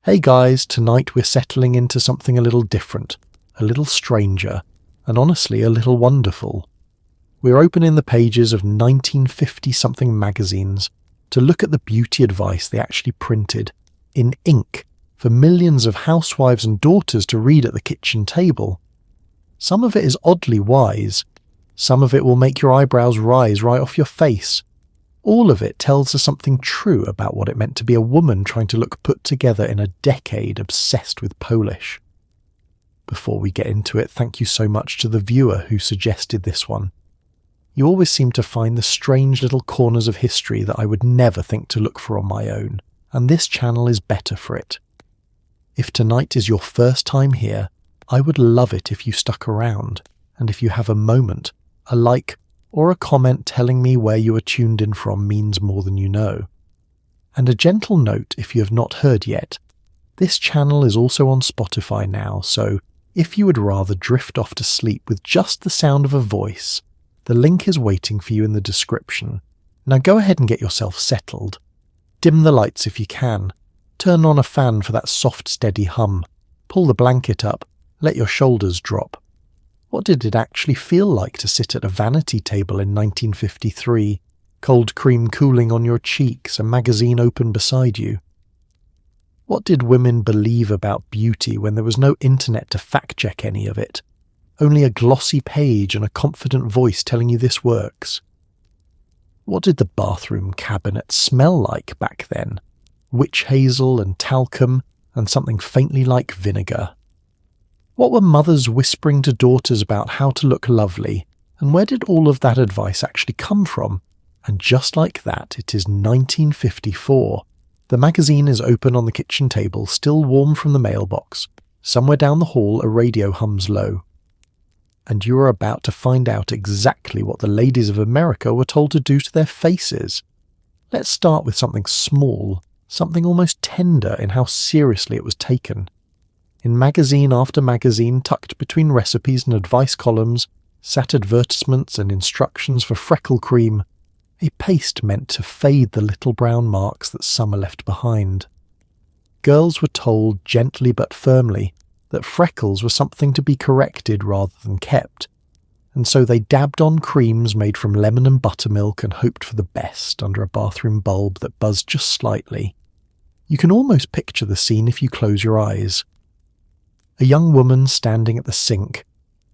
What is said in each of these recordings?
Hey guys, tonight we're settling into something a little different, a little stranger, and honestly a little wonderful. We're opening the pages of 1950-something magazines to look at the beauty advice they actually printed, in ink, for millions of housewives and daughters to read at the kitchen table. Some of it is oddly wise. Some of it will make your eyebrows rise right off your face. All of it tells us something true about what it meant to be a woman trying to look put together in a decade obsessed with Polish. Before we get into it, thank you so much to the viewer who suggested this one. You always seem to find the strange little corners of history that I would never think to look for on my own, and this channel is better for it. If tonight is your first time here, I would love it if you stuck around, and if you have a moment, a like, or a comment telling me where you are tuned in from means more than you know. And a gentle note if you have not heard yet, this channel is also on Spotify now, so if you would rather drift off to sleep with just the sound of a voice, the link is waiting for you in the description. Now go ahead and get yourself settled. Dim the lights if you can, turn on a fan for that soft steady hum, pull the blanket up, let your shoulders drop. What did it actually feel like to sit at a vanity table in 1953, cold cream cooling on your cheeks, a magazine open beside you? What did women believe about beauty when there was no internet to fact-check any of it? Only a glossy page and a confident voice telling you this works. What did the bathroom cabinet smell like back then? Witch hazel and talcum and something faintly like vinegar. What were mothers whispering to daughters about how to look lovely, and where did all of that advice actually come from? And just like that, it is 1954. The magazine is open on the kitchen table, still warm from the mailbox. Somewhere down the hall, a radio hums low. And you are about to find out exactly what the ladies of America were told to do to their faces. Let's start with something small, something almost tender in how seriously it was taken. In magazine after magazine, tucked between recipes and advice columns, sat advertisements and instructions for freckle cream, a paste meant to fade the little brown marks that summer left behind. Girls were told gently but firmly that freckles were something to be corrected rather than kept, and so they dabbed on creams made from lemon and buttermilk and hoped for the best under a bathroom bulb that buzzed just slightly. You can almost picture the scene if you close your eyes. A young woman standing at the sink,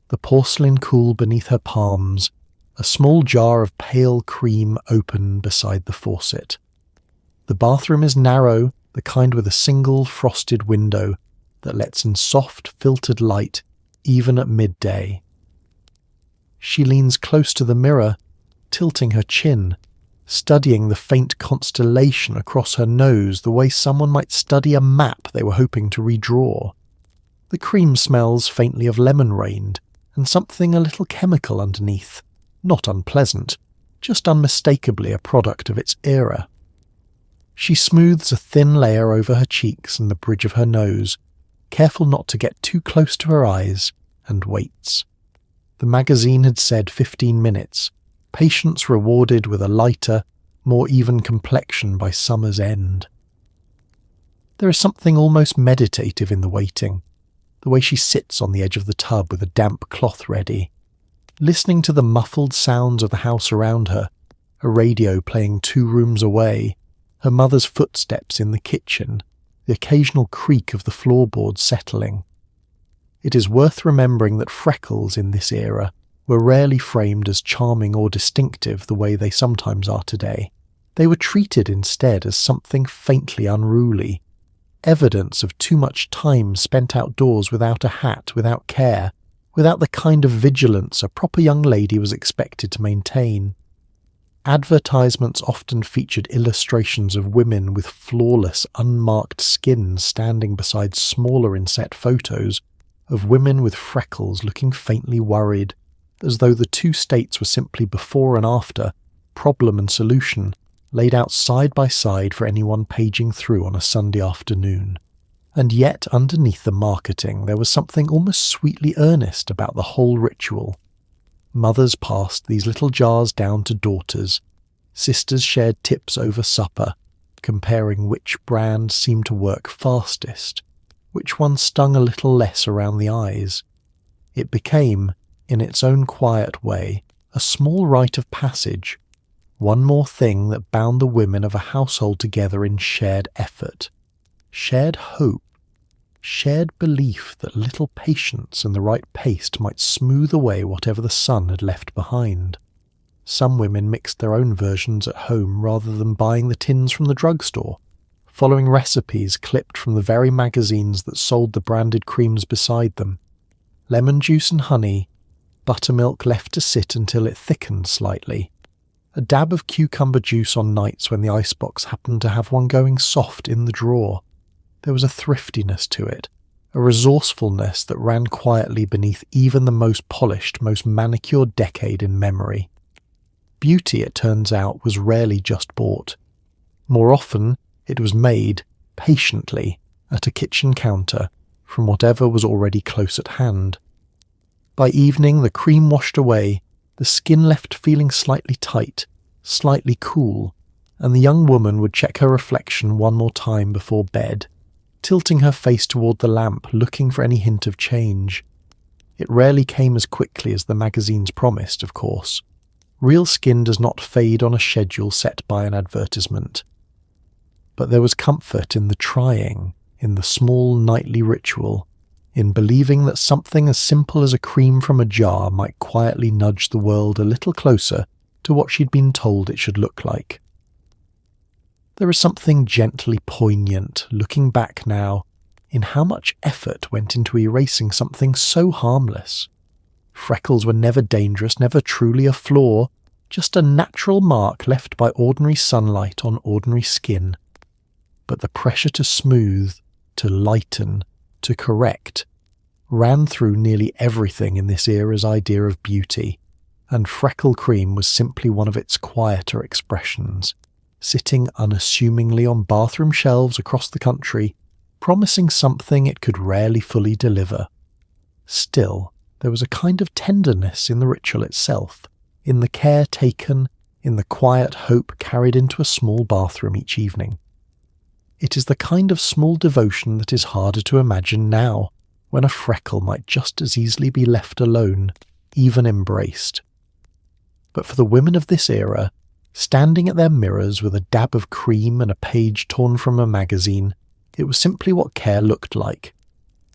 the porcelain cool beneath her palms, a small jar of pale cream open beside the faucet. The bathroom is narrow, the kind with a single frosted window that lets in soft, filtered light even at midday. She leans close to the mirror, tilting her chin, studying the faint constellation across her nose the way someone might study a map they were hoping to redraw. The cream smells faintly of lemon rain, and something a little chemical underneath. Not unpleasant, just unmistakably a product of its era. She smooths a thin layer over her cheeks and the bridge of her nose, careful not to get too close to her eyes, and waits. The magazine had said 15 minutes, patience rewarded with a lighter, more even complexion by summer's end. There is something almost meditative in the waiting. The way she sits on the edge of the tub with a damp cloth ready, listening to the muffled sounds of the house around her, a radio playing 2 rooms away, her mother's footsteps in the kitchen, the occasional creak of the floorboards settling. It is worth remembering that freckles in this era were rarely framed as charming or distinctive the way they sometimes are today. They were treated instead as something faintly unruly, evidence of too much time spent outdoors without a hat, without care, without the kind of vigilance a proper young lady was expected to maintain. Advertisements often featured illustrations of women with flawless, unmarked skin standing beside smaller inset photos of women with freckles looking faintly worried, as though the two states were simply before and after, problem and solution, laid out side by side for anyone paging through on a Sunday afternoon. And yet, underneath the marketing, there was something almost sweetly earnest about the whole ritual. Mothers passed these little jars down to daughters. Sisters shared tips over supper. comparing which brand seemed to work fastest, which one stung a little less around the eyes. It became, in its own quiet way, a small rite of passage, one more thing that bound the women of a household together in shared effort, shared hope, shared belief that little patience and the right paste might smooth away whatever the sun had left behind. Some women mixed their own versions at home rather than buying the tins from the drugstore, following recipes clipped from the very magazines that sold the branded creams beside them. Lemon juice and honey, buttermilk left to sit until it thickened slightly, a dab of cucumber juice on nights when the icebox happened to have one going soft in the drawer. There was a thriftiness to it, a resourcefulness that ran quietly beneath even the most polished, most manicured decade in memory. Beauty, it turns out, was rarely just bought. More often, it was made, patiently, at a kitchen counter, from whatever was already close at hand. By evening, the cream washed away, the skin left feeling slightly tight, slightly cool, and the young woman would check her reflection one more time before bed, tilting her face toward the lamp, looking for any hint of change. It rarely came as quickly as the magazines promised, of course. Real skin does not fade on a schedule set by an advertisement. But there was comfort in the trying, in the small nightly ritual, in believing that something as simple as a cream from a jar might quietly nudge the world a little closer to what she'd been told it should look like. There is something gently poignant, looking back now, in how much effort went into erasing something so harmless. Freckles were never dangerous, never truly a flaw, just a natural mark left by ordinary sunlight on ordinary skin. But the pressure to smooth, to lighten, to correct, ran through nearly everything in this era's idea of beauty, and freckle cream was simply one of its quieter expressions, sitting unassumingly on bathroom shelves across the country, promising something it could rarely fully deliver. Still, there was a kind of tenderness in the ritual itself, in the care taken, in the quiet hope carried into a small bathroom each evening. It is the kind of small devotion that is harder to imagine now, when a freckle might just as easily be left alone, even embraced. But for the women of this era, standing at their mirrors with a dab of cream and a page torn from a magazine, it was simply what care looked like.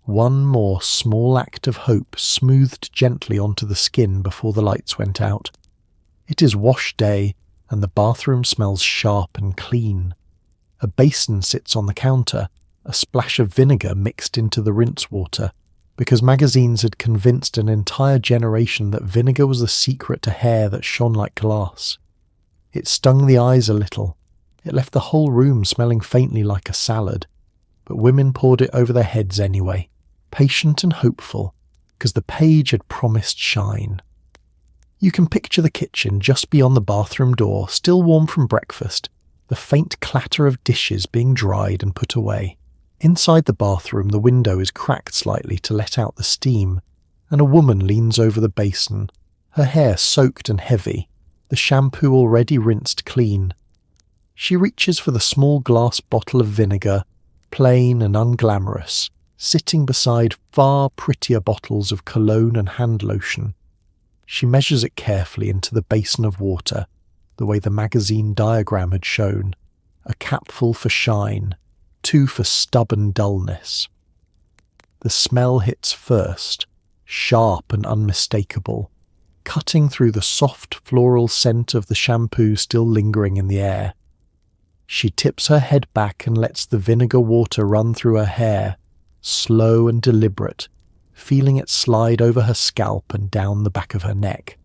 One more small act of hope smoothed gently onto the skin before the lights went out. It is wash day, and the bathroom smells sharp and clean. A basin sits on the counter, a splash of vinegar mixed into the rinse water, because magazines had convinced an entire generation that vinegar was the secret to hair that shone like glass. It stung the eyes a little. It left the whole room smelling faintly like a salad, but women poured it over their heads anyway, patient and hopeful, because the page had promised shine. You can picture the kitchen just beyond the bathroom door, still warm from breakfast, the faint clatter of dishes being dried and put away. Inside the bathroom, the window is cracked slightly to let out the steam, and a woman leans over the basin, her hair soaked and heavy, the shampoo already rinsed clean. She reaches for the small glass bottle of vinegar, plain and unglamorous, sitting beside far prettier bottles of cologne and hand lotion. She measures it carefully into the basin of water, the way the magazine diagram had shown, a capful for shine, 2 for stubborn dullness. The smell hits first, sharp and unmistakable, cutting through the soft floral scent of the shampoo still lingering in the air. She tips her head back and lets the vinegar water run through her hair, slow and deliberate, feeling it slide over her scalp and down the back of her neck.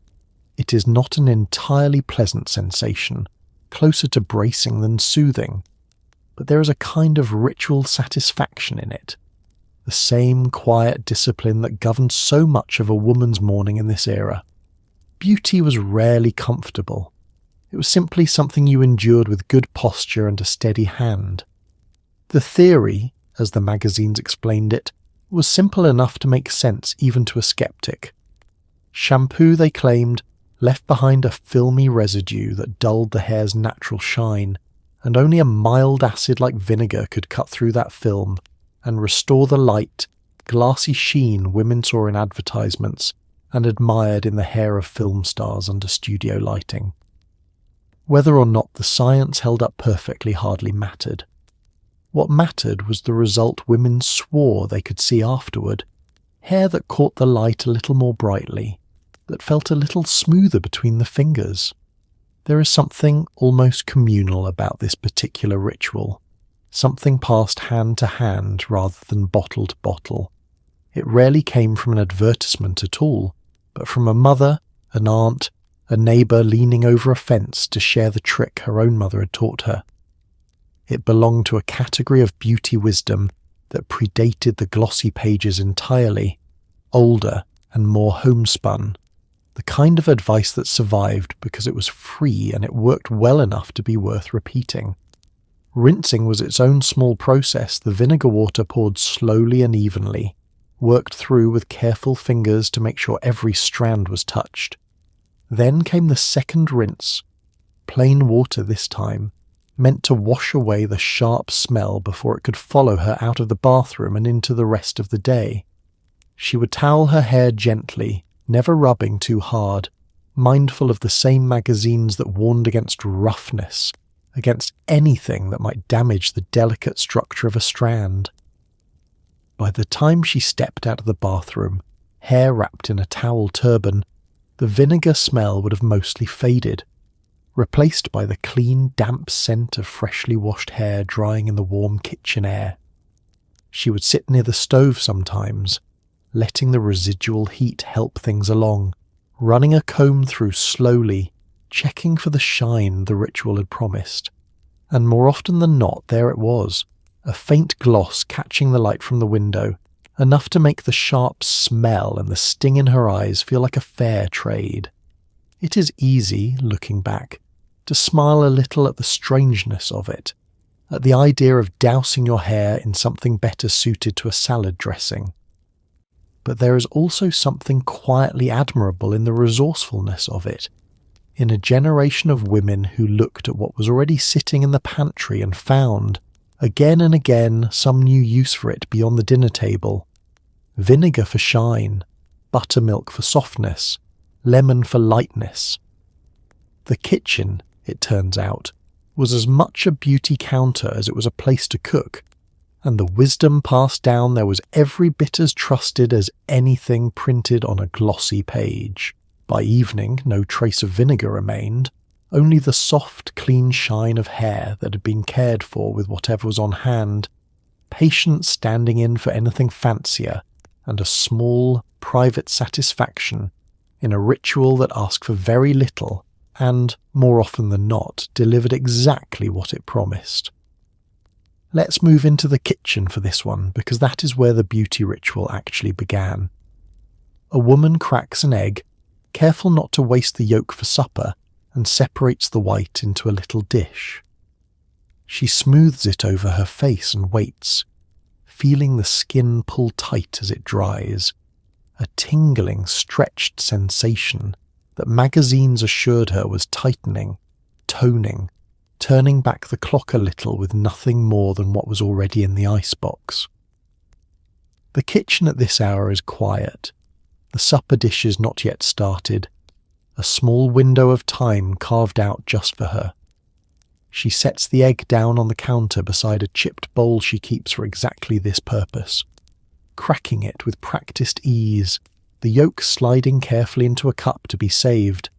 It is not an entirely pleasant sensation, closer to bracing than soothing, but there is a kind of ritual satisfaction in it, the same quiet discipline that governed so much of a woman's morning in this era. Beauty was rarely comfortable. It was simply something you endured with good posture and a steady hand. The theory, as the magazines explained it, was simple enough to make sense even to a skeptic. Shampoo, they claimed, left behind a filmy residue that dulled the hair's natural shine, and only a mild acid like vinegar could cut through that film and restore the light, glassy sheen women saw in advertisements and admired in the hair of film stars under studio lighting. Whether or not the science held up perfectly hardly mattered. What mattered was the result women swore they could see afterward: hair that caught the light a little more brightly, that felt a little smoother between the fingers. There is something almost communal about this particular ritual, something passed hand to hand rather than bottle to bottle. It rarely came from an advertisement at all, but from a mother, an aunt, a neighbour leaning over a fence to share the trick her own mother had taught her. It belonged to a category of beauty wisdom that predated the glossy pages entirely, older and more homespun, the kind of advice that survived because it was free and it worked well enough to be worth repeating. Rinsing was its own small process, the vinegar water poured slowly and evenly, worked through with careful fingers to make sure every strand was touched. Then came the second rinse, plain water this time, meant to wash away the sharp smell before it could follow her out of the bathroom and into the rest of the day. She would towel her hair gently, never rubbing too hard, mindful of the same magazines that warned against roughness, against anything that might damage the delicate structure of a strand. By the time she stepped out of the bathroom, hair wrapped in a towel turban, the vinegar smell would have mostly faded, replaced by the clean, damp scent of freshly washed hair drying in the warm kitchen air. She would sit near the stove sometimes, letting the residual heat help things along, running a comb through slowly, checking for the shine the ritual had promised. And more often than not, there it was, a faint gloss catching the light from the window, enough to make the sharp smell and the sting in her eyes feel like a fair trade. It is easy, looking back, to smile a little at the strangeness of it, at the idea of dousing your hair in something better suited to a salad dressing. But there is also something quietly admirable in the resourcefulness of it, in a generation of women who looked at what was already sitting in the pantry and found, again and again, some new use for it beyond the dinner table. Vinegar for shine, buttermilk for softness, lemon for lightness. The kitchen, it turns out, was as much a beauty counter as it was a place to cook, and the wisdom passed down there was every bit as trusted as anything printed on a glossy page. By evening, no trace of vinegar remained, only the soft, clean shine of hair that had been cared for with whatever was on hand, patience standing in for anything fancier, and a small, private satisfaction in a ritual that asked for very little and, more often than not, delivered exactly what it promised. Let's move into the kitchen for this one, because that is where the beauty ritual actually began. A woman cracks an egg, careful not to waste the yolk for supper, and separates the white into a little dish. She smooths it over her face and waits, feeling the skin pull tight as it dries, a tingling, stretched sensation that magazines assured her was tightening, toning, turning back the clock a little with nothing more than what was already in the icebox. The kitchen at this hour is quiet, the supper dishes not yet started, a small window of time carved out just for her. She sets the egg down on the counter beside a chipped bowl she keeps for exactly this purpose, cracking it with practiced ease, the yolk sliding carefully into a cup to be saved,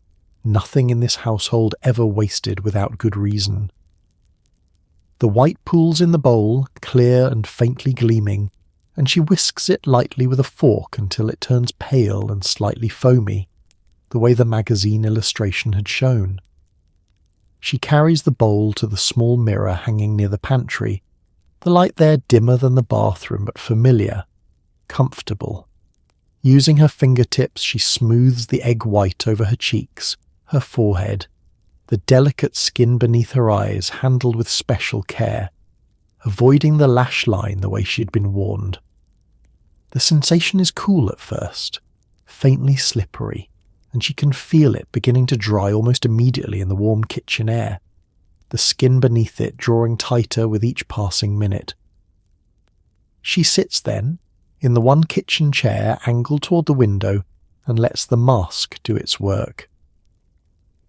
nothing in this household ever wasted without good reason. The white pools in the bowl, clear and faintly gleaming, and she whisks it lightly with a fork until it turns pale and slightly foamy, the way the magazine illustration had shown. She carries the bowl to the small mirror hanging near the pantry, the light there dimmer than the bathroom but familiar, comfortable. Using her fingertips, she smooths the egg white over her cheeks, her forehead, the delicate skin beneath her eyes handled with special care, avoiding the lash line the way she had been warned. The sensation is cool at first, faintly slippery, and she can feel it beginning to dry almost immediately in the warm kitchen air. the skin beneath it drawing tighter with each passing minute. She sits then, in the one kitchen chair angled toward the window, and lets the mask do its work.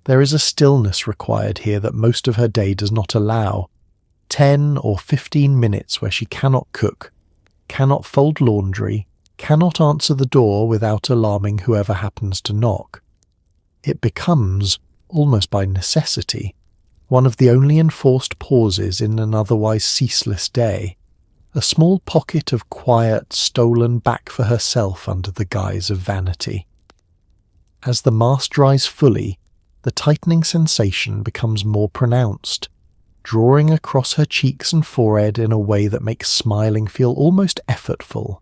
There is a stillness required here that most of her day does not allow. 10 or 15 minutes where she cannot cook, cannot fold laundry, cannot answer the door without alarming whoever happens to knock. It becomes, almost by necessity, one of the only enforced pauses in an otherwise ceaseless day, a small pocket of quiet stolen back for herself under the guise of vanity. As the mask dries fully, the tightening sensation becomes more pronounced, drawing across her cheeks and forehead in a way that makes smiling feel almost effortful,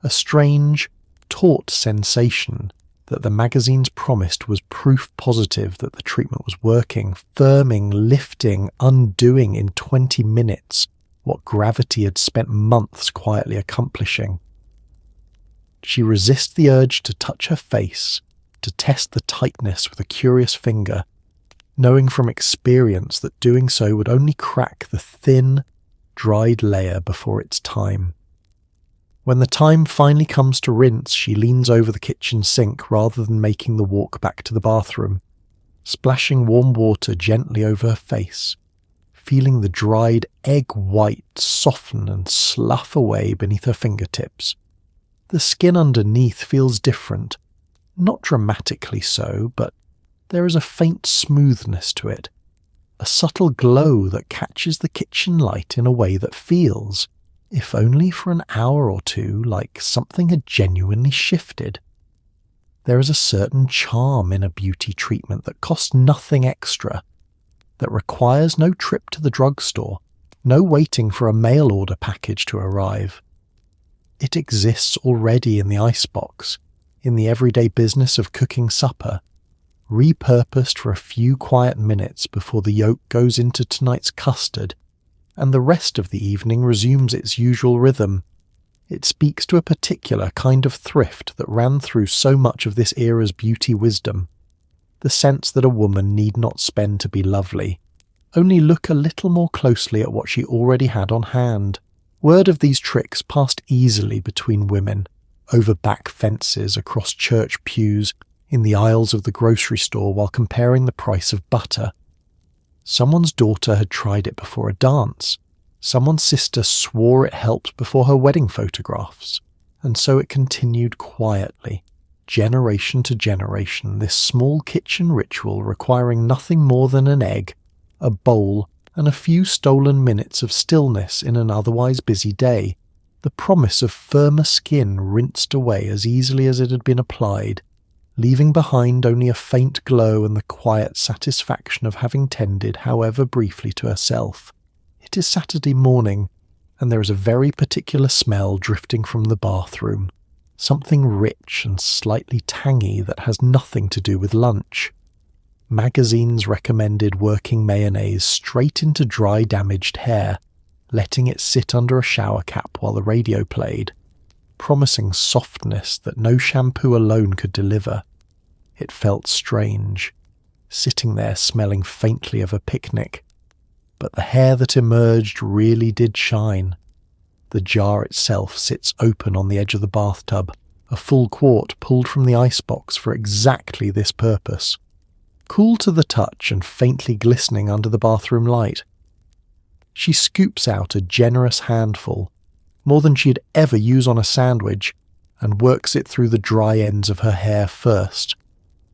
a strange, taut sensation that the magazines promised was proof positive that the treatment was working, firming, lifting, undoing in 20 minutes what gravity had spent months quietly accomplishing. She resists the urge to touch her face, to test the tightness with a curious finger, knowing from experience that doing so would only crack the thin, dried layer before its time. When the time finally comes to rinse, she leans over the kitchen sink rather than making the walk back to the bathroom, splashing warm water gently over her face, feeling the dried egg white soften and slough away beneath her fingertips. The skin underneath feels different, not dramatically so, but there is a faint smoothness to it, a subtle glow that catches the kitchen light in a way that feels, if only for an hour or two, like something had genuinely shifted. There is a certain charm in a beauty treatment that costs nothing extra, that requires no trip to the drugstore, no waiting for a mail order package to arrive. It exists already in the icebox, in the everyday business of cooking supper, repurposed for a few quiet minutes before the yolk goes into tonight's custard, and the rest of the evening resumes its usual rhythm. It speaks to a particular kind of thrift that ran through so much of this era's beauty wisdom, the sense that a woman need not spend to be lovely, only look a little more closely at what she already had on hand. Word of these tricks passed easily between women, over back fences, across church pews, in the aisles of the grocery store while comparing the price of butter. Someone's daughter had tried it before a dance. Someone's sister swore it helped before her wedding photographs. And so it continued quietly, generation to generation, this small kitchen ritual requiring nothing more than an egg, a bowl, and a few stolen minutes of stillness in an otherwise busy day, the promise of firmer skin rinsed away as easily as it had been applied, leaving behind only a faint glow and the quiet satisfaction of having tended, however briefly, to herself. It is Saturday morning, and there is a very particular smell drifting from the bathroom, something rich and slightly tangy that has nothing to do with lunch. Magazines recommended working mayonnaise straight into dry, damaged hair, letting it sit under a shower cap while the radio played, promising softness that no shampoo alone could deliver. It felt strange, sitting there smelling faintly of a picnic, but the hair that emerged really did shine. The jar itself sits open on the edge of the bathtub, a full quart pulled from the icebox for exactly this purpose. Cool to the touch and faintly glistening under the bathroom light. She scoops out a generous handful, more than she'd ever use on a sandwich, and works it through the dry ends of her hair first,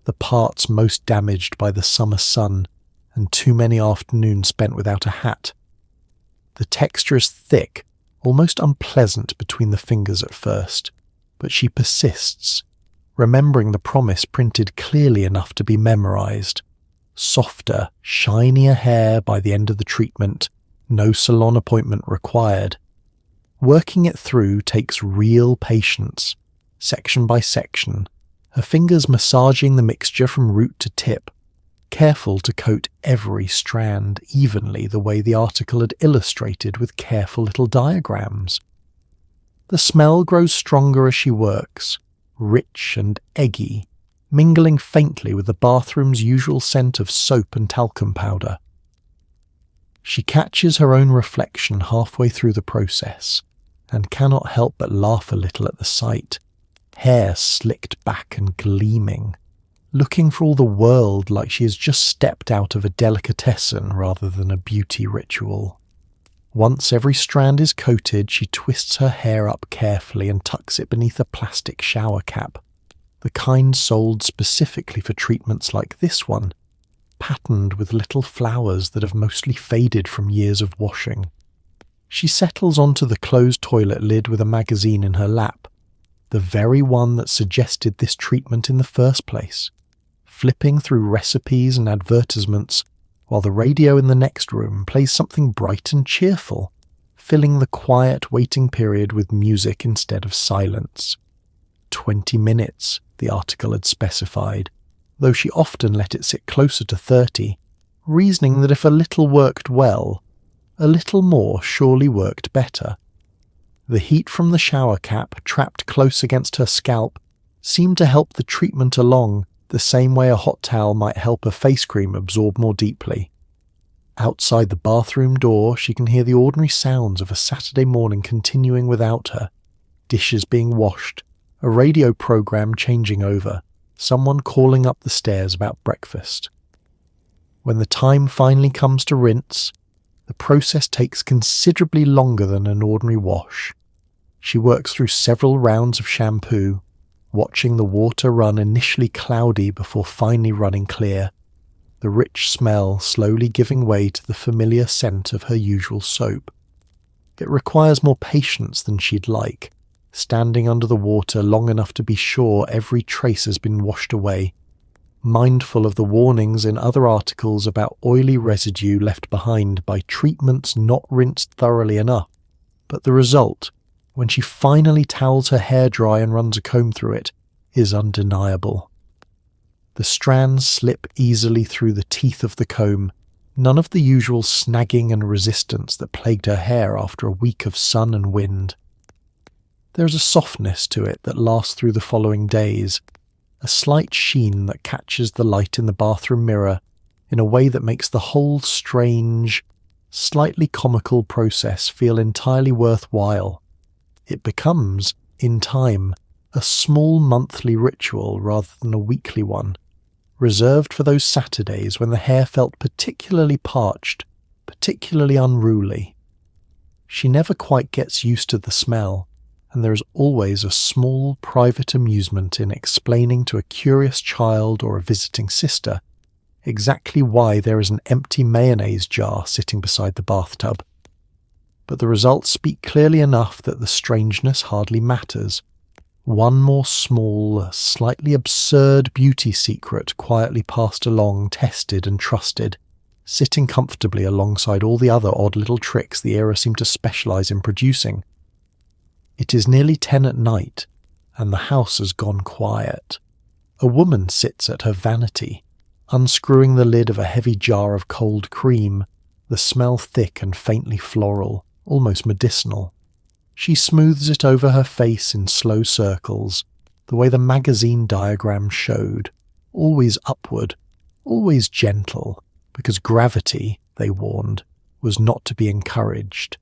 the parts most damaged by the summer sun and too many afternoons spent without a hat. The texture is thick, almost unpleasant between the fingers at first, but she persists, remembering the promise printed clearly enough to be memorized. Softer, shinier hair by the end of the treatment, no salon appointment required. Working it through takes real patience, section by section, her fingers massaging the mixture from root to tip, careful to coat every strand evenly the way the article had illustrated with careful little diagrams. The smell grows stronger as she works, rich and eggy, mingling faintly with the bathroom's usual scent of soap and talcum powder. She catches her own reflection halfway through the process and cannot help but laugh a little at the sight. Hair slicked back and gleaming, looking for all the world like she has just stepped out of a delicatessen rather than a beauty ritual. Once every strand is coated, she twists her hair up carefully and tucks it beneath a plastic shower cap, the kind sold specifically for treatments like this one, patterned with little flowers that have mostly faded from years of washing. She settles onto the closed toilet lid with a magazine in her lap, the very one that suggested this treatment in the first place, flipping through recipes and advertisements while the radio in the next room plays something bright and cheerful, filling the quiet waiting period with music instead of silence. 20 minutes, the article had specified, though she often let it sit closer to 30, reasoning that if a little worked well, a little more surely worked better. The heat from the shower cap, trapped close against her scalp, seemed to help the treatment along the same way a hot towel might help a face cream absorb more deeply. Outside the bathroom door, she can hear the ordinary sounds of a Saturday morning continuing without her, dishes being washed, a radio program changing over, someone calling up the stairs about breakfast. When the time finally comes to rinse, the process takes considerably longer than an ordinary wash. She works through several rounds of shampoo, watching the water run initially cloudy before finally running clear, the rich smell slowly giving way to the familiar scent of her usual soap. It requires more patience than she'd like, standing under the water long enough to be sure every trace has been washed away, mindful of the warnings in other articles about oily residue left behind by treatments not rinsed thoroughly enough. But the result, when she finally towels her hair dry and runs a comb through it, is undeniable. The strands slip easily through the teeth of the comb, none of the usual snagging and resistance that plagued her hair after a week of sun and wind. There is a softness to it that lasts through the following days, a slight sheen that catches the light in the bathroom mirror in a way that makes the whole strange, slightly comical process feel entirely worthwhile. It becomes, in time, a small monthly ritual rather than a weekly one, reserved for those Saturdays when the hair felt particularly parched, particularly unruly. She never quite gets used to the smell, and there is always a small private amusement in explaining to a curious child or a visiting sister exactly why there is an empty mayonnaise jar sitting beside the bathtub. But the results speak clearly enough that the strangeness hardly matters. One more small, slightly absurd beauty secret quietly passed along, tested and trusted, sitting comfortably alongside all the other odd little tricks the era seemed to specialize in producing. It is nearly 10 at night, and the house has gone quiet. A woman sits at her vanity, unscrewing the lid of a heavy jar of cold cream, the smell thick and faintly floral, almost medicinal. She smooths it over her face in slow circles, the way the magazine diagram showed, always upward, always gentle, because gravity, they warned, was not to be encouraged.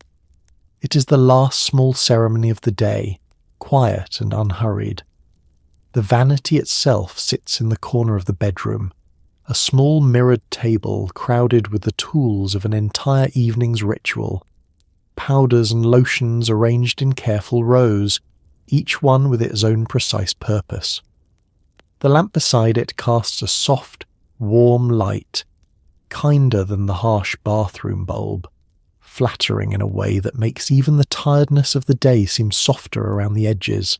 It is the last small ceremony of the day, quiet and unhurried. The vanity itself sits in the corner of the bedroom, a small mirrored table crowded with the tools of an entire evening's ritual, powders and lotions arranged in careful rows, each one with its own precise purpose. The lamp beside it casts a soft, warm light, kinder than the harsh bathroom bulb, flattering in a way that makes even the tiredness of the day seem softer around the edges.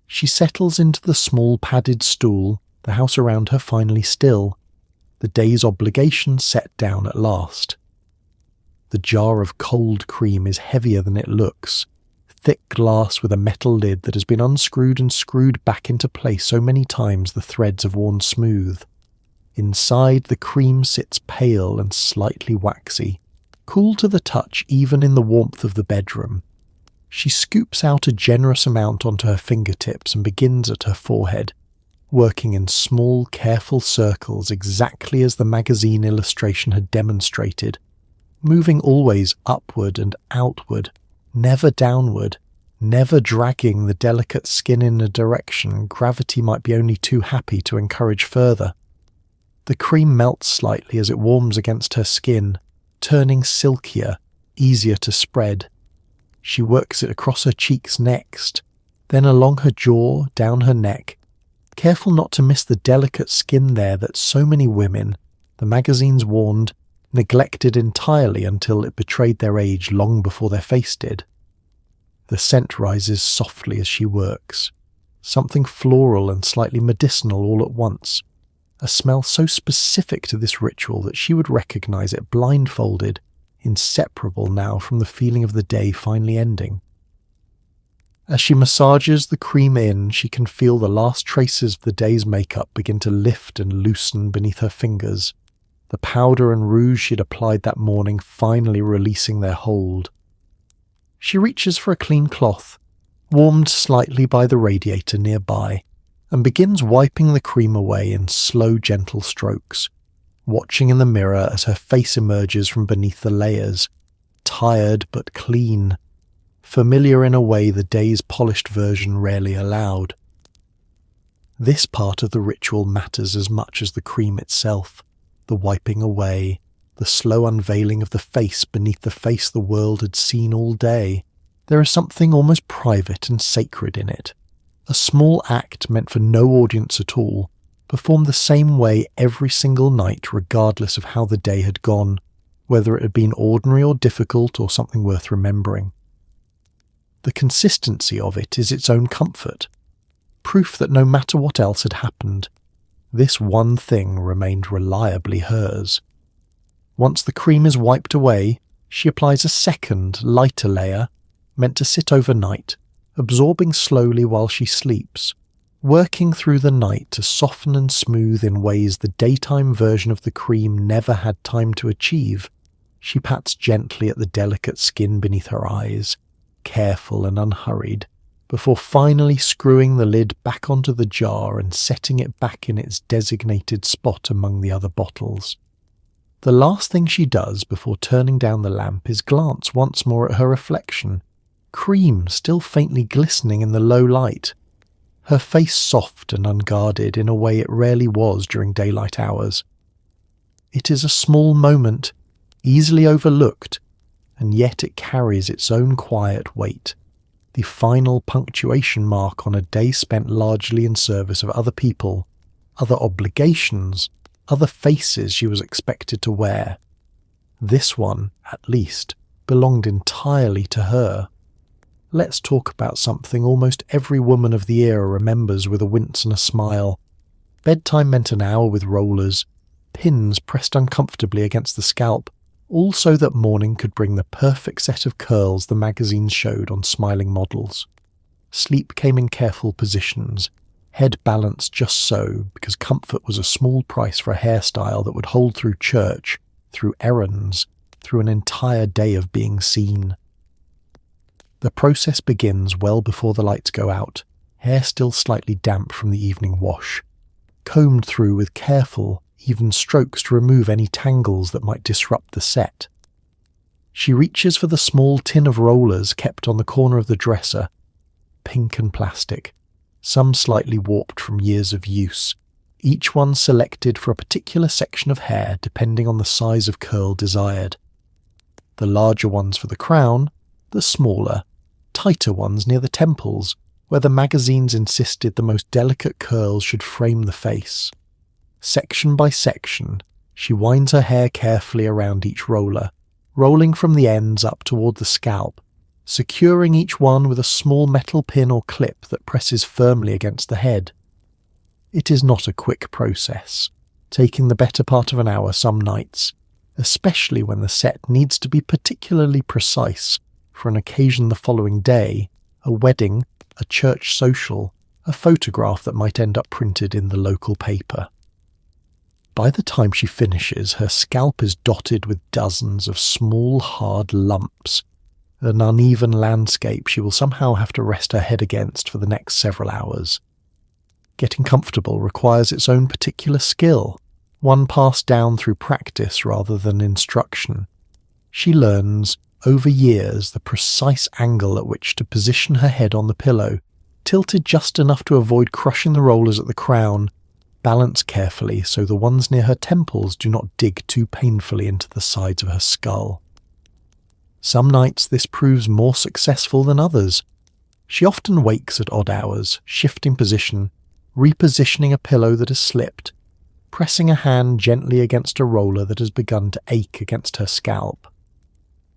She settles into the small padded stool, the house around her finally still, the day's obligation set down at last. The jar of cold cream is heavier than it looks, thick glass with a metal lid that has been unscrewed and screwed back into place so many times the threads have worn smooth. Inside, the cream sits pale and slightly waxy, cool to the touch even in the warmth of the bedroom. She scoops out a generous amount onto her fingertips and begins at her forehead, working in small, careful circles exactly as the magazine illustration had demonstrated, moving always upward and outward, never downward, never dragging the delicate skin in a direction gravity might be only too happy to encourage further. The cream melts slightly as it warms against her skin, turning silkier, easier to spread. She works it across her cheeks next, then along her jaw, down her neck, careful not to miss the delicate skin there that so many women, the magazines warned, neglected entirely until it betrayed their age long before their face did. The scent rises softly as she works, something floral and slightly medicinal all at once, a smell so specific to this ritual that she would recognize it blindfolded, inseparable now from the feeling of the day finally ending. As she massages the cream in, she can feel the last traces of the day's makeup begin to lift and loosen beneath her fingers, the powder and rouge she'd applied that morning finally releasing their hold. She reaches for a clean cloth, warmed slightly by the radiator nearby, and begins wiping the cream away in slow, gentle strokes, watching in the mirror as her face emerges from beneath the layers, tired but clean, familiar in a way the day's polished version rarely allowed. This part of the ritual matters as much as the cream itself, the wiping away, the slow unveiling of the face beneath the face the world had seen all day. There is something almost private and sacred in it. A small act meant for no audience at all, performed the same way every single night regardless of how the day had gone, whether it had been ordinary or difficult or something worth remembering. The consistency of it is its own comfort, proof that no matter what else had happened, this one thing remained reliably hers. Once the cream is wiped away, she applies a second, lighter layer, meant to sit overnight, absorbing slowly while she sleeps, working through the night to soften and smooth in ways the daytime version of the cream never had time to achieve. She pats gently at the delicate skin beneath her eyes, careful and unhurried, before finally screwing the lid back onto the jar and setting it back in its designated spot among the other bottles. The last thing she does before turning down the lamp is glance once more at her reflection, cream still faintly glistening in the low light, her face soft and unguarded in a way it rarely was during daylight hours. It is a small moment, easily overlooked, and yet it carries its own quiet weight, the final punctuation mark on a day spent largely in service of other people, other obligations, other faces she was expected to wear. This one, at least, belonged entirely to her. Let's talk about something almost every woman of the era remembers with a wince and a smile. Bedtime meant an hour with rollers, pins pressed uncomfortably against the scalp, all so that morning could bring the perfect set of curls the magazines showed on smiling models. Sleep came in careful positions, head balanced just so, because comfort was a small price for a hairstyle that would hold through church, through errands, through an entire day of being seen. The process begins well before the lights go out, hair still slightly damp from the evening wash, combed through with careful, even strokes to remove any tangles that might disrupt the set. She reaches for the small tin of rollers kept on the corner of the dresser, pink and plastic, some slightly warped from years of use, each one selected for a particular section of hair depending on the size of curl desired. The larger ones for the crown, the smaller, tighter ones near the temples, where the magazines insisted the most delicate curls should frame the face. Section by section, she winds her hair carefully around each roller, rolling from the ends up toward the scalp, securing each one with a small metal pin or clip that presses firmly against the head. It is not a quick process, taking the better part of an hour some nights, especially when the set needs to be particularly precise for an occasion the following day, a wedding, a church social, a photograph that might end up printed in the local paper. By the time she finishes, her scalp is dotted with dozens of small, hard lumps, an uneven landscape she will somehow have to rest her head against for the next several hours. Getting comfortable requires its own particular skill, one passed down through practice rather than instruction. She learns, over years, the precise angle at which to position her head on the pillow, tilted just enough to avoid crushing the rollers at the crown, balance carefully so the ones near her temples do not dig too painfully into the sides of her skull. Some nights this proves more successful than others. She often wakes at odd hours, shifting position, repositioning a pillow that has slipped, pressing a hand gently against a roller that has begun to ache against her scalp.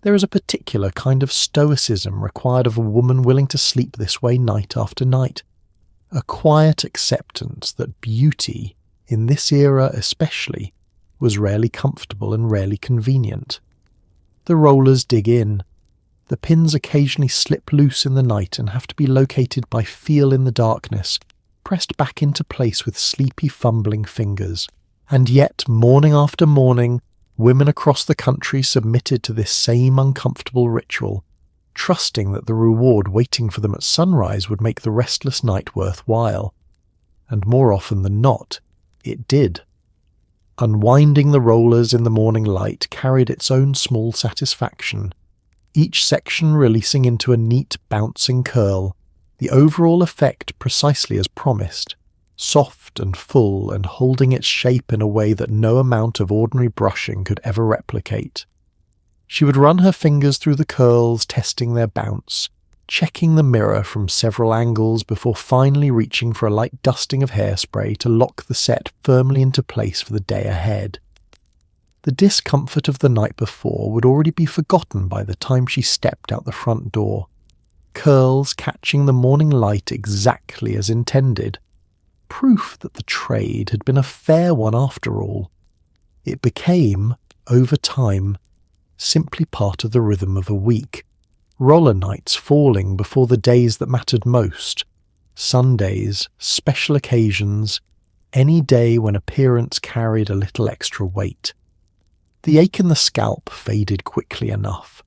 There is a particular kind of stoicism required of a woman willing to sleep this way night after night, a quiet acceptance that beauty, in this era especially, was rarely comfortable and rarely convenient. The rollers dig in. The pins occasionally slip loose in the night and have to be located by feel in the darkness, pressed back into place with sleepy fumbling fingers. And yet, morning after morning, women across the country submitted to this same uncomfortable ritual, trusting that the reward waiting for them at sunrise would make the restless night worthwhile. And more often than not, it did. Unwinding the rollers in the morning light carried its own small satisfaction, each section releasing into a neat bouncing curl, the overall effect precisely as promised, soft and full and holding its shape in a way that no amount of ordinary brushing could ever replicate. She would run her fingers through the curls, testing their bounce, checking the mirror from several angles before finally reaching for a light dusting of hairspray to lock the set firmly into place for the day ahead. The discomfort of the night before would already be forgotten by the time she stepped out the front door, curls catching the morning light exactly as intended, proof that the trade had been a fair one after all. It became, over time, simply part of the rhythm of a week, roller nights falling before the days that mattered most, Sundays, special occasions, any day when appearance carried a little extra weight. The ache in the scalp faded quickly enough.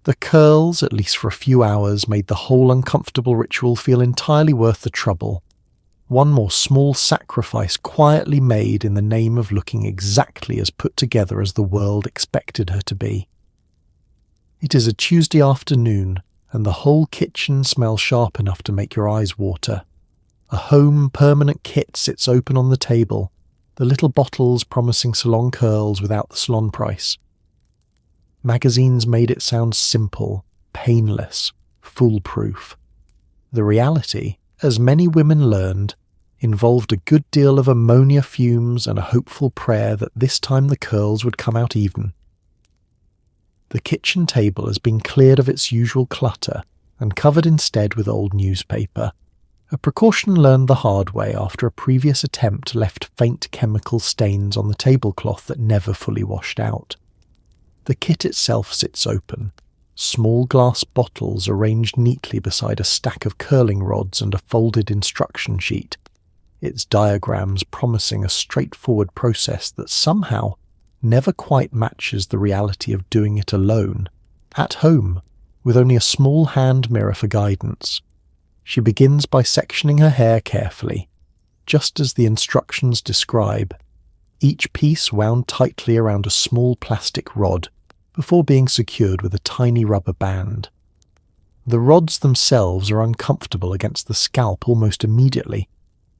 The curls, at least for a few hours, made the whole uncomfortable ritual feel entirely worth the trouble. One more small sacrifice quietly made in the name of looking exactly as put together as the world expected her to be. It is a Tuesday afternoon, and the whole kitchen smells sharp enough to make your eyes water. A home permanent kit sits open on the table, the little bottles promising salon curls without the salon price. Magazines made it sound simple, painless, foolproof. The reality, as many women learned, involved a good deal of ammonia fumes and a hopeful prayer that this time the curls would come out even. The kitchen table has been cleared of its usual clutter and covered instead with old newspaper, a precaution learned the hard way after a previous attempt left faint chemical stains on the tablecloth that never fully washed out. The kit itself sits open, small glass bottles arranged neatly beside a stack of curling rods and a folded instruction sheet, its diagrams promising a straightforward process that somehow never quite matches the reality of doing it alone, at home, with only a small hand mirror for guidance. She begins by sectioning her hair carefully, just as the instructions describe, each piece wound tightly around a small plastic rod before being secured with a tiny rubber band. The rods themselves are uncomfortable against the scalp almost immediately,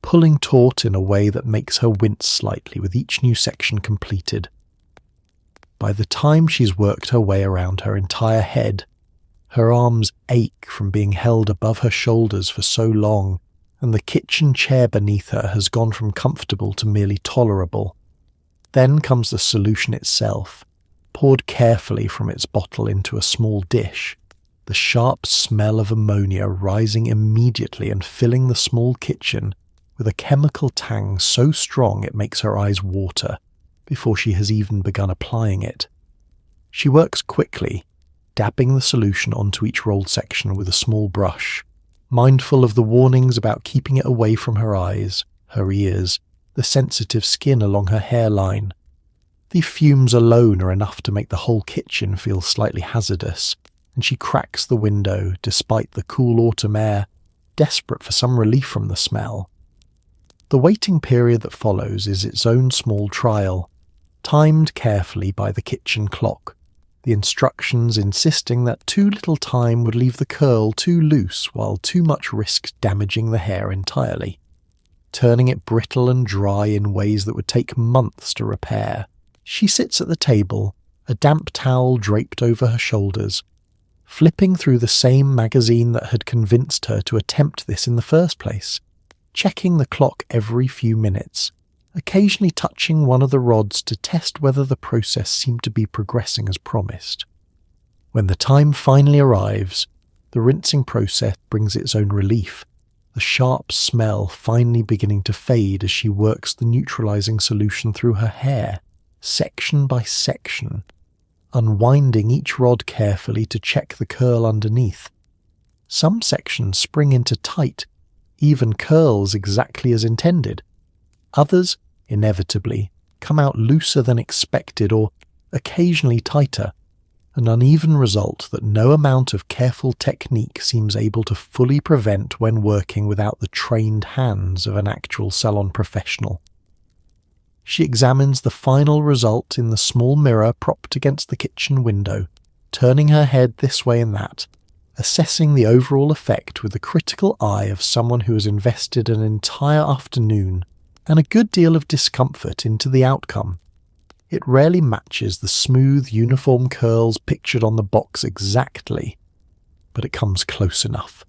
pulling taut in a way that makes her wince slightly with each new section completed. By the time she's worked her way around her entire head, her arms ache from being held above her shoulders for so long, and the kitchen chair beneath her has gone from comfortable to merely tolerable. Then comes the solution itself, poured carefully from its bottle into a small dish, the sharp smell of ammonia rising immediately and filling the small kitchen with a chemical tang so strong it makes her eyes water before she has even begun applying it. She works quickly, dabbing the solution onto each rolled section with a small brush, mindful of the warnings about keeping it away from her eyes, her ears, the sensitive skin along her hairline. The fumes alone are enough to make the whole kitchen feel slightly hazardous, and she cracks the window despite the cool autumn air, desperate for some relief from the smell. The waiting period that follows is its own small trial, timed carefully by the kitchen clock, the instructions insisting that too little time would leave the curl too loose while too much risked damaging the hair entirely, turning it brittle and dry in ways that would take months to repair. She sits at the table, a damp towel draped over her shoulders, flipping through the same magazine that had convinced her to attempt this in the first place, checking the clock every few minutes, occasionally touching one of the rods to test whether the process seemed to be progressing as promised. When the time finally arrives, the rinsing process brings its own relief, the sharp smell finally beginning to fade as she works the neutralizing solution through her hair, section by section, unwinding each rod carefully to check the curl underneath. Some sections spring into tight, even curls exactly as intended. Others, inevitably, come out looser than expected or occasionally tighter, an uneven result that no amount of careful technique seems able to fully prevent when working without the trained hands of an actual salon professional. She examines the final result in the small mirror propped against the kitchen window, turning her head this way and that, assessing the overall effect with the critical eye of someone who has invested an entire afternoon and a good deal of discomfort into the outcome. It rarely matches the smooth, uniform curls pictured on the box exactly, but it comes close enough.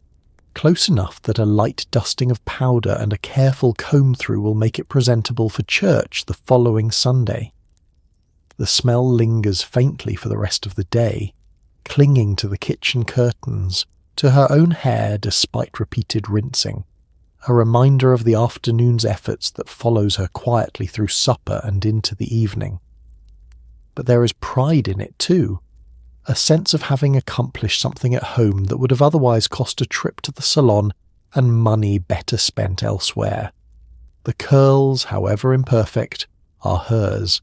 Close enough that a light dusting of powder and a careful comb-through will make it presentable for church the following Sunday. The smell lingers faintly for the rest of the day, clinging to the kitchen curtains, to her own hair despite repeated rinsing, a reminder of the afternoon's efforts that follows her quietly through supper and into the evening. But there is pride in it too, a sense of having accomplished something at home that would have otherwise cost a trip to the salon and money better spent elsewhere. The curls, however imperfect, are hers,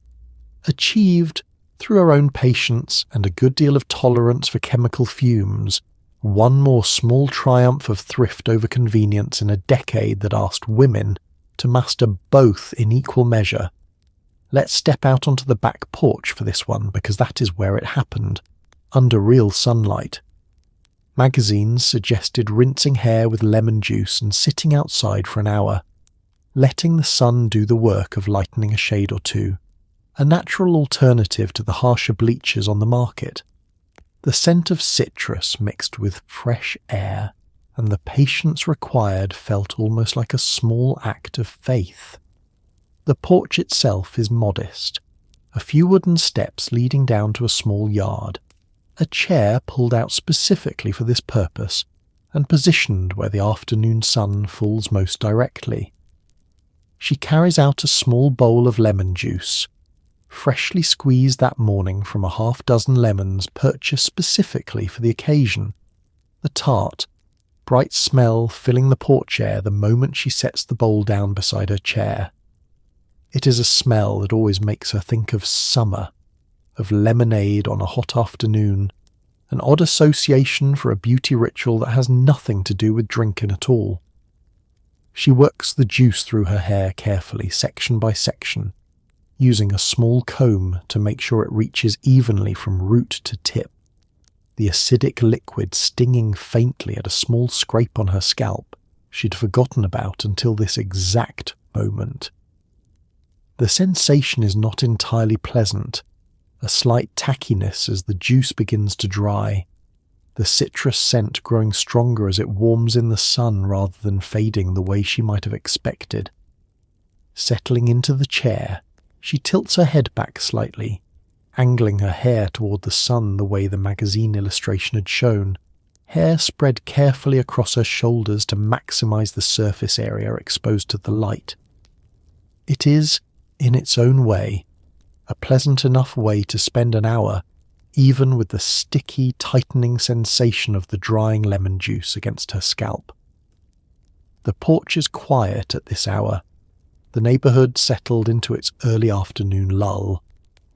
achieved through her own patience and a good deal of tolerance for chemical fumes, one more small triumph of thrift over convenience in a decade that asked women to master both in equal measure. Let's step out onto the back porch for this one, because that is where it happened, under real sunlight. Magazines suggested rinsing hair with lemon juice and sitting outside for an hour, letting the sun do the work of lightening a shade or two, a natural alternative to the harsher bleachers on the market. The scent of citrus mixed with fresh air and the patience required felt almost like a small act of faith. The porch itself is modest, a few wooden steps leading down to a small yard, a chair pulled out specifically for this purpose and positioned where the afternoon sun falls most directly. She carries out a small bowl of lemon juice, freshly squeezed that morning from a half-dozen lemons purchased specifically for the occasion, the tart, bright smell filling the porch air the moment she sets the bowl down beside her chair. It is a smell that always makes her think of summer, of lemonade on a hot afternoon, an odd association for a beauty ritual that has nothing to do with drinking at all. She works the juice through her hair carefully, section by section, using a small comb to make sure it reaches evenly from root to tip, the acidic liquid stinging faintly at a small scrape on her scalp she'd forgotten about until this exact moment. The sensation is not entirely pleasant, a slight tackiness as the juice begins to dry, the citrus scent growing stronger as it warms in the sun rather than fading the way she might have expected. Settling into the chair, she tilts her head back slightly, angling her hair toward the sun the way the magazine illustration had shown, hair spread carefully across her shoulders to maximize the surface area exposed to the light. It is, in its own way, a pleasant enough way to spend an hour, even with the sticky, tightening sensation of the drying lemon juice against her scalp. The porch is quiet at this hour, the neighbourhood settled into its early afternoon lull.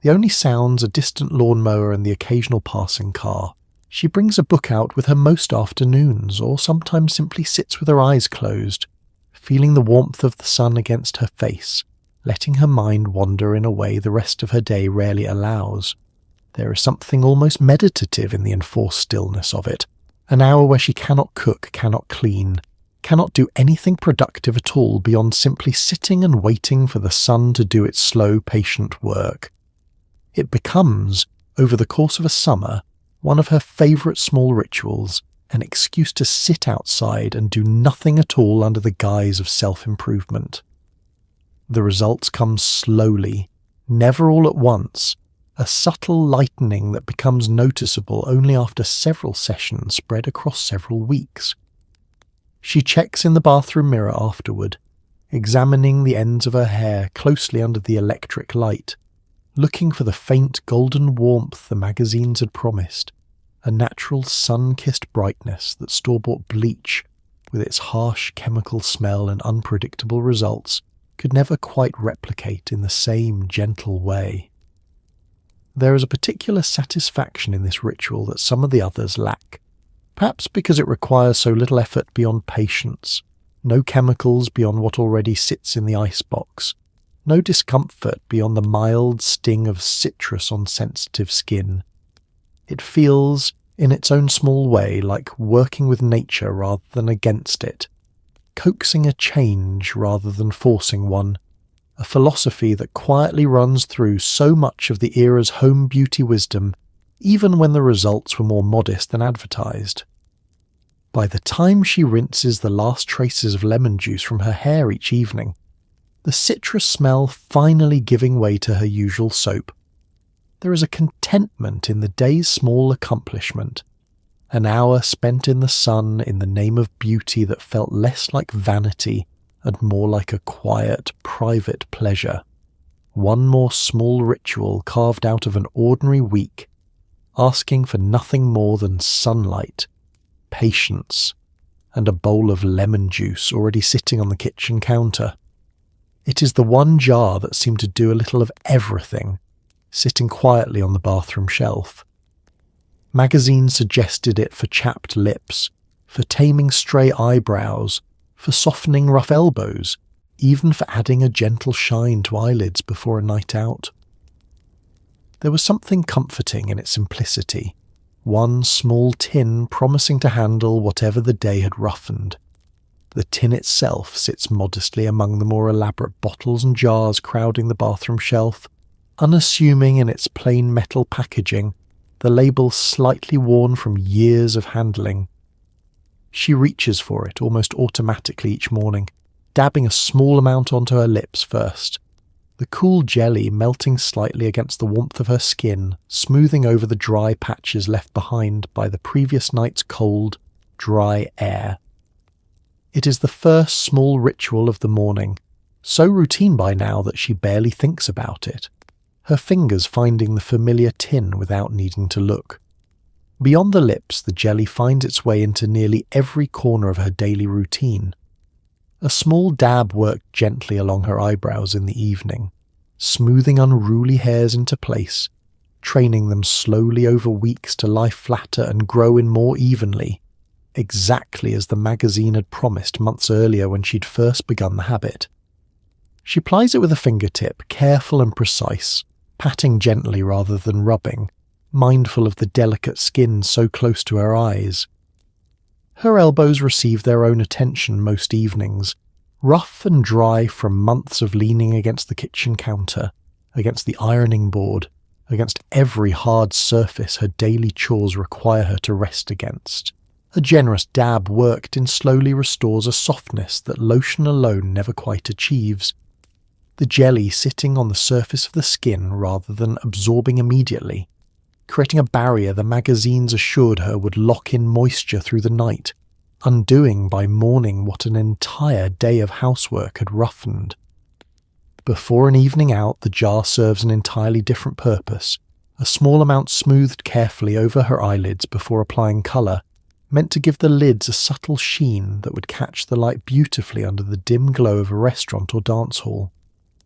The only sounds a distant lawnmower and the occasional passing car. She brings a book out with her most afternoons, or sometimes simply sits with her eyes closed, feeling the warmth of the sun against her face, letting her mind wander in a way the rest of her day rarely allows. There is something almost meditative in the enforced stillness of it, an hour where she cannot cook, cannot clean, cannot do anything productive at all beyond simply sitting and waiting for the sun to do its slow, patient work. It becomes, over the course of a summer, one of her favourite small rituals, an excuse to sit outside and do nothing at all under the guise of self-improvement. The results come slowly, never all at once, a subtle lightening that becomes noticeable only after several sessions spread across several weeks. She checks in the bathroom mirror afterward, examining the ends of her hair closely under the electric light, looking for the faint golden warmth the magazines had promised, a natural sun-kissed brightness that store-bought bleach, with its harsh chemical smell and unpredictable results, could never quite replicate in the same gentle way. There is a particular satisfaction in this ritual that some of the others lack, perhaps because it requires so little effort beyond patience, no chemicals beyond what already sits in the icebox, no discomfort beyond the mild sting of citrus on sensitive skin. It feels, in its own small way, like working with nature rather than against it, coaxing a change rather than forcing one, a philosophy that quietly runs through so much of the era's home beauty wisdom, even when the results were more modest than advertised. By the time she rinses the last traces of lemon juice from her hair each evening, the citrus smell finally giving way to her usual soap, there is a contentment in the day's small accomplishment, an hour spent in the sun in the name of beauty that felt less like vanity and more like a quiet, private pleasure. One more small ritual carved out of an ordinary week, asking for nothing more than sunlight, patience, and a bowl of lemon juice already sitting on the kitchen counter. It is the one jar that seemed to do a little of everything, sitting quietly on the bathroom shelf. Magazines suggested it for chapped lips, for taming stray eyebrows, for softening rough elbows, even for adding a gentle shine to eyelids before a night out. There was something comforting in its simplicity, one small tin promising to handle whatever the day had roughened. The tin itself sits modestly among the more elaborate bottles and jars crowding the bathroom shelf, unassuming in its plain metal packaging, the label slightly worn from years of handling. She reaches for it almost automatically each morning, dabbing a small amount onto her lips first, the cool jelly melting slightly against the warmth of her skin, smoothing over the dry patches left behind by the previous night's cold, dry air. It is the first small ritual of the morning, so routine by now that she barely thinks about it, her fingers finding the familiar tin without needing to look. Beyond the lips, the jelly finds its way into nearly every corner of her daily routine. A small dab worked gently along her eyebrows in the evening, smoothing unruly hairs into place, training them slowly over weeks to lie flatter and grow in more evenly, exactly as the magazine had promised months earlier when she'd first begun the habit. She plies it with a fingertip, careful and precise, patting gently rather than rubbing, mindful of the delicate skin so close to her eyes. Her elbows receive their own attention most evenings, rough and dry from months of leaning against the kitchen counter, against the ironing board, against every hard surface her daily chores require her to rest against. A generous dab worked in slowly restores a softness that lotion alone never quite achieves, the jelly sitting on the surface of the skin rather than absorbing immediately, creating a barrier the magazines assured her would lock in moisture through the night, undoing by morning what an entire day of housework had roughened. Before an evening out, the jar serves an entirely different purpose, a small amount smoothed carefully over her eyelids before applying colour, meant to give the lids a subtle sheen that would catch the light beautifully under the dim glow of a restaurant or dance hall.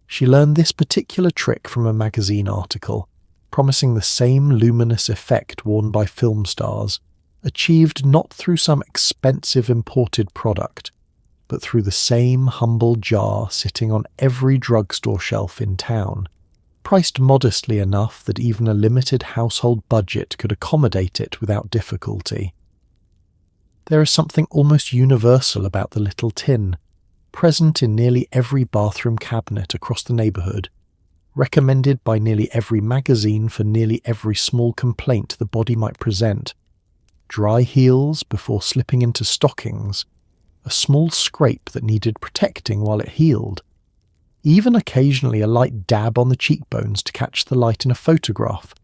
She learned this particular trick from a magazine article, promising the same luminous effect worn by film stars, achieved not through some expensive imported product, but through the same humble jar sitting on every drugstore shelf in town, priced modestly enough that even a limited household budget could accommodate it without difficulty. There is something almost universal about the little tin, present in nearly every bathroom cabinet across the neighbourhood, recommended by nearly every magazine for nearly every small complaint the body might present. Dry heels before slipping into stockings, a small scrape that needed protecting while it healed, even occasionally a light dab on the cheekbones to catch the light in a photograph,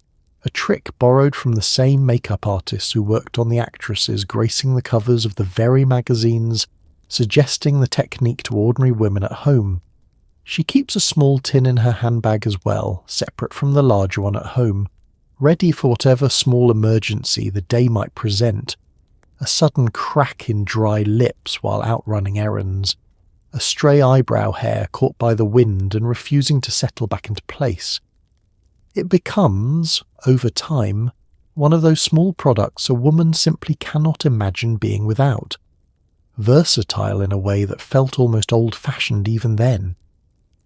a trick borrowed from the same makeup artists who worked on the actresses gracing the covers of the very magazines, suggesting the technique to ordinary women at home. She keeps a small tin in her handbag as well, separate from the larger one at home, ready for whatever small emergency the day might present. A sudden crack in dry lips while out running errands, a stray eyebrow hair caught by the wind and refusing to settle back into place. It becomes, over time, one of those small products a woman simply cannot imagine being without. Versatile in a way that felt almost old-fashioned even then.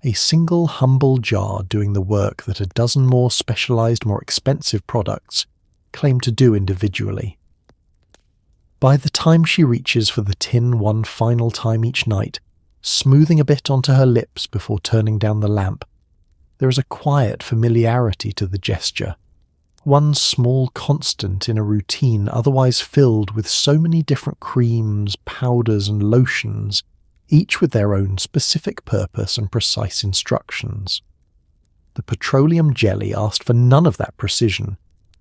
A single humble jar doing the work that a dozen more specialised, more expensive products claim to do individually. By the time she reaches for the tin one final time each night, smoothing a bit onto her lips before turning down the lamp, there is a quiet familiarity to the gesture, one small constant in a routine otherwise filled with so many different creams, powders and lotions, each with their own specific purpose and precise instructions. The petroleum jelly asked for none of that precision.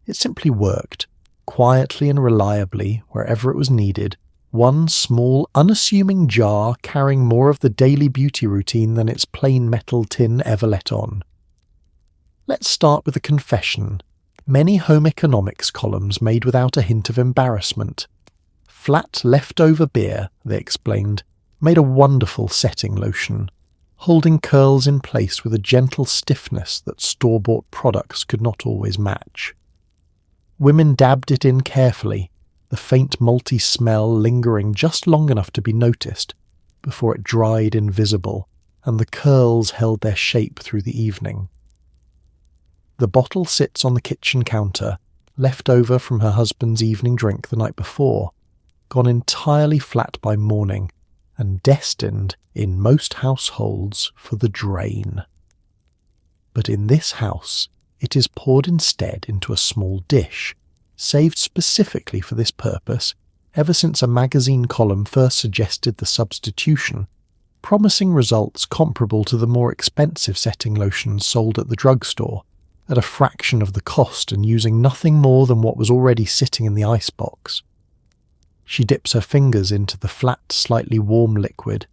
It simply worked, quietly and reliably, wherever it was needed, one small, unassuming jar carrying more of the daily beauty routine than its plain metal tin ever let on. Let's start with a confession. Many home economics columns made without a hint of embarrassment. Flat leftover beer, they explained, made a wonderful setting lotion, holding curls in place with a gentle stiffness that store-bought products could not always match. Women dabbed it in carefully, the faint malty smell lingering just long enough to be noticed before it dried invisible and the curls held their shape through the evening. The bottle sits on the kitchen counter, left over from her husband's evening drink the night before, gone entirely flat by morning, and destined, in most households, for the drain. But in this house, it is poured instead into a small dish, saved specifically for this purpose ever since a magazine column first suggested the substitution, promising results comparable to the more expensive setting lotions sold at the drugstore, at a fraction of the cost and using nothing more than what was already sitting in the icebox. She dips her fingers into the flat, slightly warm liquid,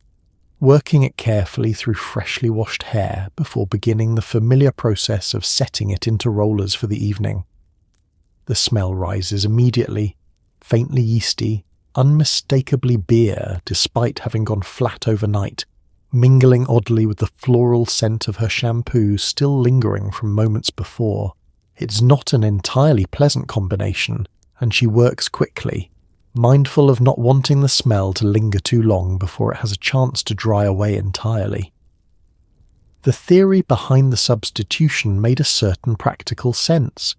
working it carefully through freshly washed hair before beginning the familiar process of setting it into rollers for the evening. The smell rises immediately, faintly yeasty, unmistakably beer despite having gone flat overnight, mingling oddly with the floral scent of her shampoo still lingering from moments before. It's not an entirely pleasant combination, and she works quickly, mindful of not wanting the smell to linger too long before it has a chance to dry away entirely. The theory behind the substitution made a certain practical sense,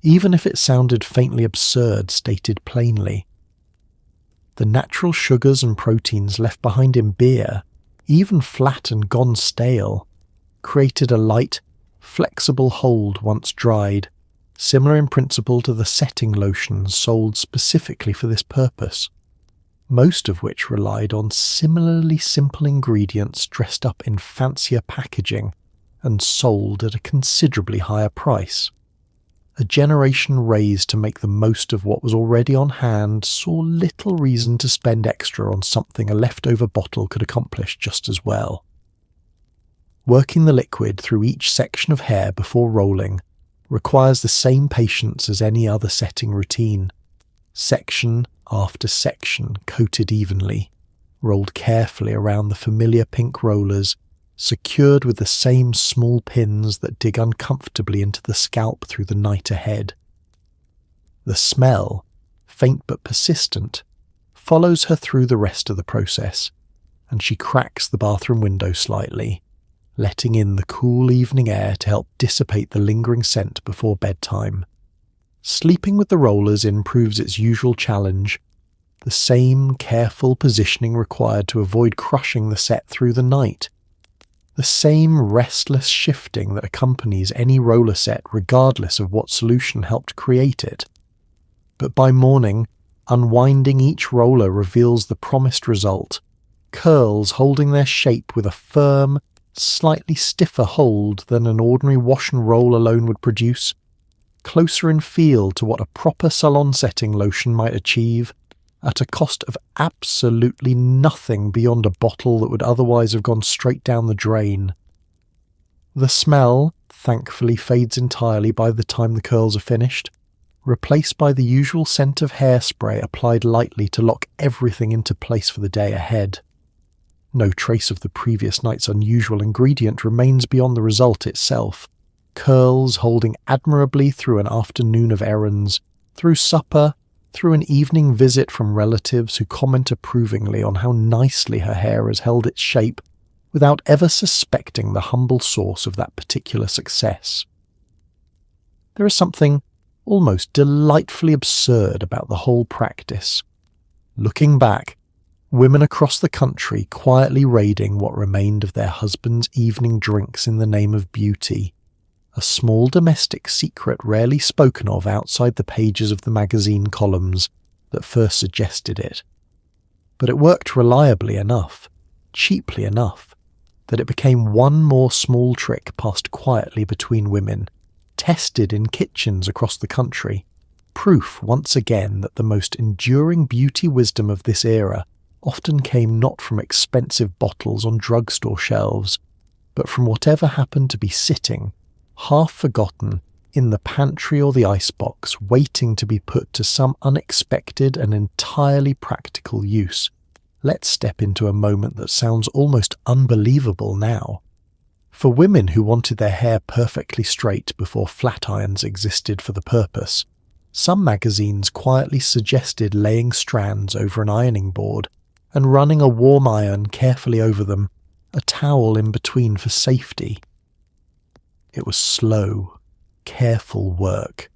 even if it sounded faintly absurd stated plainly. The natural sugars and proteins left behind in beer, even flat and gone stale, created a light, flexible hold once dried, similar in principle to the setting lotions sold specifically for this purpose, most of which relied on similarly simple ingredients dressed up in fancier packaging and sold at a considerably higher price. A generation raised to make the most of what was already on hand saw little reason to spend extra on something a leftover bottle could accomplish just as well. Working the liquid through each section of hair before rolling requires the same patience as any other setting routine. Section after section coated evenly, rolled carefully around the familiar pink rollers, secured with the same small pins that dig uncomfortably into the scalp through the night ahead. The smell, faint but persistent, follows her through the rest of the process, and she cracks the bathroom window slightly, letting in the cool evening air to help dissipate the lingering scent before bedtime. Sleeping with the rollers in proves its usual challenge, the same careful positioning required to avoid crushing the set through the night. The same restless shifting that accompanies any roller set regardless of what solution helped create it. But by morning, unwinding each roller reveals the promised result, curls holding their shape with a firm, slightly stiffer hold than an ordinary wash and roll alone would produce, closer in feel to what a proper salon setting lotion might achieve, at a cost of absolutely nothing beyond a bottle that would otherwise have gone straight down the drain. The smell, thankfully, fades entirely by the time the curls are finished, replaced by the usual scent of hairspray applied lightly to lock everything into place for the day ahead. No trace of the previous night's unusual ingredient remains beyond the result itself, curls holding admirably through an afternoon of errands, through supper, through an evening visit from relatives who comment approvingly on how nicely her hair has held its shape without ever suspecting the humble source of that particular success. There is something almost delightfully absurd about the whole practice. Looking back, women across the country quietly raiding what remained of their husbands' evening drinks in the name of beauty, a small domestic secret rarely spoken of outside the pages of the magazine columns that first suggested it. But it worked reliably enough, cheaply enough, that it became one more small trick passed quietly between women, tested in kitchens across the country, proof once again that the most enduring beauty wisdom of this era often came not from expensive bottles on drugstore shelves, but from whatever happened to be sitting, half forgotten, in the pantry or the icebox, waiting to be put to some unexpected and entirely practical use. Let's step into a moment that sounds almost unbelievable now. For women who wanted their hair perfectly straight before flat irons existed for the purpose, some magazines quietly suggested laying strands over an ironing board and running a warm iron carefully over them, a towel in between for safety. It was slow, careful work,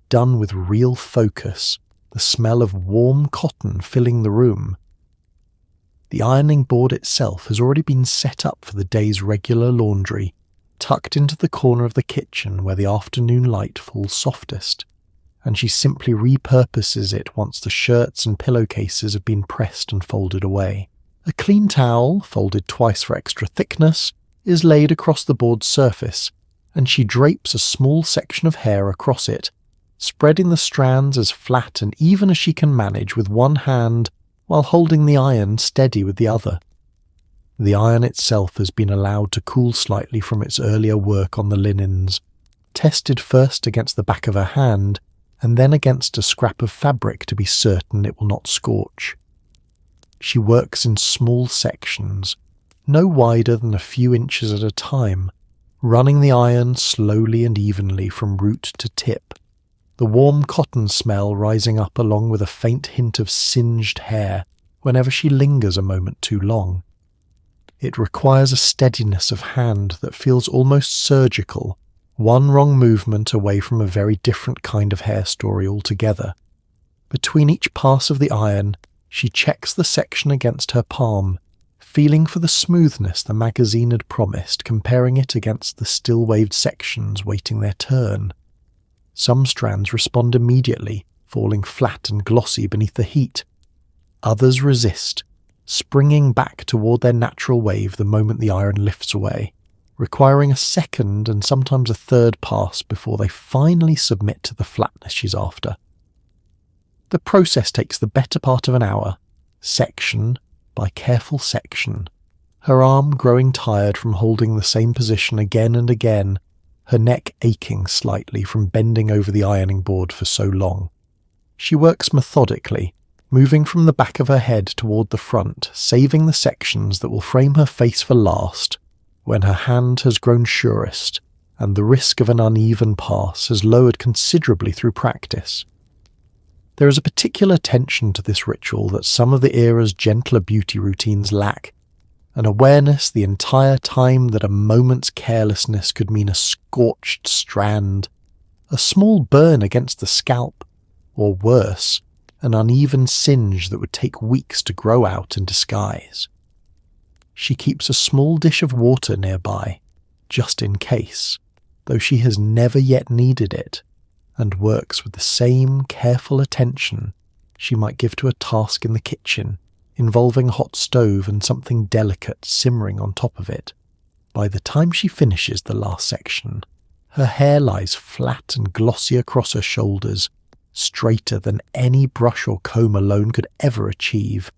done with real focus, the smell of warm cotton filling the room. The ironing board itself has already been set up for the day's regular laundry, tucked into the corner of the kitchen where the afternoon light falls softest, and she simply repurposes it once the shirts and pillowcases have been pressed and folded away. A clean towel, folded twice for extra thickness, is laid across the board's surface, and she drapes a small section of hair across it, spreading the strands as flat and even as she can manage with one hand while holding the iron steady with the other. The iron itself has been allowed to cool slightly from its earlier work on the linens, tested first against the back of her hand and then against a scrap of fabric to be certain it will not scorch. She works in small sections, no wider than a few inches at a time, running the iron slowly and evenly from root to tip, the warm cotton smell rising up along with a faint hint of singed hair whenever she lingers a moment too long. It requires a steadiness of hand that feels almost surgical, one wrong movement away from a very different kind of hair story altogether. Between each pass of the iron, she checks the section against her palm, feeling for the smoothness the magazine had promised, comparing it against the still-waved sections waiting their turn. Some strands respond immediately, falling flat and glossy beneath the heat. Others resist, springing back toward their natural wave the moment the iron lifts away, requiring a second and sometimes a third pass before they finally submit to the flatness she's after. The process takes the better part of an hour, section by careful section, her arm growing tired from holding the same position again and again, her neck aching slightly from bending over the ironing board for so long. She works methodically, moving from the back of her head toward the front, saving the sections that will frame her face for last, when her hand has grown surest and the risk of an uneven pass has lowered considerably through practice. There is a particular tension to this ritual that some of the era's gentler beauty routines lack, an awareness the entire time that a moment's carelessness could mean a scorched strand, a small burn against the scalp, or worse, an uneven singe that would take weeks to grow out and disguise. She keeps a small dish of water nearby, just in case, though she has never yet needed it, and works with the same careful attention she might give to a task in the kitchen involving a hot stove and something delicate simmering on top of it. By the time she finishes the last section, her hair lies flat and glossy across her shoulders, straighter than any brush or comb alone could ever achieve,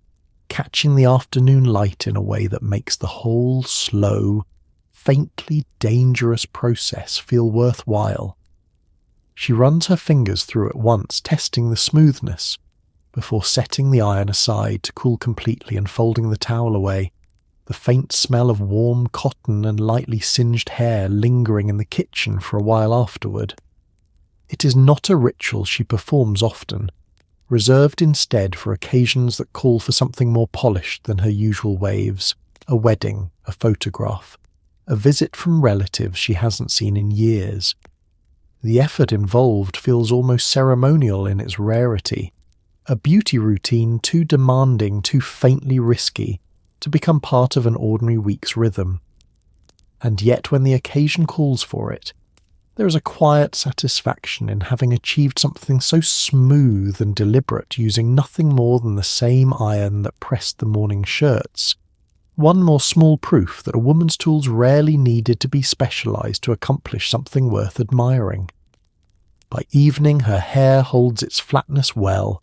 catching the afternoon light in a way that makes the whole slow, faintly dangerous process feel worthwhile. She runs her fingers through it once, testing the smoothness, before setting the iron aside to cool completely and folding the towel away, the faint smell of warm cotton and lightly singed hair lingering in the kitchen for a while afterward. It is not a ritual she performs often, reserved instead for occasions that call for something more polished than her usual waves, a wedding, a photograph, a visit from relatives she hasn't seen in years. The effort involved feels almost ceremonial in its rarity, a beauty routine too demanding, too faintly risky to become part of an ordinary week's rhythm. And yet when the occasion calls for it, there is a quiet satisfaction in having achieved something so smooth and deliberate using nothing more than the same iron that pressed the morning shirts. One more small proof that a woman's tools rarely needed to be specialised to accomplish something worth admiring. By evening her hair holds its flatness well,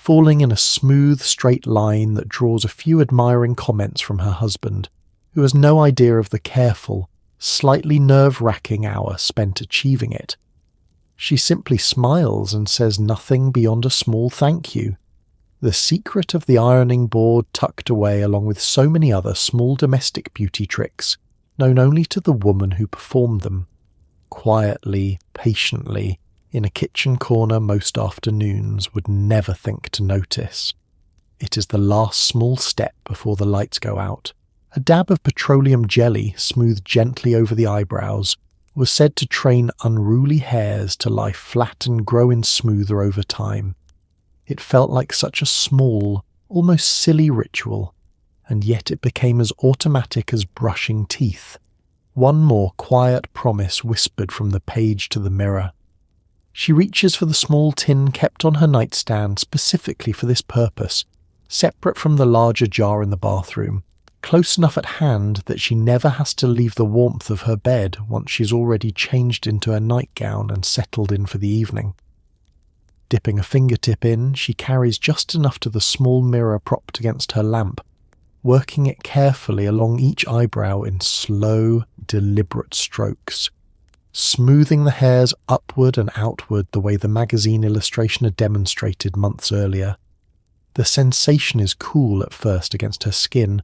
falling in a smooth, straight line that draws a few admiring comments from her husband, who has no idea of the careful, slightly nerve-wracking hour spent achieving it. She simply smiles and says nothing beyond a small thank you, the secret of the ironing board tucked away along with so many other small domestic beauty tricks, known only to the woman who performed them, quietly, patiently, in a kitchen corner most afternoons would never think to notice. It is the last small step before the lights go out. A dab of petroleum jelly smoothed gently over the eyebrows was said to train unruly hairs to lie flat and grow in smoother over time. It felt like such a small, almost silly ritual, and yet it became as automatic as brushing teeth. One more quiet promise whispered from the page to the mirror. She reaches for the small tin kept on her nightstand specifically for this purpose, separate from the larger jar in the bathroom, close enough at hand that she never has to leave the warmth of her bed once she's already changed into her nightgown and settled in for the evening. Dipping a fingertip in, she carries just enough to the small mirror propped against her lamp, working it carefully along each eyebrow in slow, deliberate strokes, smoothing the hairs upward and outward the way the magazine illustration had demonstrated months earlier. The sensation is cool at first against her skin,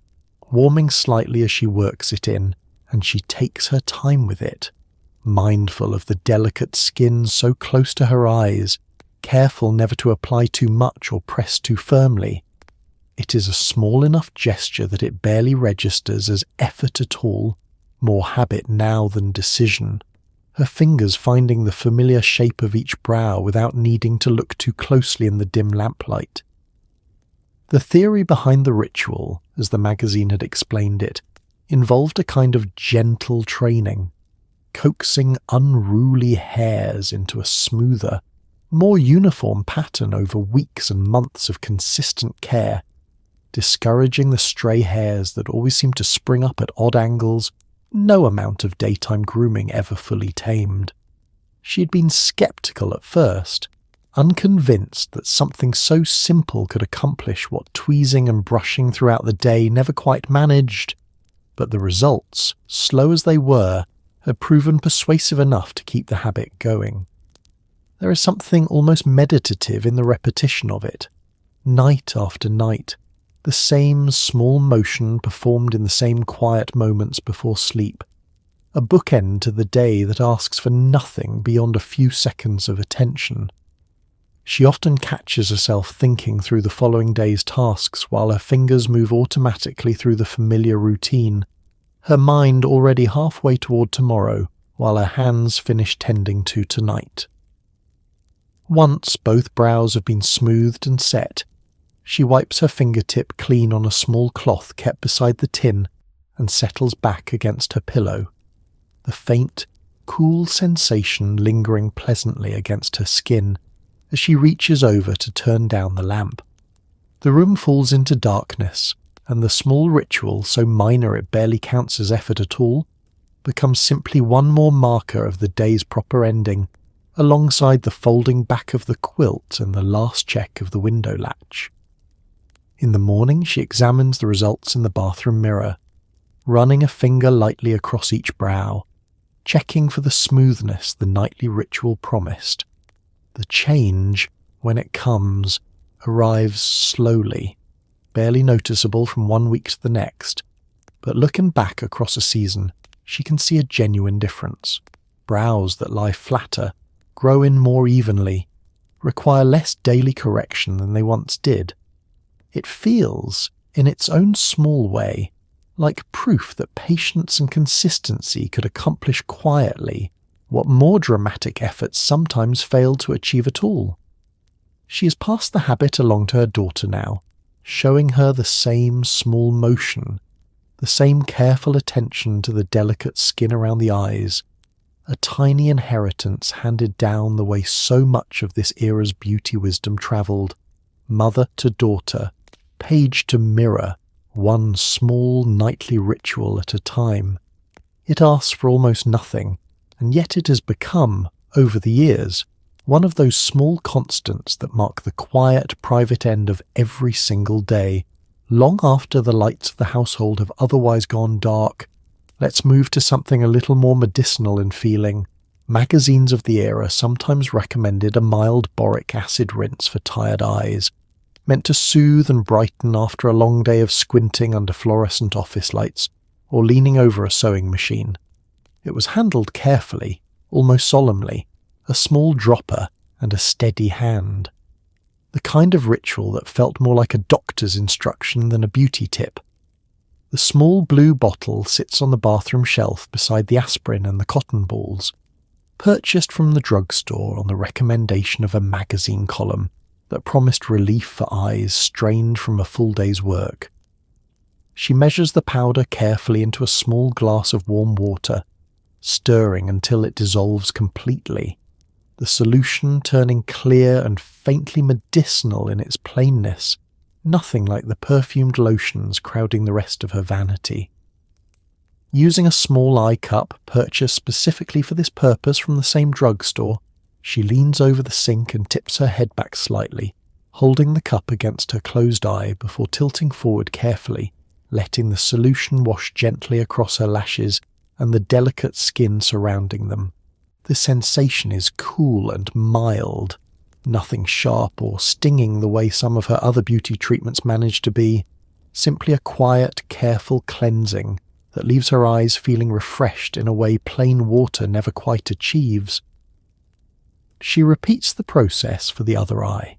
warming slightly as she works it in, and she takes her time with it, mindful of the delicate skin so close to her eyes, careful never to apply too much or press too firmly. It is a small enough gesture that it barely registers as effort at all, more habit now than decision, her fingers finding the familiar shape of each brow without needing to look too closely in the dim lamplight. The theory behind the ritual, as the magazine had explained it, involved a kind of gentle training, coaxing unruly hairs into a smoother, more uniform pattern over weeks and months of consistent care, discouraging the stray hairs that always seem to spring up at odd angles, no amount of daytime grooming ever fully tamed. She had been sceptical at first, unconvinced that something so simple could accomplish what tweezing and brushing throughout the day never quite managed, but the results, slow as they were, had proven persuasive enough to keep the habit going. There is something almost meditative in the repetition of it, night after night, the same small motion performed in the same quiet moments before sleep, a bookend to the day that asks for nothing beyond a few seconds of attention. She often catches herself thinking through the following day's tasks while her fingers move automatically through the familiar routine, her mind already halfway toward tomorrow while her hands finish tending to tonight. Once both brows have been smoothed and set, she wipes her fingertip clean on a small cloth kept beside the tin and settles back against her pillow, the faint, cool sensation lingering pleasantly against her skin as she reaches over to turn down the lamp. The room falls into darkness, and the small ritual, so minor it barely counts as effort at all, becomes simply one more marker of the day's proper ending, alongside the folding back of the quilt and the last check of the window latch. In the morning, she examines the results in the bathroom mirror, running a finger lightly across each brow, checking for the smoothness the nightly ritual promised. The change, when it comes, arrives slowly, barely noticeable from one week to the next, but looking back across a season, she can see a genuine difference. Brows that lie flatter, grow in more evenly, require less daily correction than they once did. It feels, in its own small way, like proof that patience and consistency could accomplish quietly what more dramatic efforts sometimes fail to achieve at all. She has passed the habit along to her daughter now, showing her the same small motion, the same careful attention to the delicate skin around the eyes, a tiny inheritance handed down the way so much of this era's beauty wisdom travelled, mother to daughter, page to mirror, one small nightly ritual at a time. It asks for almost nothing, and yet it has become, over the years, one of those small constants that mark the quiet, private end of every single day. Long after the lights of the household have otherwise gone dark, let's move to something a little more medicinal in feeling. Magazines of the era sometimes recommended a mild boric acid rinse for tired eyes, meant to soothe and brighten after a long day of squinting under fluorescent office lights or leaning over a sewing machine. It was handled carefully, almost solemnly, a small dropper and a steady hand. The kind of ritual that felt more like a doctor's instruction than a beauty tip. The small blue bottle sits on the bathroom shelf beside the aspirin and the cotton balls, purchased from the drugstore on the recommendation of a magazine column that promised relief for eyes strained from a full day's work. She measures the powder carefully into a small glass of warm water, stirring until it dissolves completely, the solution turning clear and faintly medicinal in its plainness, nothing like the perfumed lotions crowding the rest of her vanity. Using a small eye cup purchased specifically for this purpose from the same drugstore, she leans over the sink and tips her head back slightly, holding the cup against her closed eye before tilting forward carefully, letting the solution wash gently across her lashes and the delicate skin surrounding them. The sensation is cool and mild, nothing sharp or stinging the way some of her other beauty treatments manage to be, simply a quiet, careful cleansing that leaves her eyes feeling refreshed in a way plain water never quite achieves. She repeats the process for the other eye,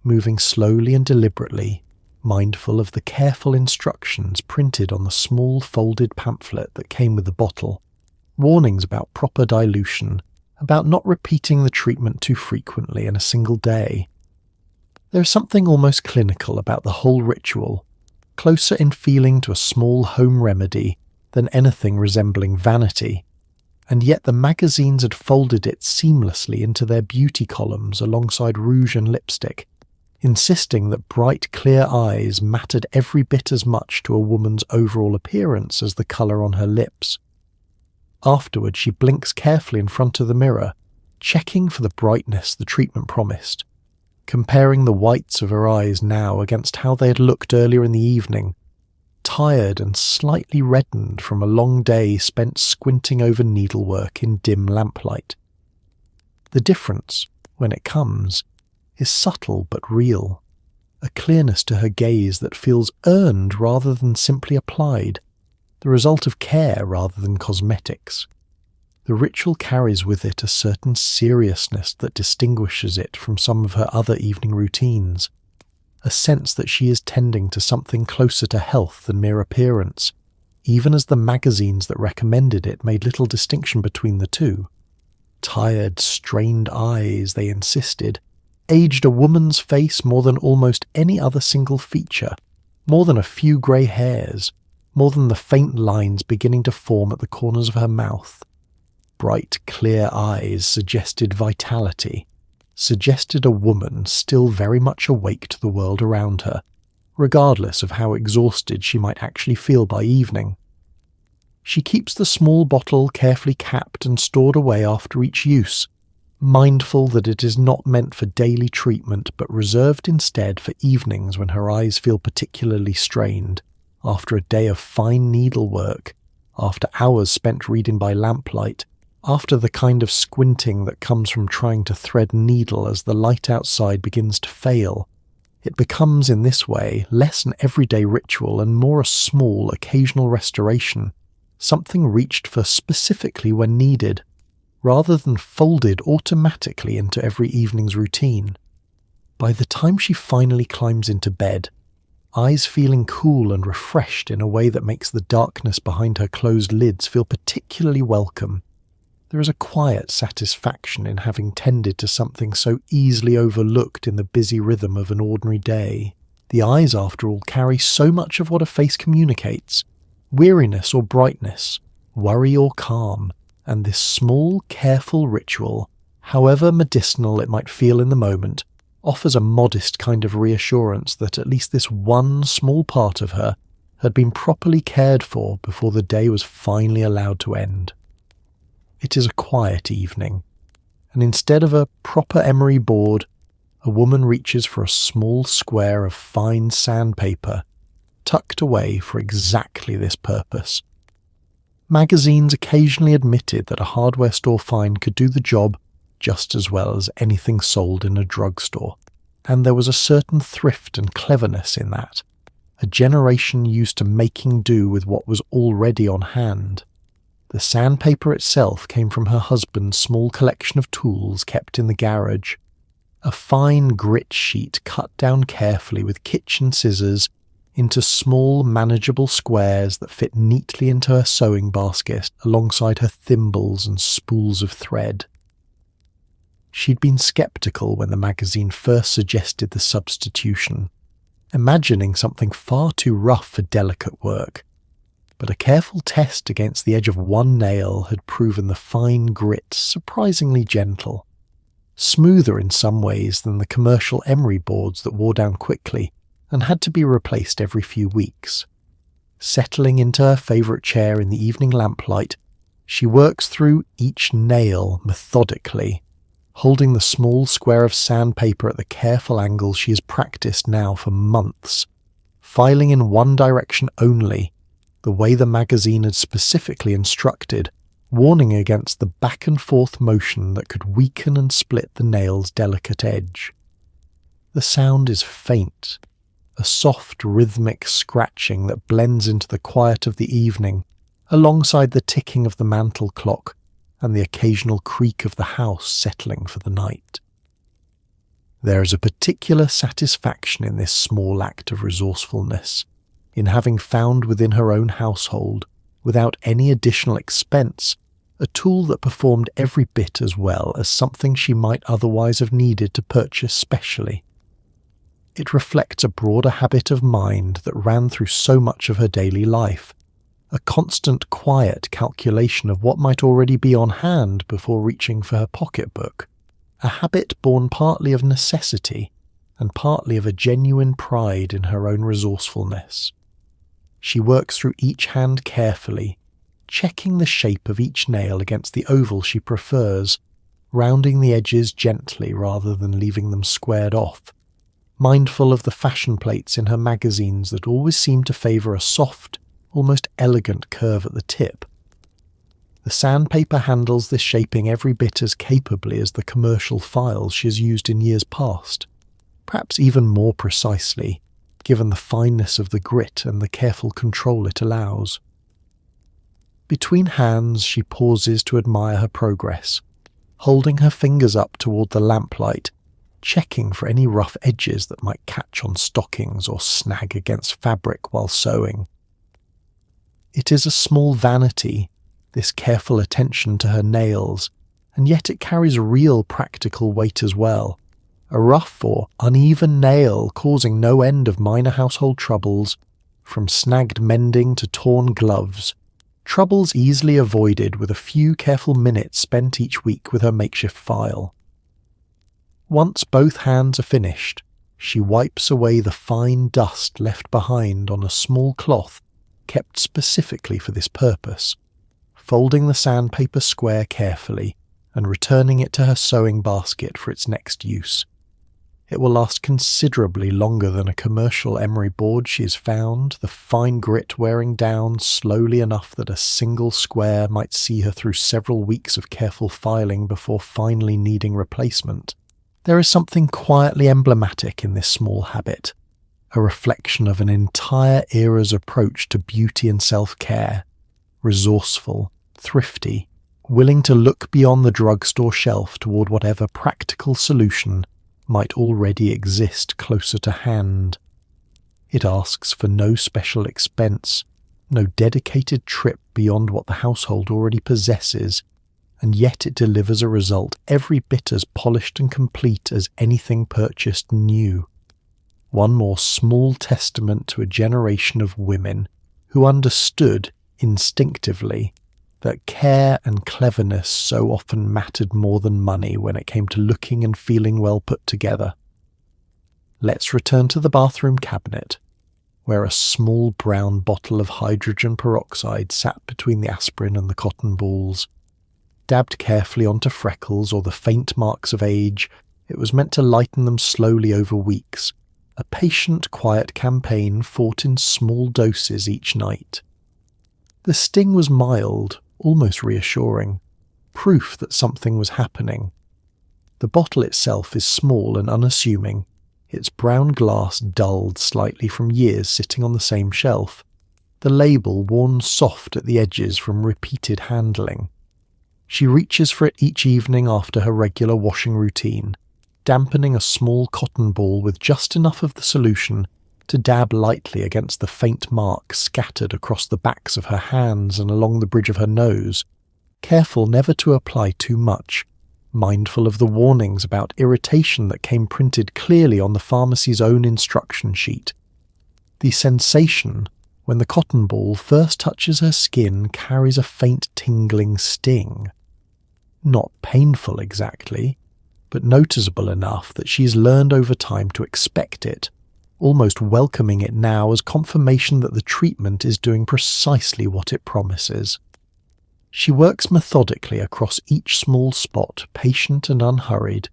moving slowly and deliberately, mindful of the careful instructions printed on the small folded pamphlet that came with the bottle, warnings about proper dilution, about not repeating the treatment too frequently in a single day. There is something almost clinical about the whole ritual, closer in feeling to a small home remedy than anything resembling vanity, and yet the magazines had folded it seamlessly into their beauty columns alongside rouge and lipstick, insisting that bright, clear eyes mattered every bit as much to a woman's overall appearance as the colour on her lips. Afterward, she blinks carefully in front of the mirror, checking for the brightness the treatment promised, comparing the whites of her eyes now against how they had looked earlier in the evening, tired and slightly reddened from a long day spent squinting over needlework in dim lamplight. The difference, when it comes, is subtle but real, a clearness to her gaze that feels earned rather than simply applied, the result of care rather than cosmetics. The ritual carries with it a certain seriousness that distinguishes it from some of her other evening routines, a sense that she is tending to something closer to health than mere appearance, even as the magazines that recommended it made little distinction between the two. Tired, strained eyes, they insisted, aged a woman's face more than almost any other single feature, more than a few grey hairs, more than the faint lines beginning to form at the corners of her mouth. Bright, clear eyes suggested vitality, suggested a woman still very much awake to the world around her, regardless of how exhausted she might actually feel by evening. She keeps the small bottle carefully capped and stored away after each use, mindful that it is not meant for daily treatment but reserved instead for evenings when her eyes feel particularly strained, after a day of fine needlework, after hours spent reading by lamplight, after the kind of squinting that comes from trying to thread needle as the light outside begins to fail. It becomes, in this way, less an everyday ritual and more a small, occasional restoration, something reached for specifically when needed, rather than folded automatically into every evening's routine. By the time she finally climbs into bed, eyes feeling cool and refreshed in a way that makes the darkness behind her closed lids feel particularly welcome, there is a quiet satisfaction in having tended to something so easily overlooked in the busy rhythm of an ordinary day. The eyes, after all, carry so much of what a face communicates: weariness or brightness, worry or calm, and this small, careful ritual, however medicinal it might feel in the moment, offers a modest kind of reassurance that at least this one small part of her had been properly cared for before the day was finally allowed to end. It is a quiet evening, and instead of a proper emery board, a woman reaches for a small square of fine sandpaper, tucked away for exactly this purpose. Magazines occasionally admitted that a hardware store find could do the job just as well as anything sold in a drugstore, and there was a certain thrift and cleverness in that, a generation used to making do with what was already on hand. The sandpaper itself came from her husband's small collection of tools kept in the garage, a fine grit sheet cut down carefully with kitchen scissors into small, manageable squares that fit neatly into her sewing basket alongside her thimbles and spools of thread. She'd been sceptical when the magazine first suggested the substitution, imagining something far too rough for delicate work, but a careful test against the edge of one nail had proven the fine grit surprisingly gentle, smoother in some ways than the commercial emery boards that wore down quickly and had to be replaced every few weeks. Settling into her favourite chair in the evening lamplight, she works through each nail methodically, holding the small square of sandpaper at the careful angle she has practiced now for months, filing in one direction only, the way the magazine had specifically instructed, warning against the back and forth motion that could weaken and split the nail's delicate edge. The sound is faint, a soft rhythmic scratching that blends into the quiet of the evening, alongside the ticking of the mantel clock and the occasional creak of the house settling for the night. There is a particular satisfaction in this small act of resourcefulness, in having found within her own household, without any additional expense, a tool that performed every bit as well as something she might otherwise have needed to purchase specially. It reflects a broader habit of mind that ran through so much of her daily life, a constant quiet calculation of what might already be on hand before reaching for her pocketbook, a habit born partly of necessity and partly of a genuine pride in her own resourcefulness. She works through each hand carefully, checking the shape of each nail against the oval she prefers, rounding the edges gently rather than leaving them squared off, mindful of the fashion plates in her magazines that always seem to favour a soft, almost elegant curve at the tip. The sandpaper handles this shaping every bit as capably as the commercial files she has used in years past, perhaps even more precisely, given the fineness of the grit and the careful control it allows. Between hands, she pauses to admire her progress, holding her fingers up toward the lamplight, checking for any rough edges that might catch on stockings or snag against fabric while sewing. It is a small vanity, this careful attention to her nails, and yet it carries real practical weight as well. A rough or uneven nail causing no end of minor household troubles, from snagged mending to torn gloves. Troubles easily avoided with a few careful minutes spent each week with her makeshift file. Once both hands are finished, she wipes away the fine dust left behind on a small cloth kept specifically for this purpose, folding the sandpaper square carefully and returning it to her sewing basket for its next use. It will last considerably longer than a commercial emery board she has found, the fine grit wearing down slowly enough that a single square might see her through several weeks of careful filing before finally needing replacement. There is something quietly emblematic in this small habit, a reflection of an entire era's approach to beauty and self-care, resourceful, thrifty, willing to look beyond the drugstore shelf toward whatever practical solution might already exist closer to hand. It asks for no special expense, no dedicated trip beyond what the household already possesses, and yet it delivers a result every bit as polished and complete as anything purchased new. One more small testament to a generation of women who understood instinctively that care and cleverness so often mattered more than money when it came to looking and feeling well put together. Let's return to the bathroom cabinet, where a small brown bottle of hydrogen peroxide sat between the aspirin and the cotton balls. Dabbed carefully onto freckles or the faint marks of age, it was meant to lighten them slowly over weeks, a patient, quiet campaign fought in small doses each night. The sting was mild, almost reassuring, proof that something was happening. The bottle itself is small and unassuming, its brown glass dulled slightly from years sitting on the same shelf, the label worn soft at the edges from repeated handling. She reaches for it each evening after her regular washing routine, dampening a small cotton ball with just enough of the solution to dab lightly against the faint marks scattered across the backs of her hands and along the bridge of her nose, careful never to apply too much, mindful of the warnings about irritation that came printed clearly on the pharmacy's own instruction sheet. The sensation, when the cotton ball first touches her skin, carries a faint tingling sting. Not painful exactly, but noticeable enough that she's learned over time to expect it, almost welcoming it now as confirmation that the treatment is doing precisely what it promises. She works methodically across each small spot, patient and unhurried,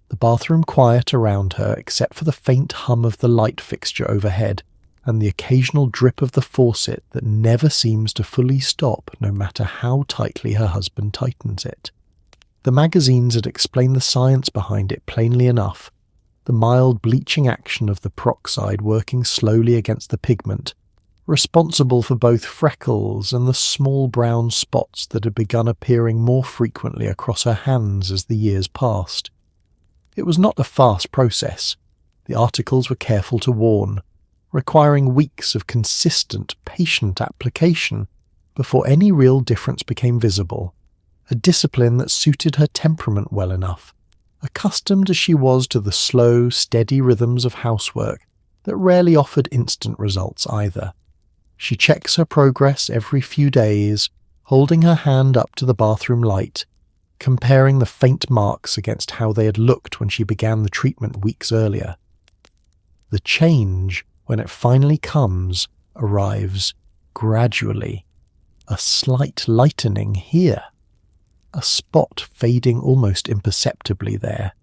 the bathroom quiet around her except for the faint hum of the light fixture overhead and the occasional drip of the faucet that never seems to fully stop no matter how tightly her husband tightens it. The magazines had explained the science behind it plainly enough, the mild bleaching action of the peroxide working slowly against the pigment, responsible for both freckles and the small brown spots that had begun appearing more frequently across her hands as the years passed. It was not a fast process. The articles were careful to warn, requiring weeks of consistent, patient application before any real difference became visible, a discipline that suited her temperament well enough, accustomed as she was to the slow, steady rhythms of housework that rarely offered instant results either. She checks her progress every few days, holding her hand up to the bathroom light, comparing the faint marks against how they had looked when she began the treatment weeks earlier. The change, when it finally comes, arrives gradually, a slight lightening here, a spot fading almost imperceptibly there,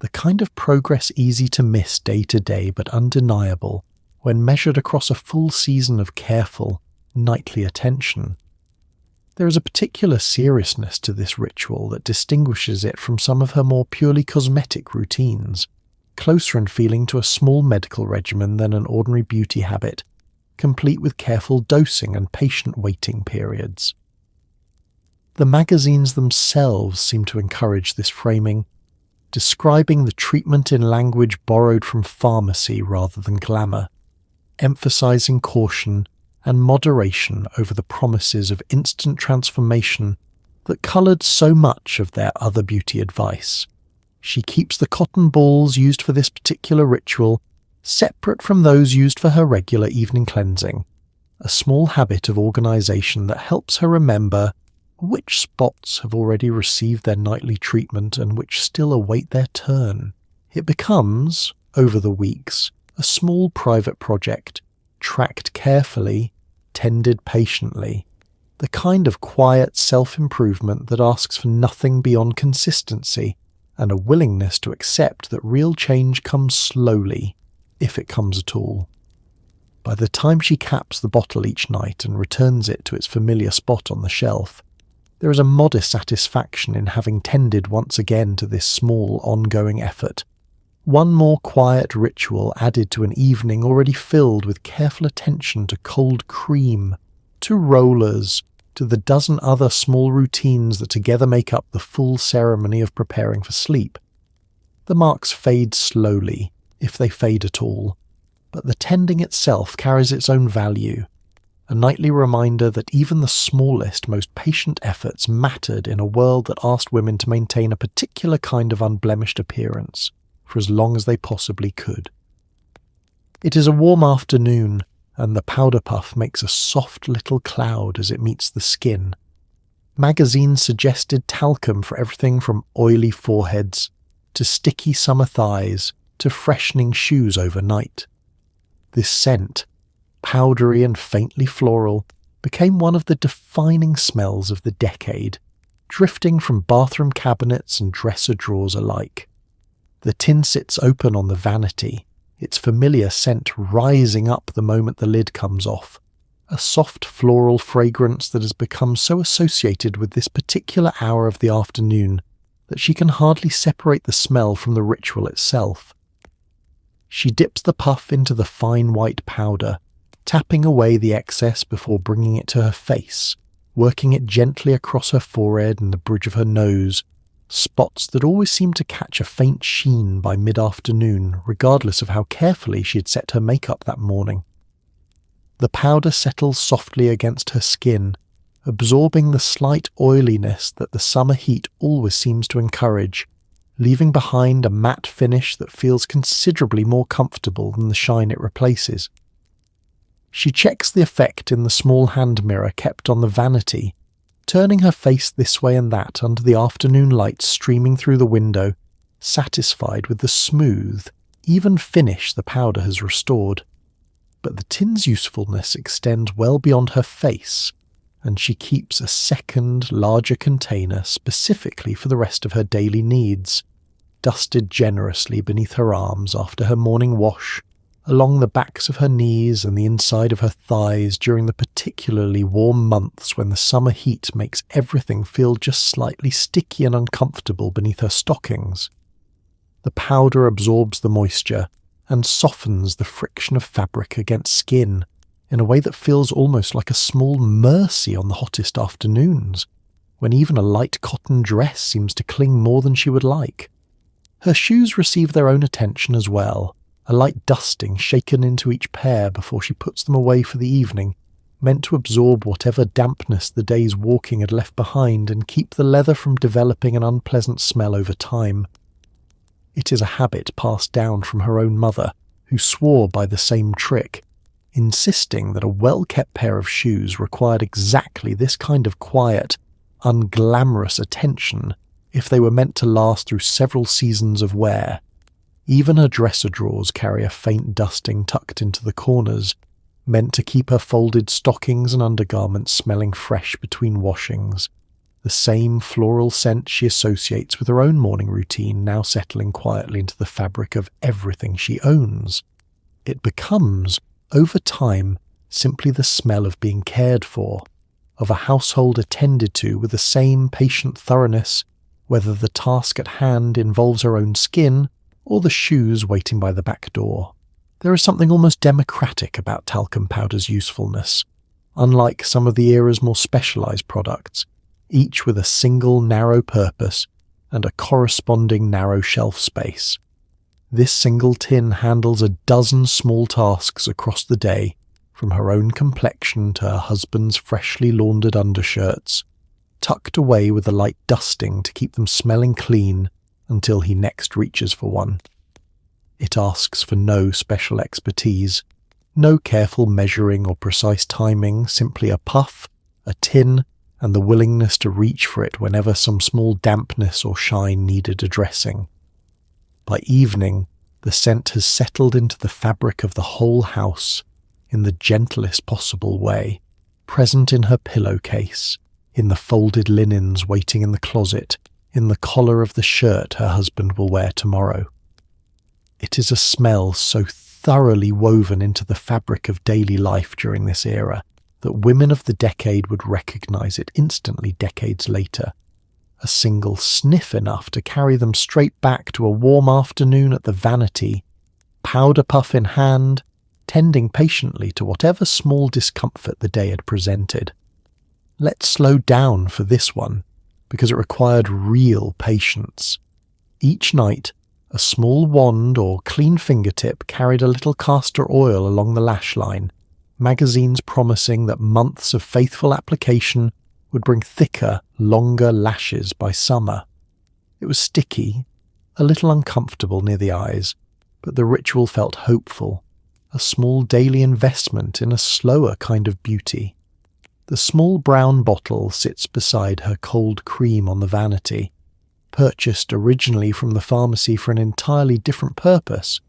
the kind of progress easy to miss day to day but undeniable when measured across a full season of careful, nightly attention. There is a particular seriousness to this ritual that distinguishes it from some of her more purely cosmetic routines, closer in feeling to a small medical regimen than an ordinary beauty habit, complete with careful dosing and patient waiting periods. The magazines themselves seem to encourage this framing, describing the treatment in language borrowed from pharmacy rather than glamour, emphasizing caution and moderation over the promises of instant transformation that coloured so much of their other beauty advice. She keeps the cotton balls used for this particular ritual separate from those used for her regular evening cleansing, a small habit of organisation that helps her remember which spots have already received their nightly treatment and which still await their turn. It becomes, over the weeks, a small private project, tracked carefully, tended patiently, the kind of quiet self-improvement that asks for nothing beyond consistency and a willingness to accept that real change comes slowly, if it comes at all. By the time she caps the bottle each night and returns it to its familiar spot on the shelf, there is a modest satisfaction in having tended once again to this small ongoing effort. One more quiet ritual added to an evening already filled with careful attention to cold cream, to rollers, to the dozen other small routines that together make up the full ceremony of preparing for sleep. The marks fade slowly, if they fade at all, but the tending itself carries its own value, a nightly reminder that even the smallest, most patient efforts mattered in a world that asked women to maintain a particular kind of unblemished appearance for as long as they possibly could. It is a warm afternoon, and the powder puff makes a soft little cloud as it meets the skin. Magazines suggested talcum for everything from oily foreheads to sticky summer thighs to freshening shoes overnight. This scent, powdery and faintly floral, became one of the defining smells of the decade, drifting from bathroom cabinets and dresser drawers alike. The tin sits open on the vanity, its familiar scent rising up the moment the lid comes off, a soft floral fragrance that has become so associated with this particular hour of the afternoon that she can hardly separate the smell from the ritual itself. She dips the puff into the fine white powder, tapping away the excess before bringing it to her face, working it gently across her forehead and the bridge of her nose, spots that always seemed to catch a faint sheen by mid-afternoon, regardless of how carefully she had set her makeup that morning. The powder settles softly against her skin, absorbing the slight oiliness that the summer heat always seems to encourage, leaving behind a matte finish that feels considerably more comfortable than the shine it replaces. She checks the effect in the small hand mirror kept on the vanity, turning her face this way and that under the afternoon light streaming through the window, satisfied with the smooth, even finish the powder has restored. But the tin's usefulness extends well beyond her face, and she keeps a second, larger container specifically for the rest of her daily needs, dusted generously beneath her arms after her morning wash, along the backs of her knees and the inside of her thighs during the particularly warm months when the summer heat makes everything feel just slightly sticky and uncomfortable beneath her stockings. The powder absorbs the moisture and softens the friction of fabric against skin in a way that feels almost like a small mercy on the hottest afternoons, when even a light cotton dress seems to cling more than she would like. Her shoes receive their own attention as well, a light dusting shaken into each pair before she puts them away for the evening, meant to absorb whatever dampness the day's walking had left behind and keep the leather from developing an unpleasant smell over time. It is a habit passed down from her own mother, who swore by the same trick, insisting that a well-kept pair of shoes required exactly this kind of quiet, unglamorous attention if they were meant to last through several seasons of wear. Even her dresser drawers carry a faint dusting tucked into the corners, meant to keep her folded stockings and undergarments smelling fresh between washings, the same floral scent she associates with her own morning routine now settling quietly into the fabric of everything she owns. It becomes, over time, simply the smell of being cared for, of a household attended to with the same patient thoroughness, whether the task at hand involves her own skin or the shoes waiting by the back door. There is something almost democratic about talcum powder's usefulness. Unlike some of the era's more specialised products, each with a single narrow purpose and a corresponding narrow shelf space. This single tin handles a dozen small tasks across the day, from her own complexion to her husband's freshly laundered undershirts, tucked away with a light dusting to keep them smelling clean until he next reaches for one. It asks for no special expertise, no careful measuring or precise timing, simply a puff, a tin, and the willingness to reach for it whenever some small dampness or shine needed addressing. By evening, the scent has settled into the fabric of the whole house in the gentlest possible way, present in her pillowcase, in the folded linens waiting in the closet, in the collar of the shirt her husband will wear tomorrow. It is a smell so thoroughly woven into the fabric of daily life during this era that women of the decade would recognize it instantly decades later. A single sniff enough to carry them straight back to a warm afternoon at the Vanity, powder puff in hand, tending patiently to whatever small discomfort the day had presented. Let's slow down for this one, because it required real patience. Each night, a small wand or clean fingertip carried a little castor oil along the lash line, magazines promising that months of faithful application would bring thicker, longer lashes by summer. It was sticky, a little uncomfortable near the eyes, but the ritual felt hopeful, a small daily investment in a slower kind of beauty. The small brown bottle sits beside her cold cream on the vanity, purchased originally from the pharmacy for an entirely different purpose,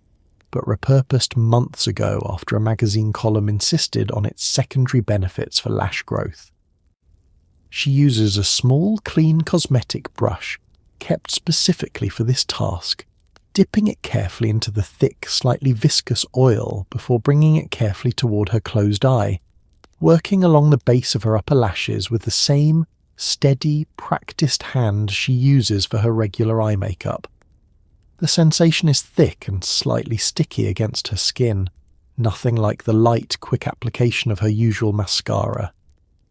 but repurposed months ago after a magazine column insisted on its secondary benefits for lash growth. She uses a small, clean cosmetic brush, kept specifically for this task, dipping it carefully into the thick, slightly viscous oil before bringing it carefully toward her closed eye, working along the base of her upper lashes with the same steady, practiced hand she uses for her regular eye makeup. The sensation is thick and slightly sticky against her skin, nothing like the light, quick application of her usual mascara,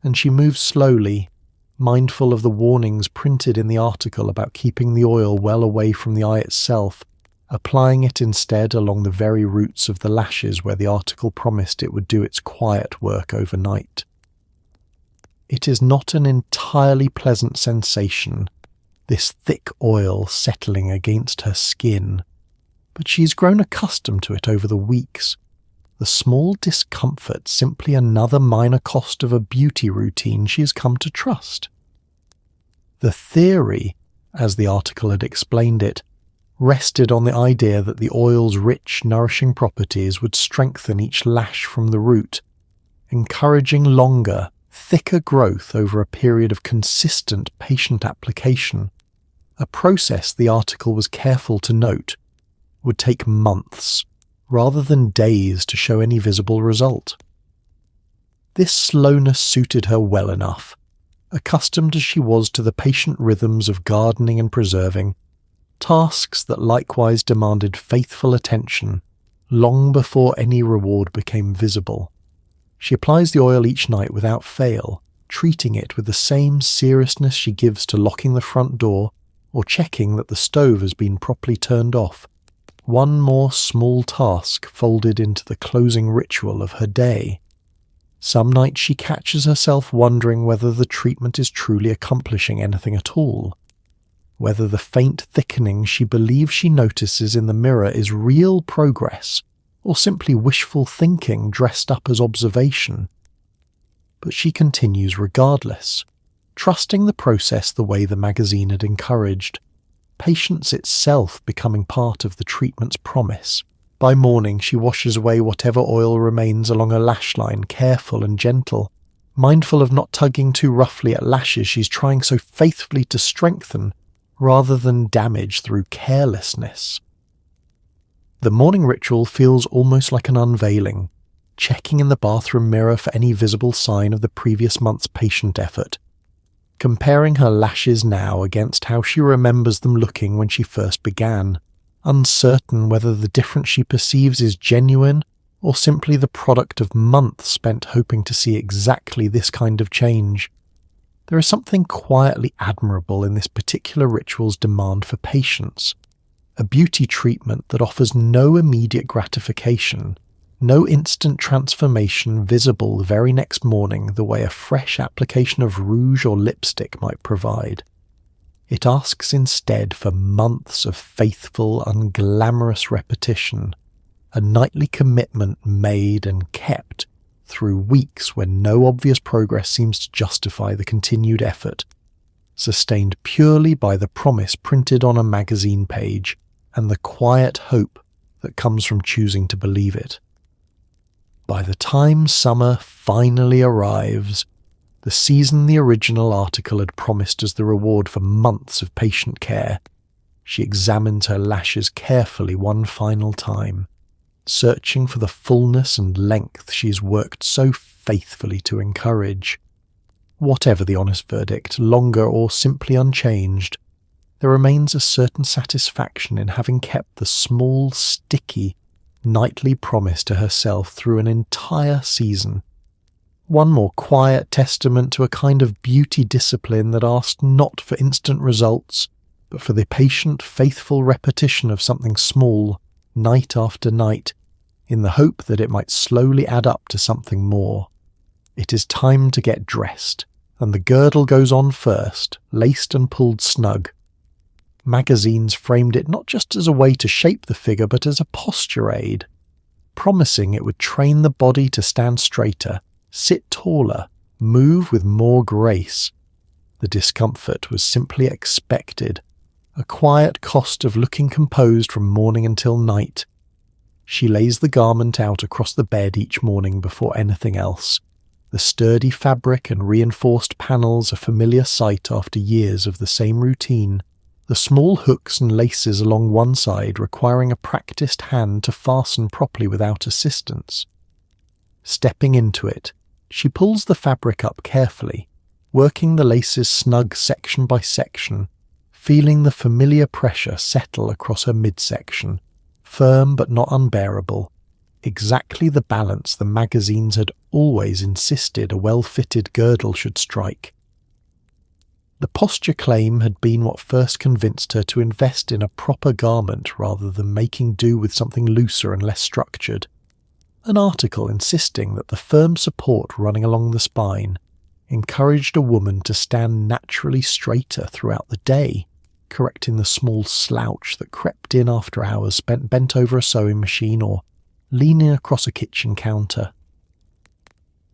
and she moves slowly, mindful of the warnings printed in the article about keeping the oil well away from the eye itself, applying it instead along the very roots of the lashes where the article promised it would do its quiet work overnight. It is not an entirely pleasant sensation, this thick oil settling against her skin, but she's grown accustomed to it over the weeks. The small discomfort simply another minor cost of a beauty routine she has come to trust. The theory, as the article had explained it, rested on the idea that the oil's rich, nourishing properties would strengthen each lash from the root, encouraging longer, thicker growth over a period of consistent patient application, a process the article was careful to note would take months, rather than days to show any visible result. This slowness suited her well enough, accustomed as she was to the patient rhythms of gardening and preserving, tasks that likewise demanded faithful attention long before any reward became visible. She applies the oil each night without fail, treating it with the same seriousness she gives to locking the front door or checking that the stove has been properly turned off. One more small task folded into the closing ritual of her day. Some nights she catches herself wondering whether the treatment is truly accomplishing anything at all, whether the faint thickening she believes she notices in the mirror is real progress, or simply wishful thinking dressed up as observation. But she continues regardless, trusting the process the way the magazine had encouraged, patience itself becoming part of the treatment's promise. By morning she washes away whatever oil remains along her lash line, careful and gentle, mindful of not tugging too roughly at lashes she's trying so faithfully to strengthen, rather than damage through carelessness. The morning ritual feels almost like an unveiling, checking in the bathroom mirror for any visible sign of the previous month's patient effort, comparing her lashes now against how she remembers them looking when she first began, uncertain whether the difference she perceives is genuine or simply the product of months spent hoping to see exactly this kind of change. There is something quietly admirable in this particular ritual's demand for patience, a beauty treatment that offers no immediate gratification, no instant transformation visible the very next morning the way a fresh application of rouge or lipstick might provide. It asks instead for months of faithful, unglamorous repetition, a nightly commitment made and kept through weeks when no obvious progress seems to justify the continued effort, sustained purely by the promise printed on a magazine page and the quiet hope that comes from choosing to believe it. By the time summer finally arrives, the season the original article had promised as the reward for months of patient care, she examines her lashes carefully one final time, searching for the fullness and length she's worked so faithfully to encourage. Whatever the honest verdict, longer or simply unchanged, there remains a certain satisfaction in having kept the small, sticky, nightly promise to herself through an entire season. One more quiet testament to a kind of beauty discipline that asked not for instant results, but for the patient, faithful repetition of something small, night after night, in the hope that it might slowly add up to something more. It is time to get dressed, and the girdle goes on first, laced and pulled snug. Magazines framed it not just as a way to shape the figure, but as a posture aid, promising it would train the body to stand straighter, sit taller, move with more grace. The discomfort was simply expected, a quiet cost of looking composed from morning until night. She lays the garment out across the bed each morning before anything else. The sturdy fabric and reinforced panels a familiar sight after years of the same routine, the small hooks and laces along one side requiring a practiced hand to fasten properly without assistance. Stepping into it, she pulls the fabric up carefully, working the laces snug section by section, feeling the familiar pressure settle across her midsection, firm but not unbearable, exactly the balance the magazines had always insisted a well-fitted girdle should strike. The posture claim had been what first convinced her to invest in a proper garment rather than making do with something looser and less structured. An article insisting that the firm support running along the spine encouraged a woman to stand naturally straighter throughout the day, correcting the small slouch that crept in after hours spent bent over a sewing machine or leaning across a kitchen counter.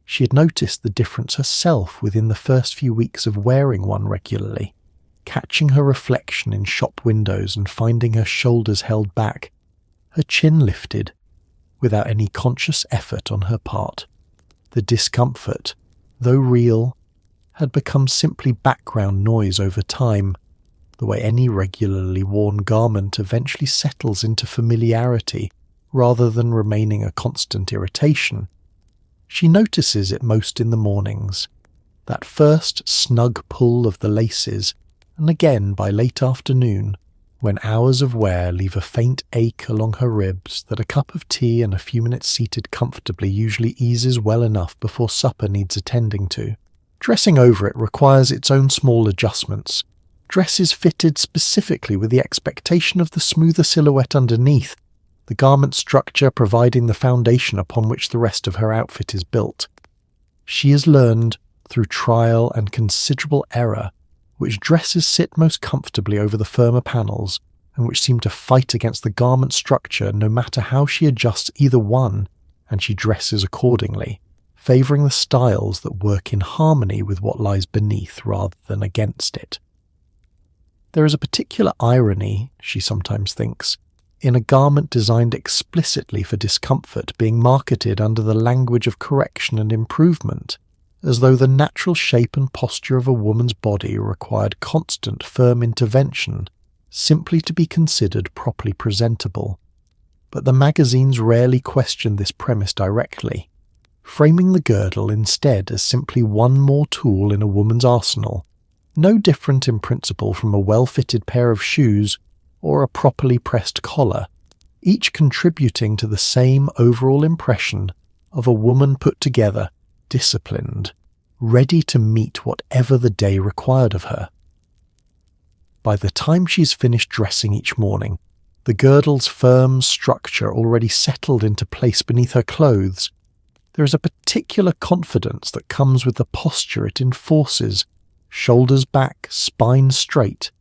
She had noticed the difference herself within the first few weeks of wearing one regularly, catching her reflection in shop windows and finding her shoulders held back, her chin lifted, without any conscious effort on her part. The discomfort, though real, had become simply background noise over time, the way any regularly worn garment eventually settles into familiarity rather than remaining a constant irritation. She notices it most in the mornings, that first snug pull of the laces, and again by late afternoon, when hours of wear leave a faint ache along her ribs that a cup of tea and a few minutes seated comfortably usually eases well enough before supper needs attending to. Dressing over it requires its own small adjustments. Dress is fitted specifically with the expectation of the smoother silhouette underneath, the garment structure providing the foundation upon which the rest of her outfit is built. She has learned, through trial and considerable error, which dresses sit most comfortably over the firmer panels, and which seem to fight against the garment structure no matter how she adjusts either one, and she dresses accordingly, favouring the styles that work in harmony with what lies beneath rather than against it. There is a particular irony, she sometimes thinks, in a garment designed explicitly for discomfort being marketed under the language of correction and improvement, as though the natural shape and posture of a woman's body required constant firm intervention, simply to be considered properly presentable. But the magazines rarely question this premise directly, framing the girdle instead as simply one more tool in a woman's arsenal, no different in principle from a well-fitted pair of shoes or a properly pressed collar, each contributing to the same overall impression of a woman put together, disciplined, ready to meet whatever the day required of her. By the time she's finished dressing each morning, the girdle's firm structure already settled into place beneath her clothes, there is a particular confidence that comes with the posture it enforces, shoulders back, spine straight,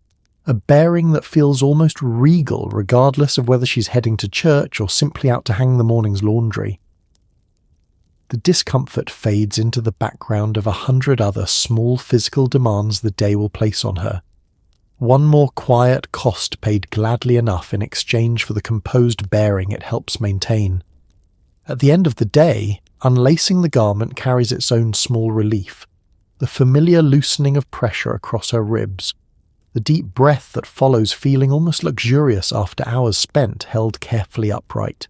a bearing that feels almost regal regardless of whether she's heading to church or simply out to hang the morning's laundry. The discomfort fades into the background of 100 other small physical demands the day will place on her. One more quiet cost paid gladly enough in exchange for the composed bearing it helps maintain. At the end of the day, unlacing the garment carries its own small relief, the familiar loosening of pressure across her ribs, the deep breath that follows feeling almost luxurious after hours spent held carefully upright.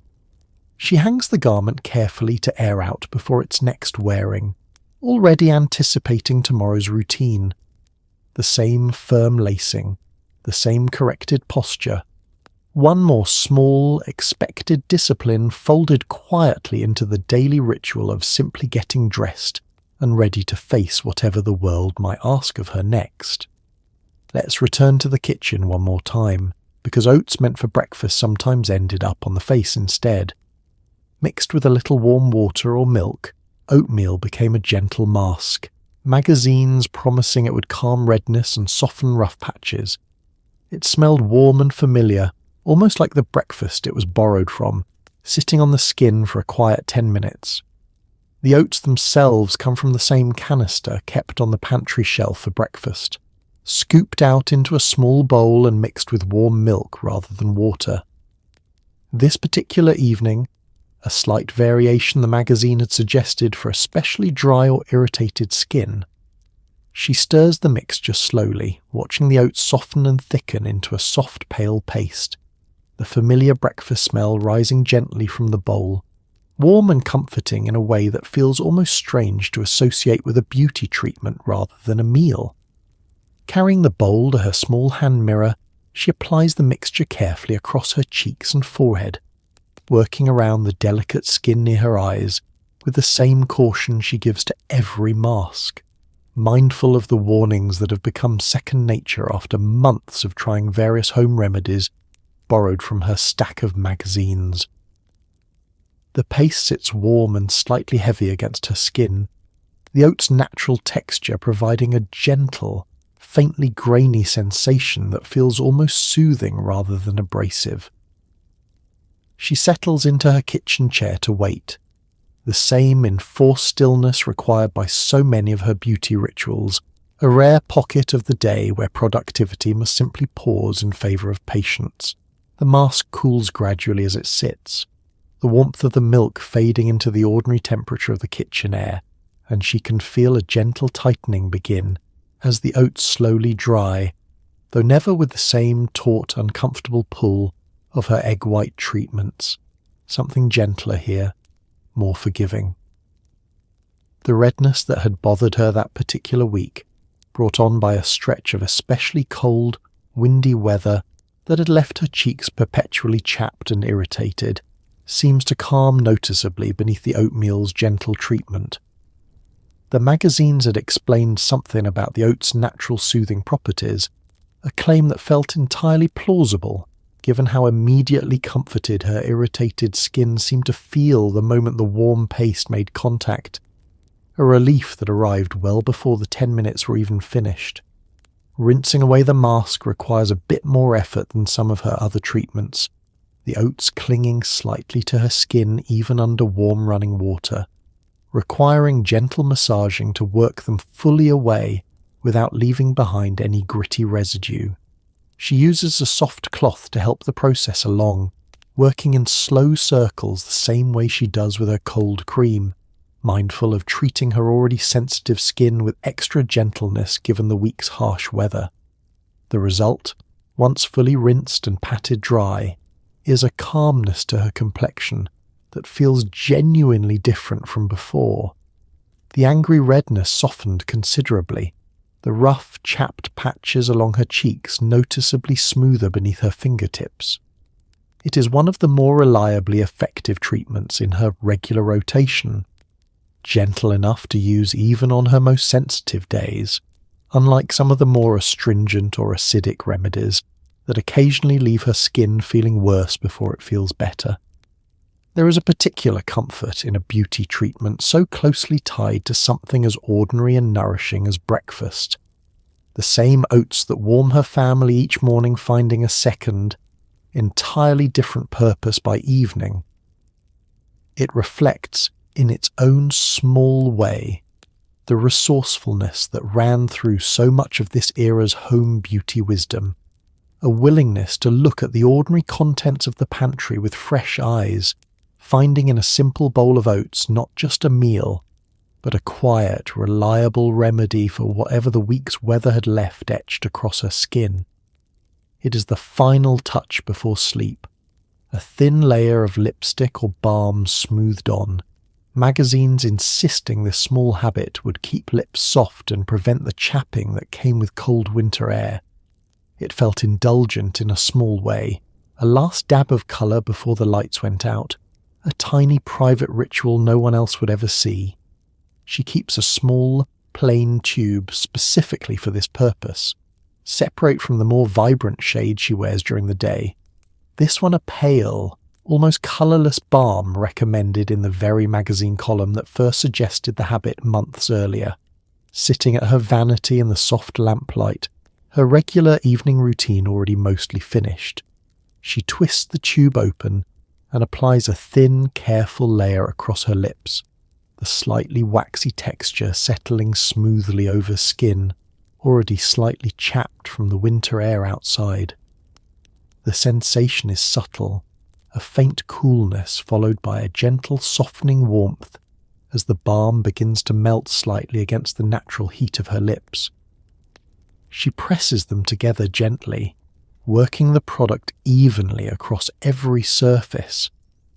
She hangs the garment carefully to air out before its next wearing, already anticipating tomorrow's routine. The same firm lacing, the same corrected posture, one more small, expected discipline folded quietly into the daily ritual of simply getting dressed and ready to face whatever the world might ask of her next. Let's return to the kitchen one more time, because oats meant for breakfast sometimes ended up on the face instead. Mixed with a little warm water or milk, oatmeal became a gentle mask, magazines promising it would calm redness and soften rough patches. It smelled warm and familiar, almost like the breakfast it was borrowed from, sitting on the skin for a quiet 10 minutes. The oats themselves come from the same canister kept on the pantry shelf for breakfast, scooped out into a small bowl and mixed with warm milk rather than water. This particular evening, a slight variation the magazine had suggested for especially dry or irritated skin. She stirs the mixture slowly, watching the oats soften and thicken into a soft pale paste, the familiar breakfast smell rising gently from the bowl, warm and comforting in a way that feels almost strange to associate with a beauty treatment rather than a meal. Carrying the bowl to her small hand mirror, she applies the mixture carefully across her cheeks and forehead, working around the delicate skin near her eyes with the same caution she gives to every mask, mindful of the warnings that have become second nature after months of trying various home remedies borrowed from her stack of magazines. The paste sits warm and slightly heavy against her skin, the oat's natural texture providing a gentle, faintly grainy sensation that feels almost soothing rather than abrasive. She settles into her kitchen chair to wait, the same enforced stillness required by so many of her beauty rituals, a rare pocket of the day where productivity must simply pause in favour of patience. The mask cools gradually as it sits, the warmth of the milk fading into the ordinary temperature of the kitchen air, and she can feel a gentle tightening begin as the oats slowly dry, though never with the same taut, uncomfortable pull of her egg white treatments. Something gentler here, more forgiving. The redness that had bothered her that particular week, brought on by a stretch of especially cold, windy weather that had left her cheeks perpetually chapped and irritated, seems to calm noticeably beneath the oatmeal's gentle treatment. The magazines had explained something about the oat's natural soothing properties, a claim that felt entirely plausible, given how immediately comforted her irritated skin seemed to feel the moment the warm paste made contact, a relief that arrived well before the 10 minutes were even finished. Rinsing away the mask requires a bit more effort than some of her other treatments, the oats clinging slightly to her skin even under warm running water, requiring gentle massaging to work them fully away without leaving behind any gritty residue. She uses a soft cloth to help the process along, working in slow circles the same way she does with her cold cream, mindful of treating her already sensitive skin with extra gentleness given the week's harsh weather. The result, once fully rinsed and patted dry, is a calmness to her complexion that feels genuinely different from before. The angry redness softened considerably, the rough, chapped patches along her cheeks noticeably smoother beneath her fingertips. It is one of the more reliably effective treatments in her regular rotation. gentle enough to use even on her most sensitive days, unlike some of the more astringent or acidic remedies that occasionally leave her skin feeling worse before it feels better. There is a particular comfort in a beauty treatment so closely tied to something as ordinary and nourishing as breakfast. The same oats that warm her family each morning finding a second, entirely different purpose by evening. It reflects, in its own small way, the resourcefulness that ran through so much of this era's home beauty wisdom, a willingness to look at the ordinary contents of the pantry with fresh eyes, finding in a simple bowl of oats not just a meal, but a quiet, reliable remedy for whatever the week's weather had left etched across her skin. It is the final touch before sleep, a thin layer of lipstick or balm smoothed on, magazines insisting this small habit would keep lips soft and prevent the chapping that came with cold winter air. It felt indulgent in a small way, a last dab of colour before the lights went out, a tiny private ritual no one else would ever see. She keeps a small, plain tube specifically for this purpose, separate from the more vibrant shade she wears during the day. This one a pale, almost colourless balm recommended in the very magazine column that first suggested the habit months earlier. Sitting at her vanity in the soft lamplight, her regular evening routine already mostly finished, she twists the tube open and applies a thin, careful layer across her lips, the slightly waxy texture settling smoothly over skin, already slightly chapped from the winter air outside. The sensation is subtle, a faint coolness followed by a gentle softening warmth as the balm begins to melt slightly against the natural heat of her lips. She presses them together gently, working the product evenly across every surface,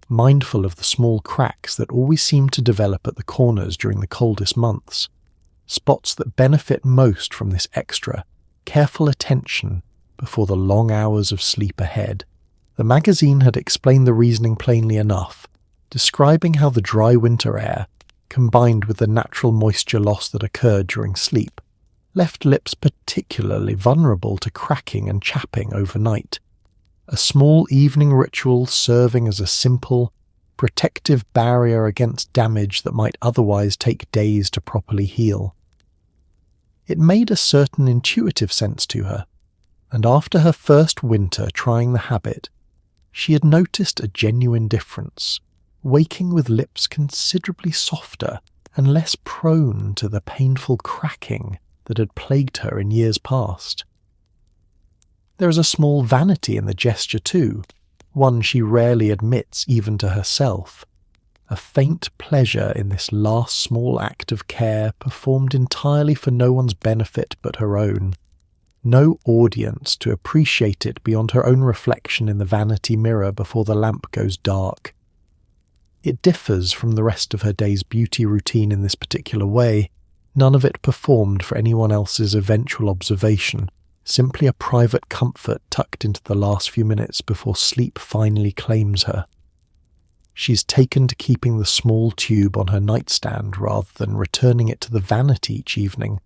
mindful of the small cracks that always seem to develop at the corners during the coldest months, spots that benefit most from this extra, careful attention before the long hours of sleep ahead. The magazine had explained the reasoning plainly enough, describing how the dry winter air, combined with the natural moisture loss that occurred during sleep, left lips particularly vulnerable to cracking and chapping overnight. A small evening ritual serving as a simple, protective barrier against damage that might otherwise take days to properly heal. It made a certain intuitive sense to her, and after her first winter trying the habit, she had noticed a genuine difference, waking with lips considerably softer and less prone to the painful cracking that had plagued her in years past. There is a small vanity in the gesture too, one she rarely admits even to herself, a faint pleasure in this last small act of care performed entirely for no one's benefit but her own. No audience to appreciate it beyond her own reflection in the vanity mirror before the lamp goes dark. It differs from the rest of her day's beauty routine in this particular way, none of it performed for anyone else's eventual observation, simply a private comfort tucked into the last few minutes before sleep finally claims her. She's taken to keeping the small tube on her nightstand rather than returning it to the vanity each evening,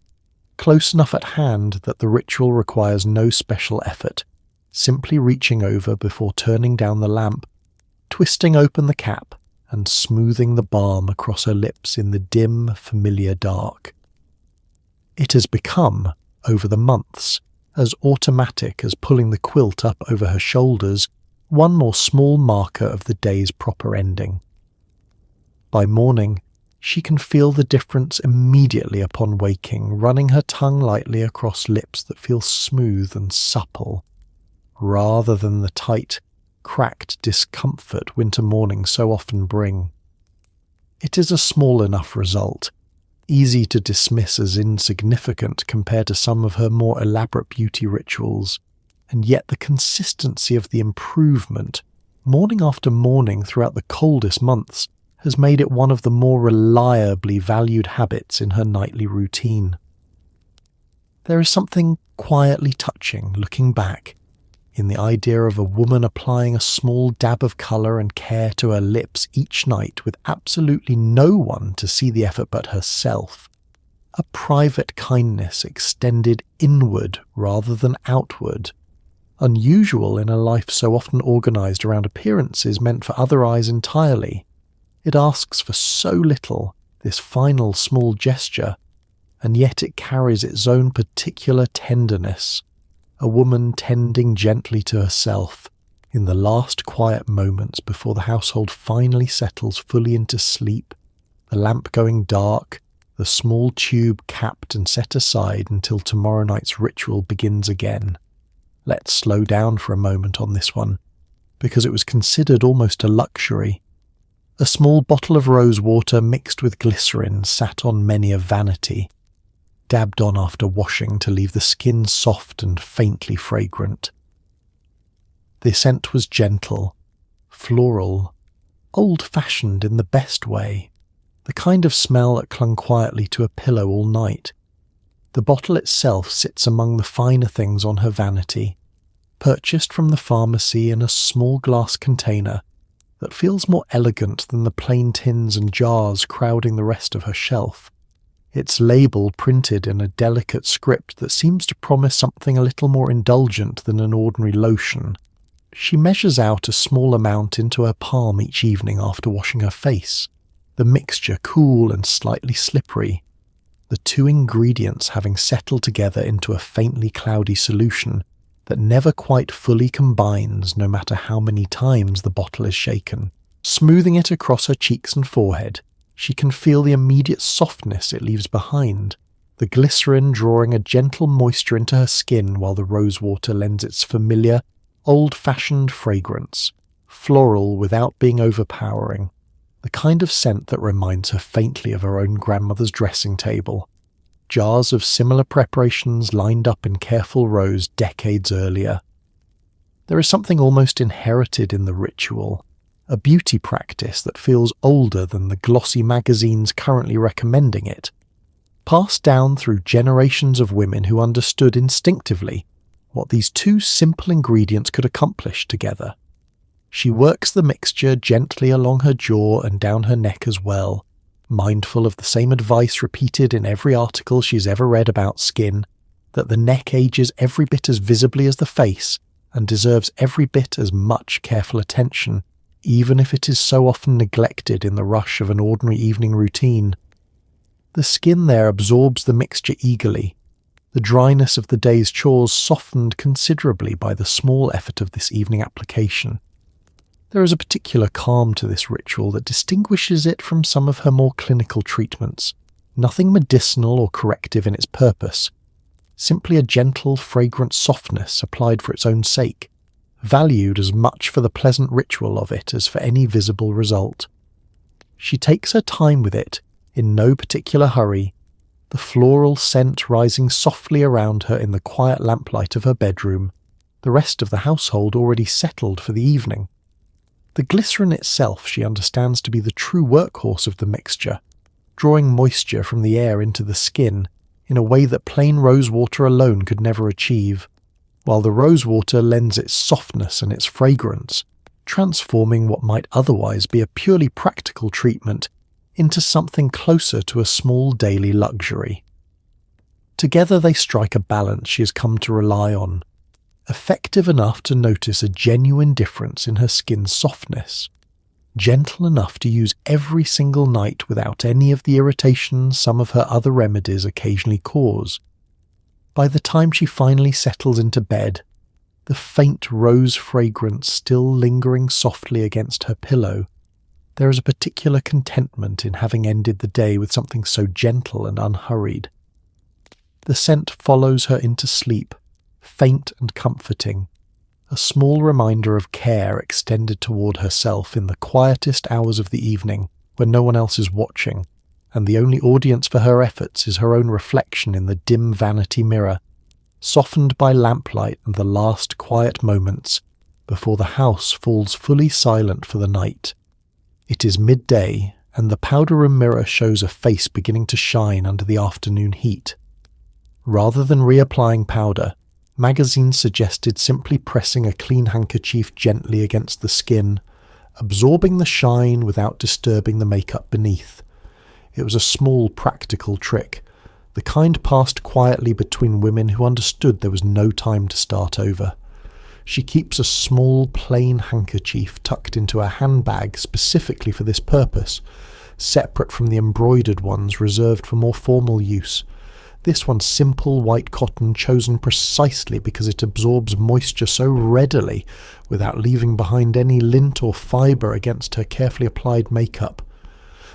close enough at hand that the ritual requires no special effort, simply reaching over before turning down the lamp, twisting open the cap, and smoothing the balm across her lips in the dim, familiar dark. It has become, over the months, as automatic as pulling the quilt up over her shoulders, one more small marker of the day's proper ending. By morning, she can feel the difference immediately upon waking, running her tongue lightly across lips that feel smooth and supple, rather than the tight, cracked discomfort winter mornings so often bring. It is a small enough result, easy to dismiss as insignificant compared to some of her more elaborate beauty rituals, and yet the consistency of the improvement, morning after morning throughout the coldest months, has made it one of the more reliably valued habits in her nightly routine. There is something quietly touching, looking back, in the idea of a woman applying a small dab of colour and care to her lips each night with absolutely no one to see the effort but herself. A private kindness extended inward rather than outward. Unusual in a life so often organised around appearances meant for other eyes entirely. It asks for so little, this final small gesture, and yet it carries its own particular tenderness. A woman tending gently to herself in the last quiet moments before the household finally settles fully into sleep, the lamp going dark, the small tube capped and set aside until tomorrow night's ritual begins again. Let's slow down for a moment on this one, because it was considered almost a luxury. A small bottle of rose water mixed with glycerin sat on many a vanity, dabbed on after washing to leave the skin soft and faintly fragrant. The scent was gentle, floral, old-fashioned in the best way, the kind of smell that clung quietly to a pillow all night. The bottle itself sits among the finer things on her vanity, purchased from the pharmacy in a small glass container that feels more elegant than the plain tins and jars crowding the rest of her shelf. Its label printed in a delicate script that seems to promise something a little more indulgent than an ordinary lotion. She measures out a small amount into her palm each evening after washing her face, the mixture cool and slightly slippery, the two ingredients having settled together into a faintly cloudy solution that never quite fully combines no matter how many times the bottle is shaken. Smoothing it across her cheeks and forehead, she can feel the immediate softness it leaves behind, the glycerin drawing a gentle moisture into her skin while the rose water lends its familiar, old-fashioned fragrance, floral without being overpowering, the kind of scent that reminds her faintly of her own grandmother's dressing table, jars of similar preparations lined up in careful rows decades earlier. There is something almost inherited in the ritual, a beauty practice that feels older than the glossy magazines currently recommending it, passed down through generations of women who understood instinctively what these two simple ingredients could accomplish together. She works the mixture gently along her jaw and down her neck as well, mindful of the same advice repeated in every article she's ever read about skin, that the neck ages every bit as visibly as the face and deserves every bit as much careful attention, even if it is so often neglected in the rush of an ordinary evening routine. The skin there absorbs the mixture eagerly, the dryness of the day's chores softened considerably by the small effort of this evening application. There is a particular calm to this ritual that distinguishes it from some of her more clinical treatments, nothing medicinal or corrective in its purpose, simply a gentle, fragrant softness applied for its own sake, valued as much for the pleasant ritual of it as for any visible result. She takes her time with it, in no particular hurry, the floral scent rising softly around her in the quiet lamplight of her bedroom, the rest of the household already settled for the evening. The glycerin itself she understands to be the true workhorse of the mixture, drawing moisture from the air into the skin in a way that plain rose water alone could never achieve, while the rose water lends its softness and its fragrance, transforming what might otherwise be a purely practical treatment into something closer to a small daily luxury. Together they strike a balance she has come to rely on, effective enough to notice a genuine difference in her skin's softness, gentle enough to use every single night without any of the irritations some of her other remedies occasionally cause. By the time she finally settles into bed, the faint rose fragrance still lingering softly against her pillow, there is a particular contentment in having ended the day with something so gentle and unhurried. The scent follows her into sleep, faint and comforting, a small reminder of care extended toward herself in the quietest hours of the evening when no one else is watching, and the only audience for her efforts is her own reflection in the dim vanity mirror, softened by lamplight and the last quiet moments before the house falls fully silent for the night. It is midday, and the powder room mirror shows a face beginning to shine under the afternoon heat. Rather than reapplying powder, Magazines suggested simply pressing a clean handkerchief gently against the skin, absorbing the shine without disturbing the makeup beneath. It was a small, practical trick, the kind passed quietly between women who understood there was no time to start over. She keeps a small, plain handkerchief tucked into her handbag specifically for this purpose, separate from the embroidered ones reserved for more formal use. This one's simple white cotton, chosen precisely because it absorbs moisture so readily without leaving behind any lint or fibre against her carefully applied makeup.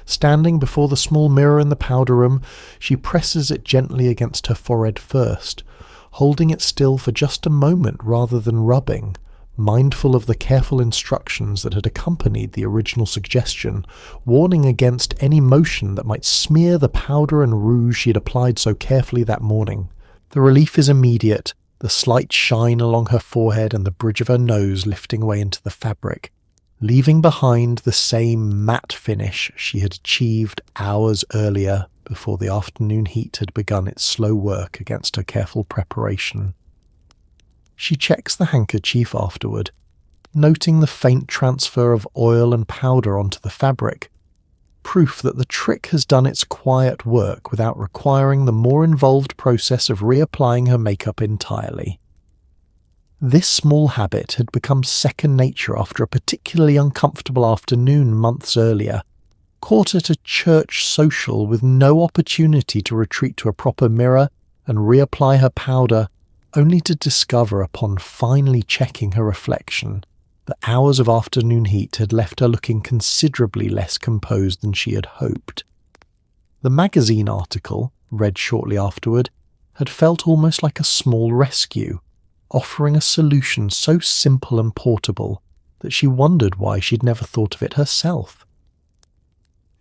Standing before the small mirror in the powder room, she presses it gently against her forehead first, holding it still for just a moment rather than rubbing, mindful of the careful instructions that had accompanied the original suggestion, warning against any motion that might smear the powder and rouge she had applied so carefully that morning. The relief is immediate, the slight shine along her forehead and the bridge of her nose lifting away into the fabric, leaving behind the same matte finish she had achieved hours earlier before the afternoon heat had begun its slow work against her careful preparation. She checks the handkerchief afterward, noting the faint transfer of oil and powder onto the fabric, proof that the trick has done its quiet work without requiring the more involved process of reapplying her makeup entirely. This small habit had become second nature after a particularly uncomfortable afternoon months earlier, caught at a church social with no opportunity to retreat to a proper mirror and reapply her powder, only to discover upon finally checking her reflection that hours of afternoon heat had left her looking considerably less composed than she had hoped. The magazine article, read shortly afterward, had felt almost like a small rescue, offering a solution so simple and portable that she wondered why she'd never thought of it herself.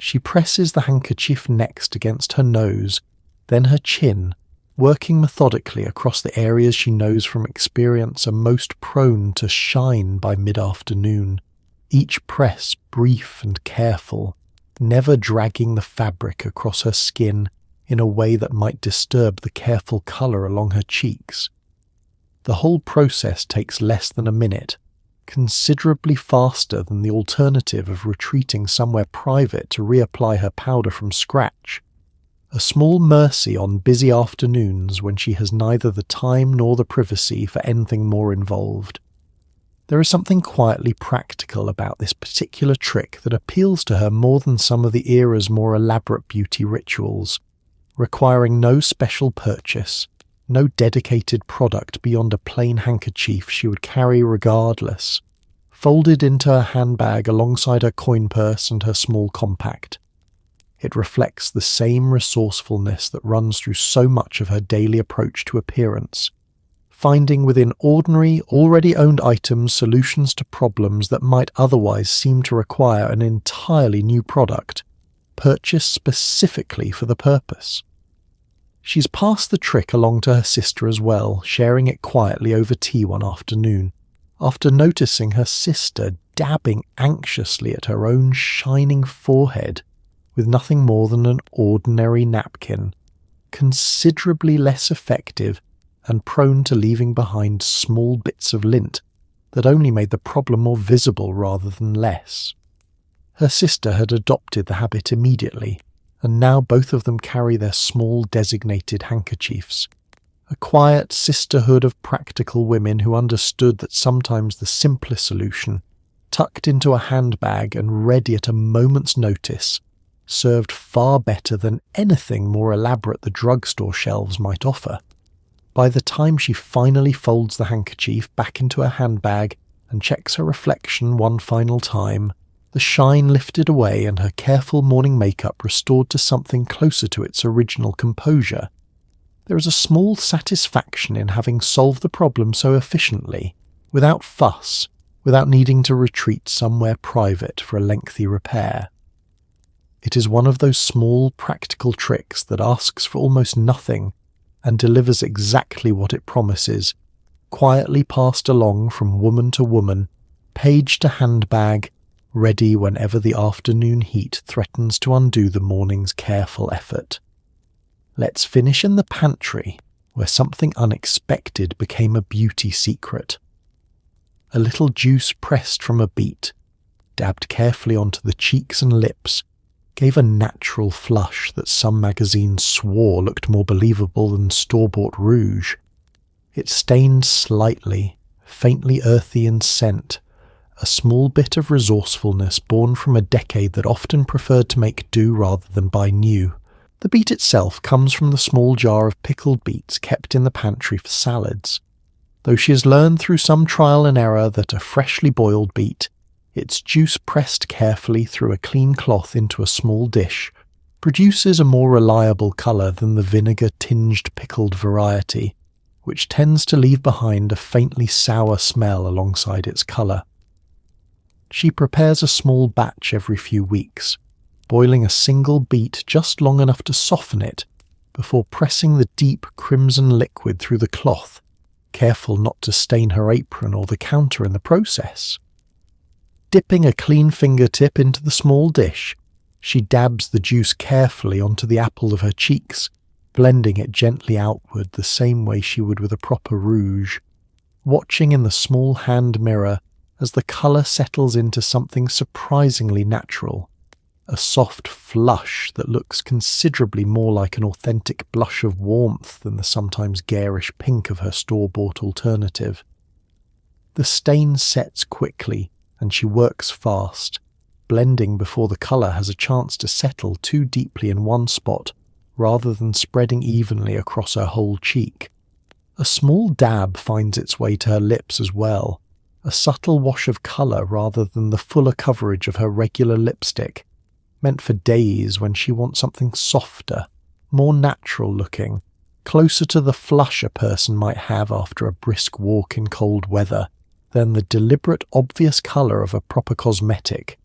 She presses the handkerchief next against her nose, then her chin, working methodically across the areas she knows from experience are most prone to shine by mid-afternoon, each press brief and careful, never dragging the fabric across her skin in a way that might disturb the careful colour along her cheeks. The whole process takes less than a minute, considerably faster than the alternative of retreating somewhere private to reapply her powder from scratch. A small mercy on busy afternoons when she has neither the time nor the privacy for anything more involved. There is something quietly practical about this particular trick that appeals to her more than some of the era's more elaborate beauty rituals, requiring no special purchase, no dedicated product beyond a plain handkerchief she would carry regardless, folded into her handbag alongside her coin purse and her small compact. It reflects the same resourcefulness that runs through so much of her daily approach to appearance, finding within ordinary, already owned items solutions to problems that might otherwise seem to require an entirely new product, purchased specifically for the purpose. She's passed the trick along to her sister as well, sharing it quietly over tea one afternoon, after noticing her sister dabbing anxiously at her own shining forehead with nothing more than an ordinary napkin, considerably less effective and prone to leaving behind small bits of lint that only made the problem more visible rather than less. Her sister had adopted the habit immediately, and now both of them carry their small designated handkerchiefs, a quiet sisterhood of practical women who understood that sometimes the simplest solution, tucked into a handbag and ready at a moment's notice, served far better than anything more elaborate the drugstore shelves might offer. By the time she finally folds the handkerchief back into her handbag and checks her reflection one final time, the shine lifted away and her careful morning makeup restored to something closer to its original composure. There is a small satisfaction in having solved the problem so efficiently, without fuss, without needing to retreat somewhere private for a lengthy repair. It is one of those small practical tricks that asks for almost nothing and delivers exactly what it promises, quietly passed along from woman to woman, page to handbag, ready whenever the afternoon heat threatens to undo the morning's careful effort. Let's finish in the pantry, where something unexpected became a beauty secret. A little juice pressed from a beet, dabbed carefully onto the cheeks and lips, gave a natural flush that some magazines swore looked more believable than store-bought rouge. It stained slightly, faintly earthy in scent, a small bit of resourcefulness born from a decade that often preferred to make do rather than buy new. The beet itself comes from the small jar of pickled beets kept in the pantry for salads. Though she has learned through some trial and error that a freshly boiled beet, its juice pressed carefully through a clean cloth into a small dish, produces a more reliable colour than the vinegar-tinged pickled variety, which tends to leave behind a faintly sour smell alongside its colour. She prepares a small batch every few weeks, boiling a single beet just long enough to soften it before pressing the deep crimson liquid through the cloth, careful not to stain her apron or the counter in the process. Dipping a clean fingertip into the small dish, she dabs the juice carefully onto the apple of her cheeks, blending it gently outward the same way she would with a proper rouge, watching in the small hand mirror as the colour settles into something surprisingly natural, a soft flush that looks considerably more like an authentic blush of warmth than the sometimes garish pink of her store-bought alternative. The stain sets quickly, and she works fast, blending before the colour has a chance to settle too deeply in one spot, rather than spreading evenly across her whole cheek. A small dab finds its way to her lips as well, a subtle wash of colour rather than the fuller coverage of her regular lipstick, meant for days when she wants something softer, more natural-looking, closer to the flush a person might have after a brisk walk in cold weather than the deliberate, obvious colour of a proper cosmetic.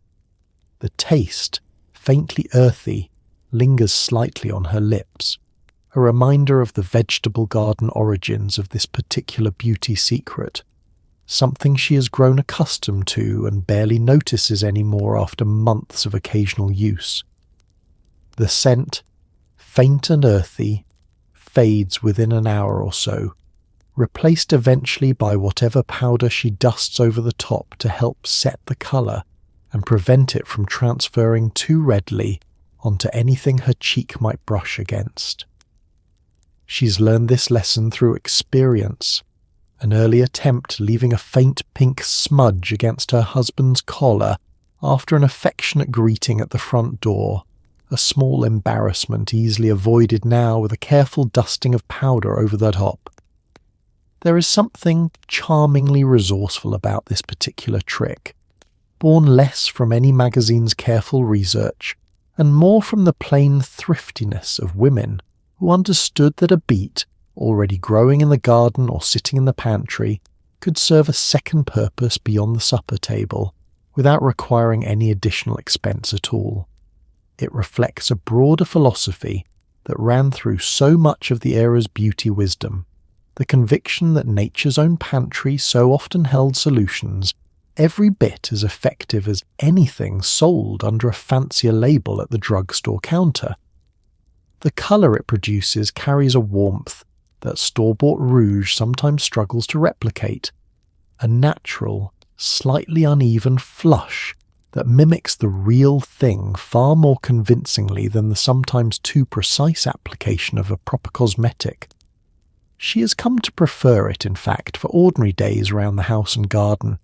The taste, faintly earthy, lingers slightly on her lips, a reminder of the vegetable garden origins of this particular beauty secret, something she has grown accustomed to and barely notices anymore after months of occasional use. The scent, faint and earthy, fades within an hour or so, replaced eventually by whatever powder she dusts over the top to help set the colour and prevent it from transferring too readily onto anything her cheek might brush against. She's learned this lesson through experience, an early attempt leaving a faint pink smudge against her husband's collar after an affectionate greeting at the front door, a small embarrassment easily avoided now with a careful dusting of powder over the top. There is something charmingly resourceful about this particular trick, born less from any magazine's careful research and more from the plain thriftiness of women who understood that a beet, already growing in the garden or sitting in the pantry, could serve a second purpose beyond the supper table, without requiring any additional expense at all. It reflects a broader philosophy that ran through so much of the era's beauty wisdom, the conviction that nature's own pantry so often held solutions every bit as effective as anything sold under a fancier label at the drugstore counter. The colour it produces carries a warmth that store-bought rouge sometimes struggles to replicate, a natural, slightly uneven flush that mimics the real thing far more convincingly than the sometimes too precise application of a proper cosmetic. She has come to prefer it, in fact, for ordinary days around the house and garden,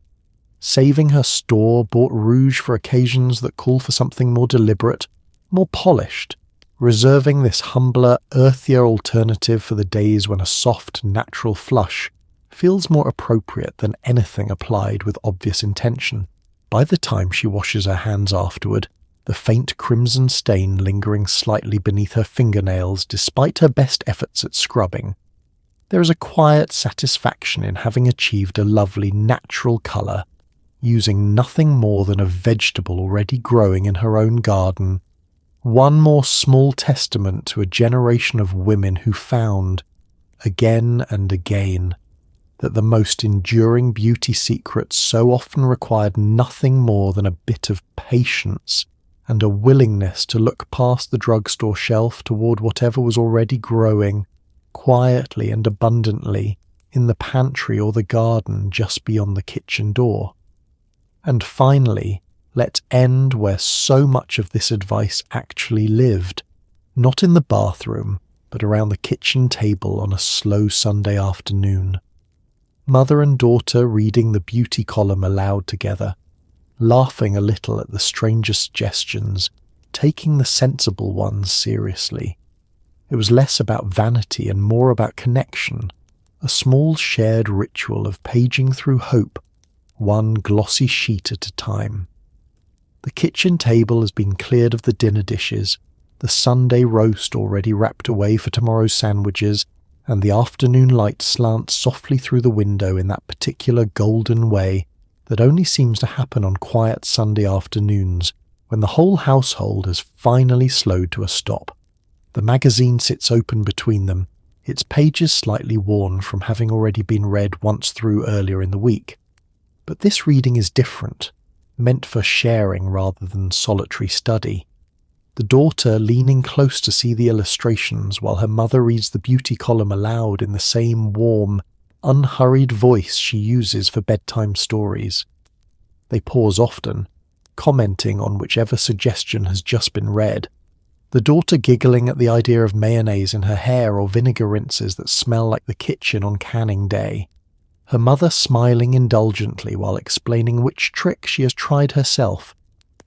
saving her store-bought rouge for occasions that call for something more deliberate, more polished, reserving this humbler, earthier alternative for the days when a soft, natural flush feels more appropriate than anything applied with obvious intention. By the time she washes her hands afterward, the faint crimson stain lingering slightly beneath her fingernails despite her best efforts at scrubbing, there is a quiet satisfaction in having achieved a lovely natural colour, using nothing more than a vegetable already growing in her own garden. One more small testament to a generation of women who found, again and again, that the most enduring beauty secrets so often required nothing more than a bit of patience and a willingness to look past the drugstore shelf toward whatever was already growing, quietly and abundantly in the pantry or the garden just beyond the kitchen door. And finally, let's end where so much of this advice actually lived, not in the bathroom, but around the kitchen table on a slow Sunday afternoon. Mother and daughter reading the beauty column aloud together, laughing a little at the stranger suggestions, taking the sensible ones seriously. It was less about vanity and more about connection, a small shared ritual of paging through hope, one glossy sheet at a time. The kitchen table has been cleared of the dinner dishes, the Sunday roast already wrapped away for tomorrow's sandwiches, and the afternoon light slants softly through the window in that particular golden way that only seems to happen on quiet Sunday afternoons when the whole household has finally slowed to a stop. The magazine sits open between them, its pages slightly worn from having already been read once through earlier in the week. But this reading is different, meant for sharing rather than solitary study. The daughter leaning close to see the illustrations while her mother reads the beauty column aloud in the same warm, unhurried voice she uses for bedtime stories. They pause often, commenting on whichever suggestion has just been read, the daughter giggling at the idea of mayonnaise in her hair or vinegar rinses that smell like the kitchen on canning day, her mother smiling indulgently while explaining which trick she has tried herself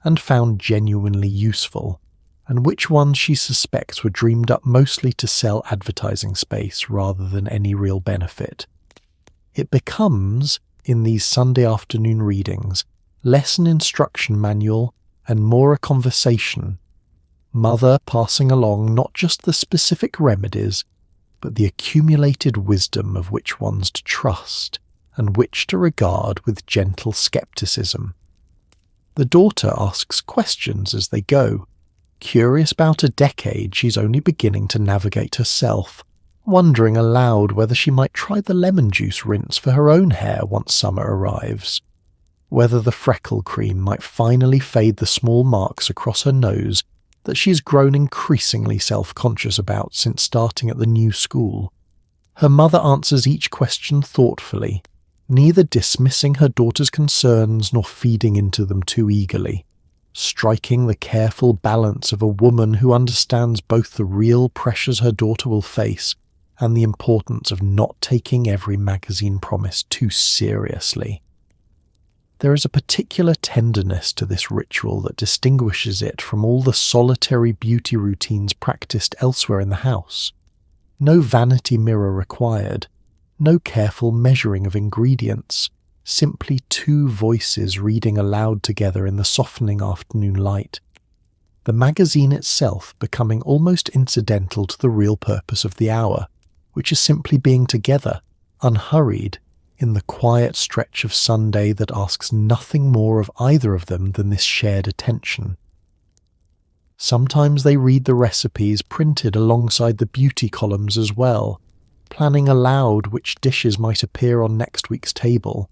and found genuinely useful, and which ones she suspects were dreamed up mostly to sell advertising space rather than any real benefit. It becomes, in these Sunday afternoon readings, less an instruction manual and more a conversation, mother passing along not just the specific remedies, but the accumulated wisdom of which ones to trust and which to regard with gentle skepticism. The daughter asks questions as they go, curious about a decade she's only beginning to navigate herself, wondering aloud whether she might try the lemon juice rinse for her own hair once summer arrives, whether the freckle cream might finally fade the small marks across her nose that she's grown increasingly self-conscious about since starting at the new school. Her mother answers each question thoughtfully, neither dismissing her daughter's concerns nor feeding into them too eagerly, striking the careful balance of a woman who understands both the real pressures her daughter will face and the importance of not taking every magazine promise too seriously. There is a particular tenderness to this ritual that distinguishes it from all the solitary beauty routines practiced elsewhere in the house. No vanity mirror required, no careful measuring of ingredients, simply two voices reading aloud together in the softening afternoon light. The magazine itself becoming almost incidental to the real purpose of the hour, which is simply being together, unhurried, in the quiet stretch of Sunday that asks nothing more of either of them than this shared attention. Sometimes they read the recipes printed alongside the beauty columns as well, planning aloud which dishes might appear on next week's table,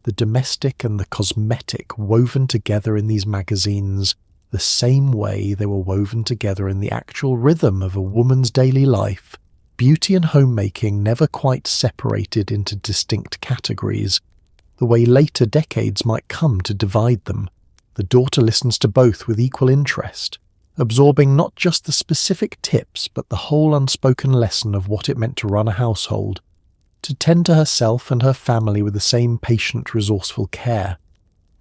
the domestic and the cosmetic woven together in these magazines the same way they were woven together in the actual rhythm of a woman's daily life. Beauty and homemaking never quite separated into distinct categories, the way later decades might come to divide them. The daughter listens to both with equal interest, absorbing not just the specific tips but the whole unspoken lesson of what it meant to run a household, to tend to herself and her family with the same patient, resourceful care.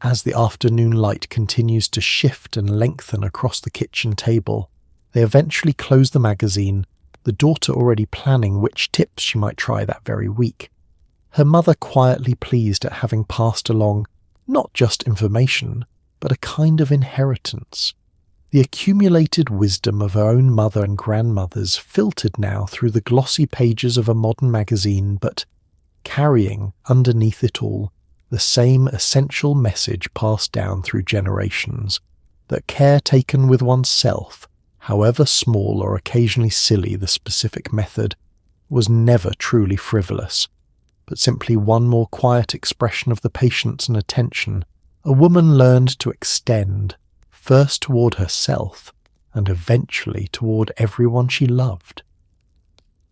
As the afternoon light continues to shift and lengthen across the kitchen table, they eventually close the magazine, the daughter already planning which tips she might try that very week. Her mother quietly pleased at having passed along not just information, but a kind of inheritance. The accumulated wisdom of her own mother and grandmothers filtered now through the glossy pages of a modern magazine, but carrying, underneath it all, the same essential message passed down through generations, that care taken with oneself, however small or occasionally silly the specific method, was never truly frivolous, but simply one more quiet expression of the patience and attention a woman learned to extend, first toward herself and eventually toward everyone she loved.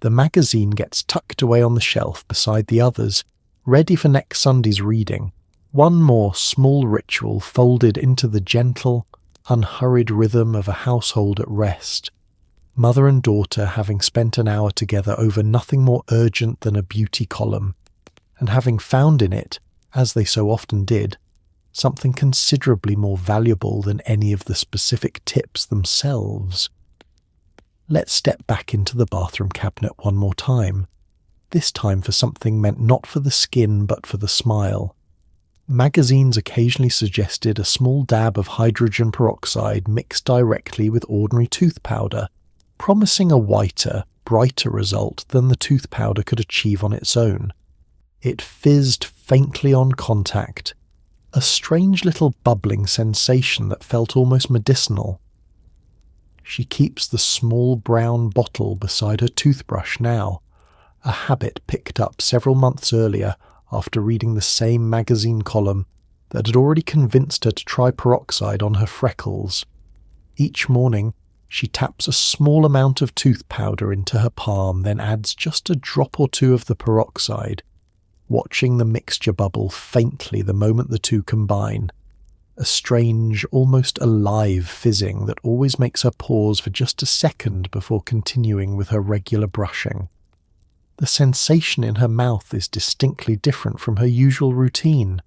The magazine gets tucked away on the shelf beside the others, ready for next Sunday's reading. One more small ritual folded into the gentle, unhurried rhythm of a household at rest. Mother and daughter having spent an hour together over nothing more urgent than a beauty column, and having found in it, as they so often did, something considerably more valuable than any of the specific tips themselves. Let's step back into the bathroom cabinet one more time, this time for something meant not for the skin but for the smile. Magazines occasionally suggested a small dab of hydrogen peroxide mixed directly with ordinary tooth powder, promising a whiter, brighter result than the tooth powder could achieve on its own. It fizzed faintly on contact, a strange little bubbling sensation that felt almost medicinal. She keeps the small brown bottle beside her toothbrush now, a habit picked up several months earlier after reading the same magazine column that had already convinced her to try peroxide on her freckles. Each morning, she taps a small amount of tooth powder into her palm, then adds just a drop or two of the peroxide, watching the mixture bubble faintly the moment the two combine, a strange, almost alive fizzing that always makes her pause for just a second before continuing with her regular brushing. The sensation in her mouth is distinctly different from her usual routine,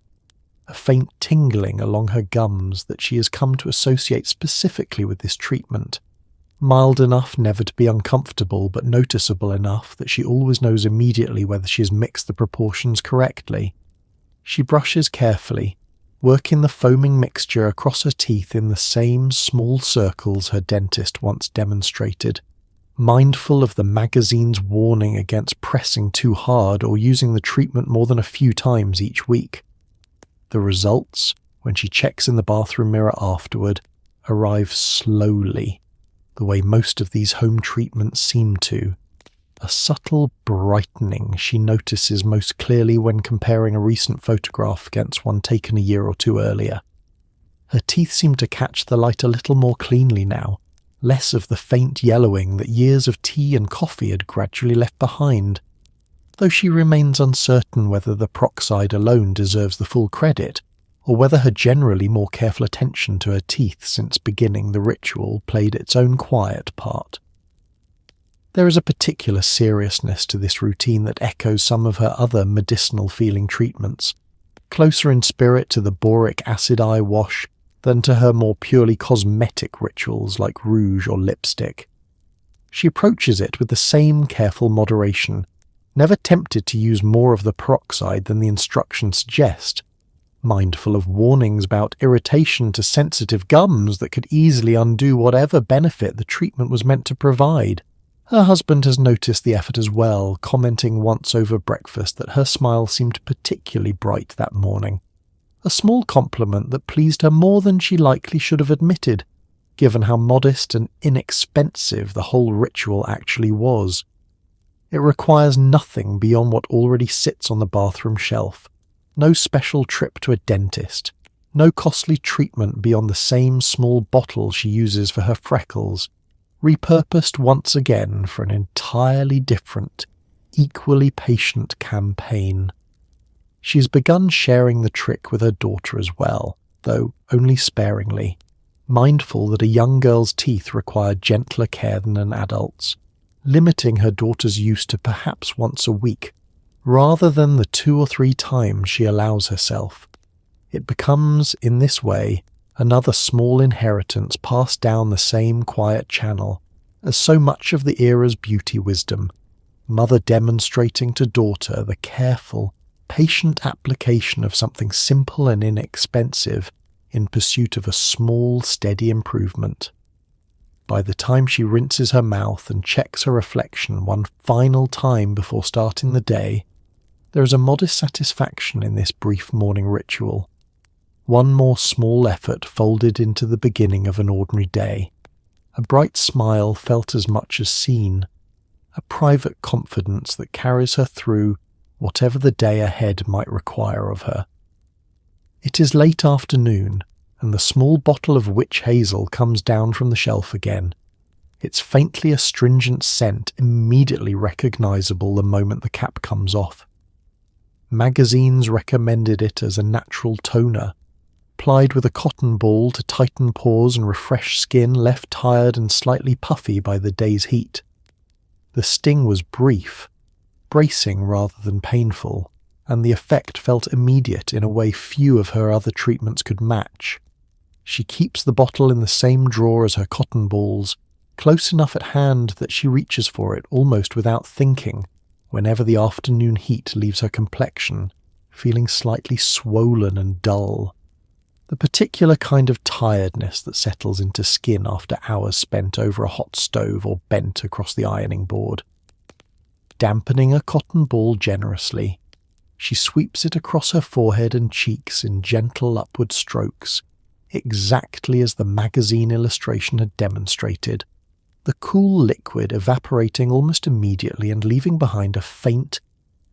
a faint tingling along her gums that she has come to associate specifically with this treatment, mild enough never to be uncomfortable but noticeable enough that she always knows immediately whether she has mixed the proportions correctly. She brushes carefully, working the foaming mixture across her teeth in the same small circles her dentist once demonstrated, mindful of the magazine's warning against pressing too hard or using the treatment more than a few times each week. The results, when she checks in the bathroom mirror afterward, arrive slowly, the way most of these home treatments seem to. A subtle brightening she notices most clearly when comparing a recent photograph against one taken a year or two earlier. Her teeth seem to catch the light a little more cleanly now, less of the faint yellowing that years of tea and coffee had gradually left behind, though she remains uncertain whether the peroxide alone deserves the full credit, or whether her generally more careful attention to her teeth since beginning the ritual played its own quiet part. There is a particular seriousness to this routine that echoes some of her other medicinal-feeling treatments, closer in spirit to the boric acid eye wash than to her more purely cosmetic rituals like rouge or lipstick. She approaches it with the same careful moderation, never tempted to use more of the peroxide than the instructions suggest, mindful of warnings about irritation to sensitive gums that could easily undo whatever benefit the treatment was meant to provide. Her husband has noticed the effort as well, commenting once over breakfast that her smile seemed particularly bright that morning. A small compliment that pleased her more than she likely should have admitted, given how modest and inexpensive the whole ritual actually was. It requires nothing beyond what already sits on the bathroom shelf. No special trip to a dentist. No costly treatment beyond the same small bottle she uses for her freckles, repurposed once again for an entirely different, equally patient campaign. She has begun sharing the trick with her daughter as well, though only sparingly, mindful that a young girl's teeth require gentler care than an adult's, limiting her daughter's use to perhaps once a week, rather than the 2 or 3 times she allows herself. It becomes, in this way, another small inheritance passed down the same quiet channel as so much of the era's beauty wisdom, mother demonstrating to daughter the careful, patient application of something simple and inexpensive in pursuit of a small, steady improvement. By the time she rinses her mouth and checks her reflection one final time before starting the day, there is a modest satisfaction in this brief morning ritual. One more small effort folded into the beginning of an ordinary day. A bright smile felt as much as seen. A private confidence that carries her through whatever the day ahead might require of her. It is late afternoon, and the small bottle of witch hazel comes down from the shelf again. its faintly astringent scent immediately recognizable the moment the cap comes off. Magazines recommended it as a natural toner, applied with a cotton ball to tighten pores and refresh skin left tired and slightly puffy by the day's heat. The sting was brief, bracing rather than painful, and the effect felt immediate in a way few of her other treatments could match. She keeps the bottle in the same drawer as her cotton balls, close enough at hand that she reaches for it almost without thinking, whenever the afternoon heat leaves her complexion feeling slightly swollen and dull. The particular kind of tiredness that settles into skin after hours spent over a hot stove or bent across the ironing board. Dampening a cotton ball generously, she sweeps it across her forehead and cheeks in gentle upward strokes, exactly as the magazine illustration had demonstrated, the cool liquid evaporating almost immediately and leaving behind a faint,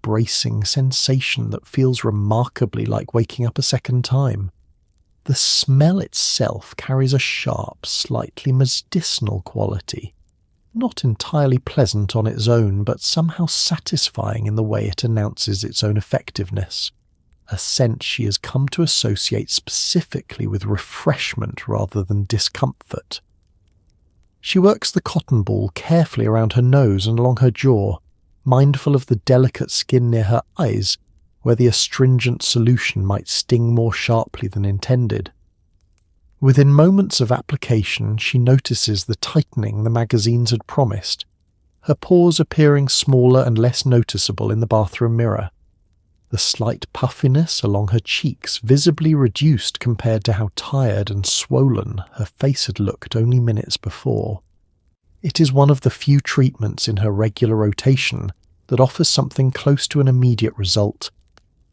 bracing sensation that feels remarkably like waking up a second time. The smell itself carries a sharp, slightly medicinal quality, not entirely pleasant on its own, but somehow satisfying in the way it announces its own effectiveness, a scent she has come to associate specifically with refreshment rather than discomfort. She works the cotton ball carefully around her nose and along her jaw, mindful of the delicate skin near her eyes, where the astringent solution might sting more sharply than intended. Within moments of application, she notices the tightening the magazines had promised, her pores appearing smaller and less noticeable in the bathroom mirror, the slight puffiness along her cheeks visibly reduced compared to how tired and swollen her face had looked only minutes before. It is one of the few treatments in her regular rotation that offers something close to an immediate result,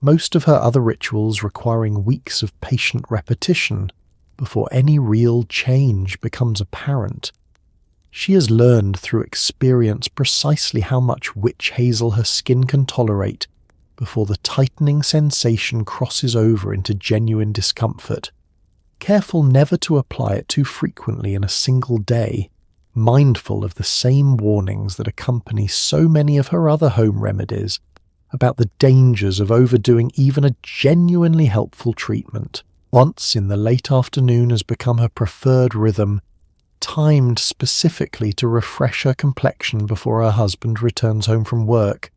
most of her other rituals requiring weeks of patient repetition before any real change becomes apparent. She has learned through experience precisely how much witch hazel her skin can tolerate before the tightening sensation crosses over into genuine discomfort, careful never to apply it too frequently in a single day, mindful of the same warnings that accompany so many of her other home remedies about the dangers of overdoing even a genuinely helpful treatment. Once in the late afternoon has become her preferred rhythm, timed specifically to refresh her complexion before her husband returns home from work,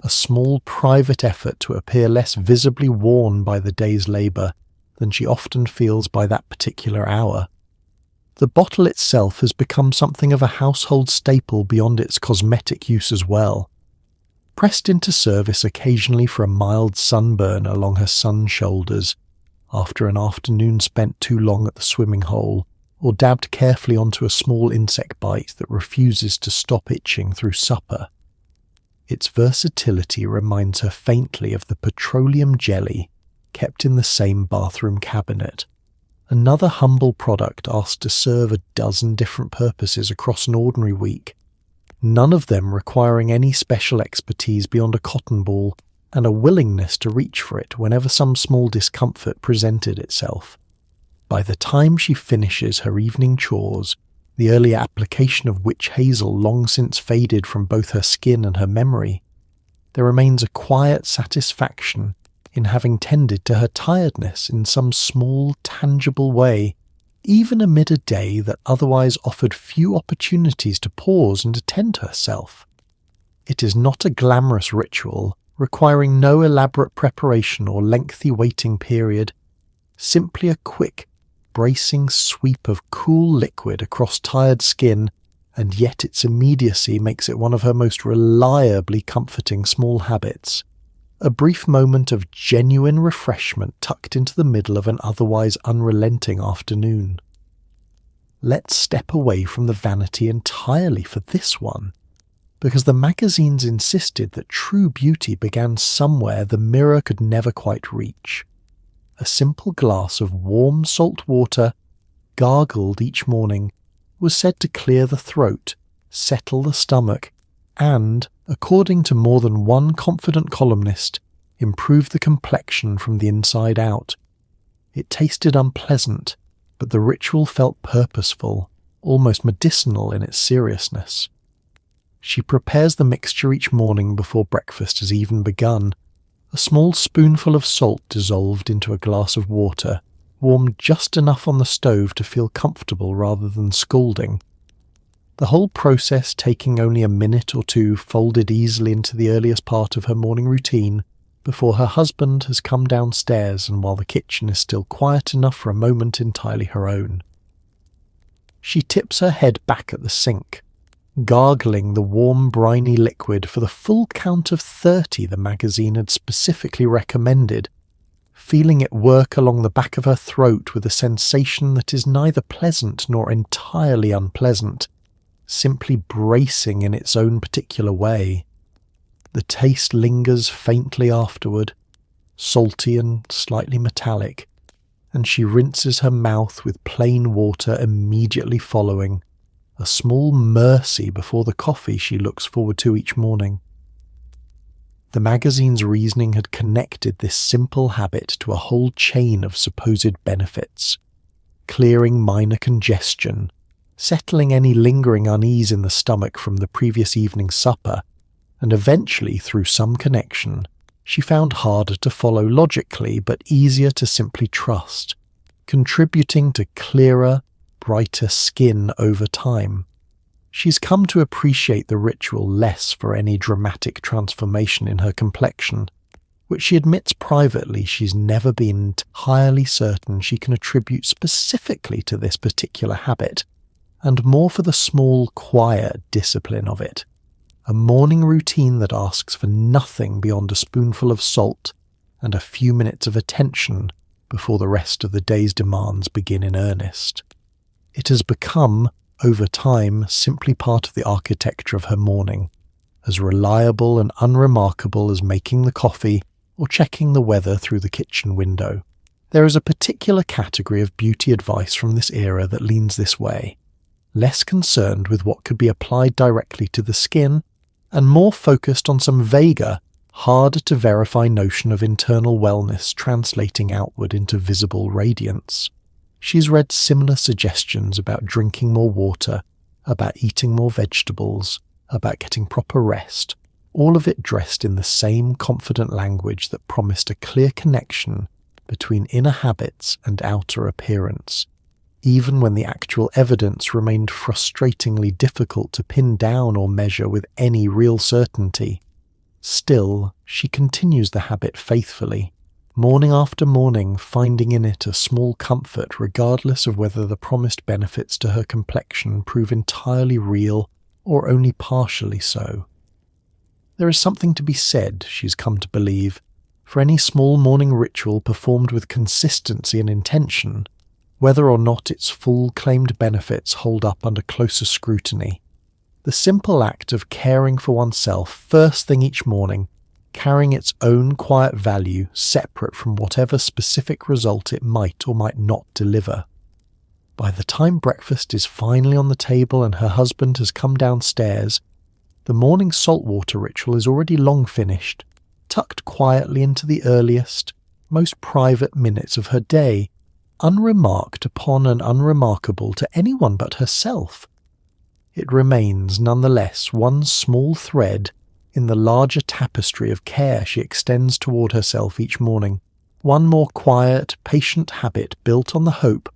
a small private effort to appear less visibly worn by the day's labour than she often feels by that particular hour. The bottle itself has become something of a household staple beyond its cosmetic use as well. Pressed into service occasionally for a mild sunburn along her son's shoulders, after an afternoon spent too long at the swimming hole, or dabbed carefully onto a small insect bite that refuses to stop itching through supper. Its versatility reminds her faintly of the petroleum jelly kept in the same bathroom cabinet, another humble product asked to serve a dozen different purposes across an ordinary week, none of them requiring any special expertise beyond a cotton ball and a willingness to reach for it whenever some small discomfort presented itself. By the time she finishes her evening chores, the early application of witch hazel long since faded from both her skin and her memory, there remains a quiet satisfaction in having tended to her tiredness in some small, tangible way, even amid a day that otherwise offered few opportunities to pause and attend to herself. It is not a glamorous ritual, requiring no elaborate preparation or lengthy waiting period, simply a quick, bracing sweep of cool liquid across tired skin, and yet its immediacy makes it one of her most reliably comforting small habits. A brief moment of genuine refreshment tucked into the middle of an otherwise unrelenting afternoon. Let's step away from the vanity entirely for this one, because the magazines insisted that true beauty began somewhere the mirror could never quite reach. A simple glass of warm salt water, gargled each morning, was said to clear the throat, settle the stomach, and, according to more than one confident columnist, improve the complexion from the inside out. It tasted unpleasant, but the ritual felt purposeful, almost medicinal in its seriousness. She prepares the mixture each morning before breakfast has even begun, a small spoonful of salt dissolved into a glass of water, warmed just enough on the stove to feel comfortable rather than scalding. The whole process taking only a minute or two, folded easily into the earliest part of her morning routine before her husband has come downstairs and while the kitchen is still quiet enough for a moment entirely her own. She tips her head back at the sink, gargling the warm, briny liquid for the full count of 30 the magazine had specifically recommended, feeling it work along the back of her throat with a sensation that is neither pleasant nor entirely unpleasant, simply bracing in its own particular way. The taste lingers faintly afterward, salty and slightly metallic, and she rinses her mouth with plain water immediately following, a small mercy before the coffee she looks forward to each morning. The magazine's reasoning had connected this simple habit to a whole chain of supposed benefits, clearing minor congestion, settling any lingering unease in the stomach from the previous evening's supper, and eventually, through some connection, she found harder to follow logically but easier to simply trust, contributing to clearer, brighter skin over time. She's come to appreciate the ritual less for any dramatic transformation in her complexion, which she admits privately she's never been entirely certain she can attribute specifically to this particular habit, and more for the small, quiet discipline of it. A morning routine that asks for nothing beyond a spoonful of salt and a few minutes of attention before the rest of the day's demands begin in earnest. It has become, over time, simply part of the architecture of her morning, as reliable and unremarkable as making the coffee or checking the weather through the kitchen window. There is a particular category of beauty advice from this era that leans this way, less concerned with what could be applied directly to the skin, and more focused on some vaguer, harder-to-verify notion of internal wellness translating outward into visible radiance. She's read similar suggestions about drinking more water, about eating more vegetables, about getting proper rest, all of it dressed in the same confident language that promised a clear connection between inner habits and outer appearance, even when the actual evidence remained frustratingly difficult to pin down or measure with any real certainty. Still, she continues the habit faithfully, morning after morning, finding in it a small comfort regardless of whether the promised benefits to her complexion prove entirely real or only partially so. There is something to be said, she's come to believe, for any small morning ritual performed with consistency and intention, whether or not its full claimed benefits hold up under closer scrutiny. The simple act of caring for oneself first thing each morning, carrying its own quiet value separate from whatever specific result it might or might not deliver. By the time breakfast is finally on the table and her husband has come downstairs, the morning saltwater ritual is already long finished, tucked quietly into the earliest, most private minutes of her day, unremarked upon and unremarkable to anyone but herself. It remains, nonetheless, one small thread in the larger tapestry of care she extends toward herself each morning, one more quiet, patient habit built on the hope,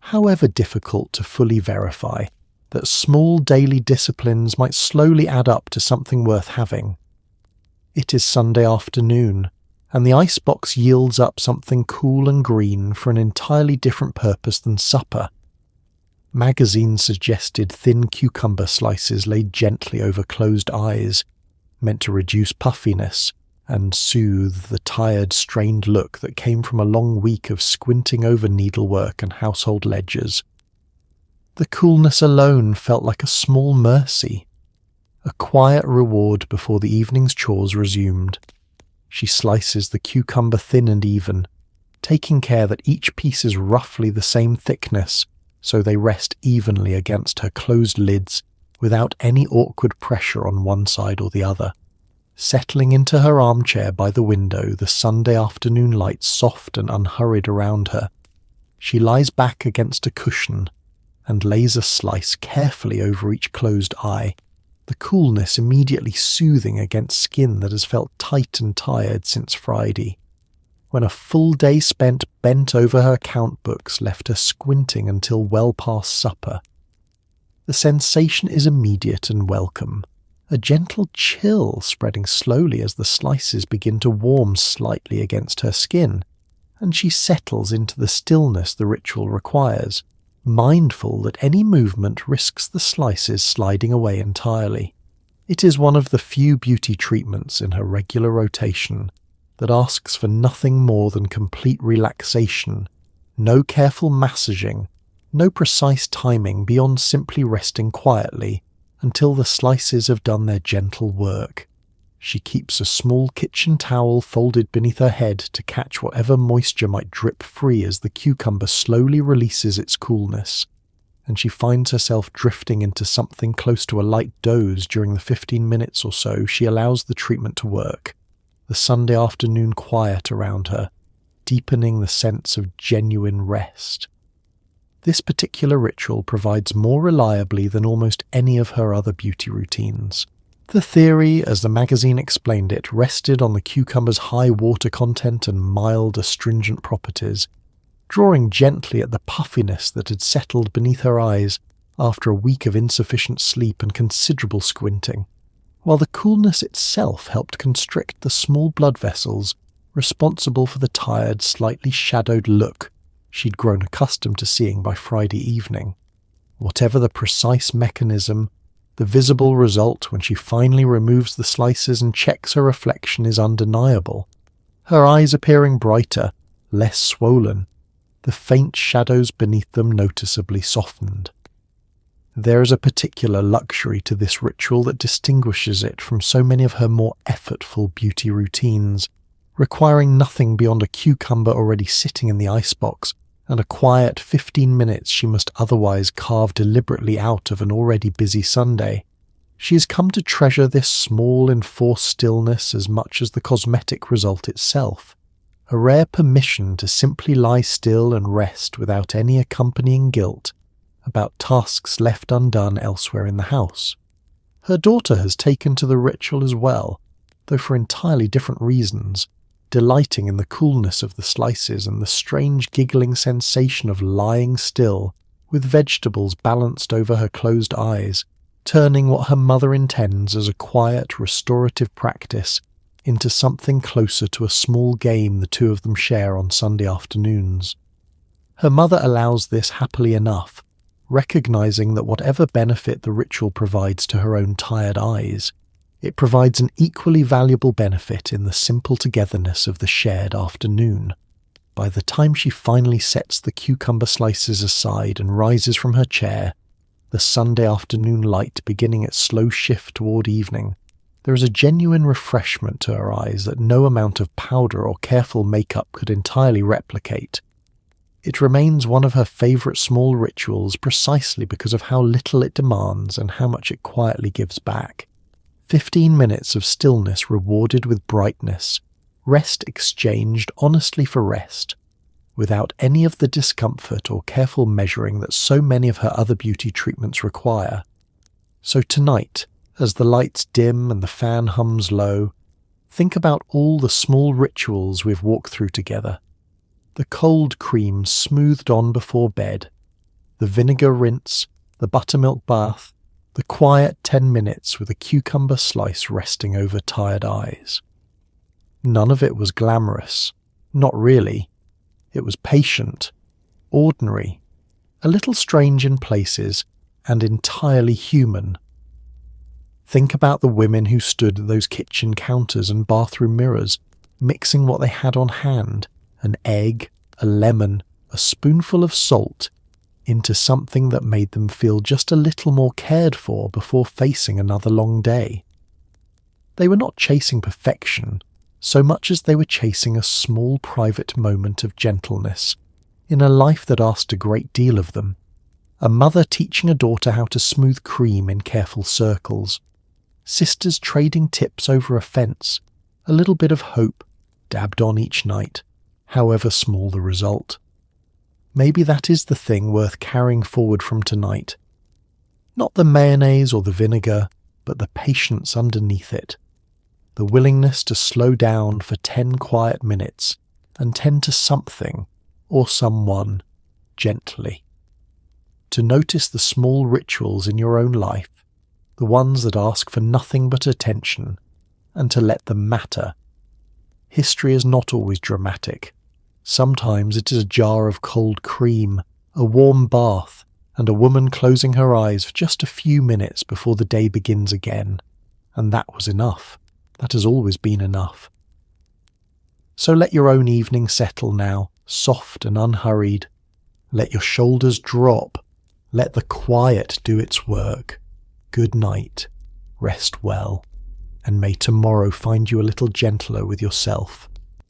however difficult to fully verify, that small daily disciplines might slowly add up to something worth having. It is Sunday afternoon, and the icebox yields up something cool and green for an entirely different purpose than supper. Magazines suggested thin cucumber slices laid gently over closed eyes, meant to reduce puffiness and soothe the tired, strained look that came from a long week of squinting over needlework and household ledgers. The coolness alone felt like a small mercy, a quiet reward before the evening's chores resumed. She slices the cucumber thin and even, taking care that each piece is roughly the same thickness so they rest evenly against her closed lids without any awkward pressure on one side or the other. Settling into her armchair by the window, the Sunday afternoon light soft and unhurried around her, she lies back against a cushion, and lays a slice carefully over each closed eye, the coolness immediately soothing against skin that has felt tight and tired since Friday. When a full day spent bent over her count books left her squinting until well past supper. The sensation is immediate and welcome, a gentle chill spreading slowly as the slices begin to warm slightly against her skin, and she settles into the stillness the ritual requires, mindful that any movement risks the slices sliding away entirely. It is one of the few beauty treatments in her regular rotation that asks for nothing more than complete relaxation, no careful massaging, no precise timing beyond simply resting quietly until the slices have done their gentle work. She keeps a small kitchen towel folded beneath her head to catch whatever moisture might drip free as the cucumber slowly releases its coolness, and she finds herself drifting into something close to a light doze during the 15 minutes or so she allows the treatment to work, the Sunday afternoon quiet around her, deepening the sense of genuine rest. This particular ritual provides more reliably than almost any of her other beauty routines. The theory, as the magazine explained it, rested on the cucumber's high water content and mild astringent properties, drawing gently at the puffiness that had settled beneath her eyes after a week of insufficient sleep and considerable squinting, while the coolness itself helped constrict the small blood vessels responsible for the tired, slightly shadowed look she'd grown accustomed to seeing by Friday evening. Whatever the precise mechanism, the visible result when she finally removes the slices and checks her reflection is undeniable, her eyes appearing brighter, less swollen, the faint shadows beneath them noticeably softened. There is a particular luxury to this ritual that distinguishes it from so many of her more effortful beauty routines, requiring nothing beyond a cucumber already sitting in the icebox and a quiet 15 minutes she must otherwise carve deliberately out of an already busy Sunday. She has come to treasure this small enforced stillness as much as the cosmetic result itself, a rare permission to simply lie still and rest without any accompanying guilt about tasks left undone elsewhere in the house. Her daughter has taken to the ritual as well, though for entirely different reasons, delighting in the coolness of the slices and the strange giggling sensation of lying still, with vegetables balanced over her closed eyes, turning what her mother intends as a quiet, restorative practice into something closer to a small game the two of them share on Sunday afternoons. Her mother allows this happily enough, recognizing that whatever benefit the ritual provides to her own tired eyes, it provides an equally valuable benefit in the simple togetherness of the shared afternoon. By the time she finally sets the cucumber slices aside and rises from her chair, the Sunday afternoon light beginning its slow shift toward evening, there is a genuine refreshment to her eyes that no amount of powder or careful makeup could entirely replicate. It remains one of her favourite small rituals precisely because of how little it demands and how much it quietly gives back. 15 minutes of stillness rewarded with brightness, rest exchanged honestly for rest, without any of the discomfort or careful measuring that so many of her other beauty treatments require. So tonight, as the lights dim and the fan hums low, think about all the small rituals we've walked through together. The cold cream smoothed on before bed, the vinegar rinse, the buttermilk bath, the quiet 10 minutes with a cucumber slice resting over tired eyes. None of it was glamorous. Not really. It was patient, ordinary, a little strange in places, and entirely human. Think about the women who stood at those kitchen counters and bathroom mirrors, mixing what they had on hand, an egg, a lemon, a spoonful of salt, into something that made them feel just a little more cared for before facing another long day. They were not chasing perfection, so much as they were chasing a small private moment of gentleness, in a life that asked a great deal of them. A mother teaching a daughter how to smooth cream in careful circles. Sisters trading tips over a fence, a little bit of hope, dabbed on each night, however small the result. maybe that is the thing worth carrying forward from tonight. Not the mayonnaise or the vinegar, but the patience underneath it. The willingness to slow down for 10 quiet minutes and tend to something or someone gently. To notice the small rituals in your own life, the ones that ask for nothing but attention, and to let them matter. History is not always dramatic. Sometimes it is a jar of cold cream, a warm bath, and a woman closing her eyes for just a few minutes before the day begins again. And that was enough. That has always been enough. So let your own evening settle now, soft and unhurried. Let your shoulders drop. Let the quiet do its work. Good night. Rest well. And may tomorrow find you a little gentler with yourself.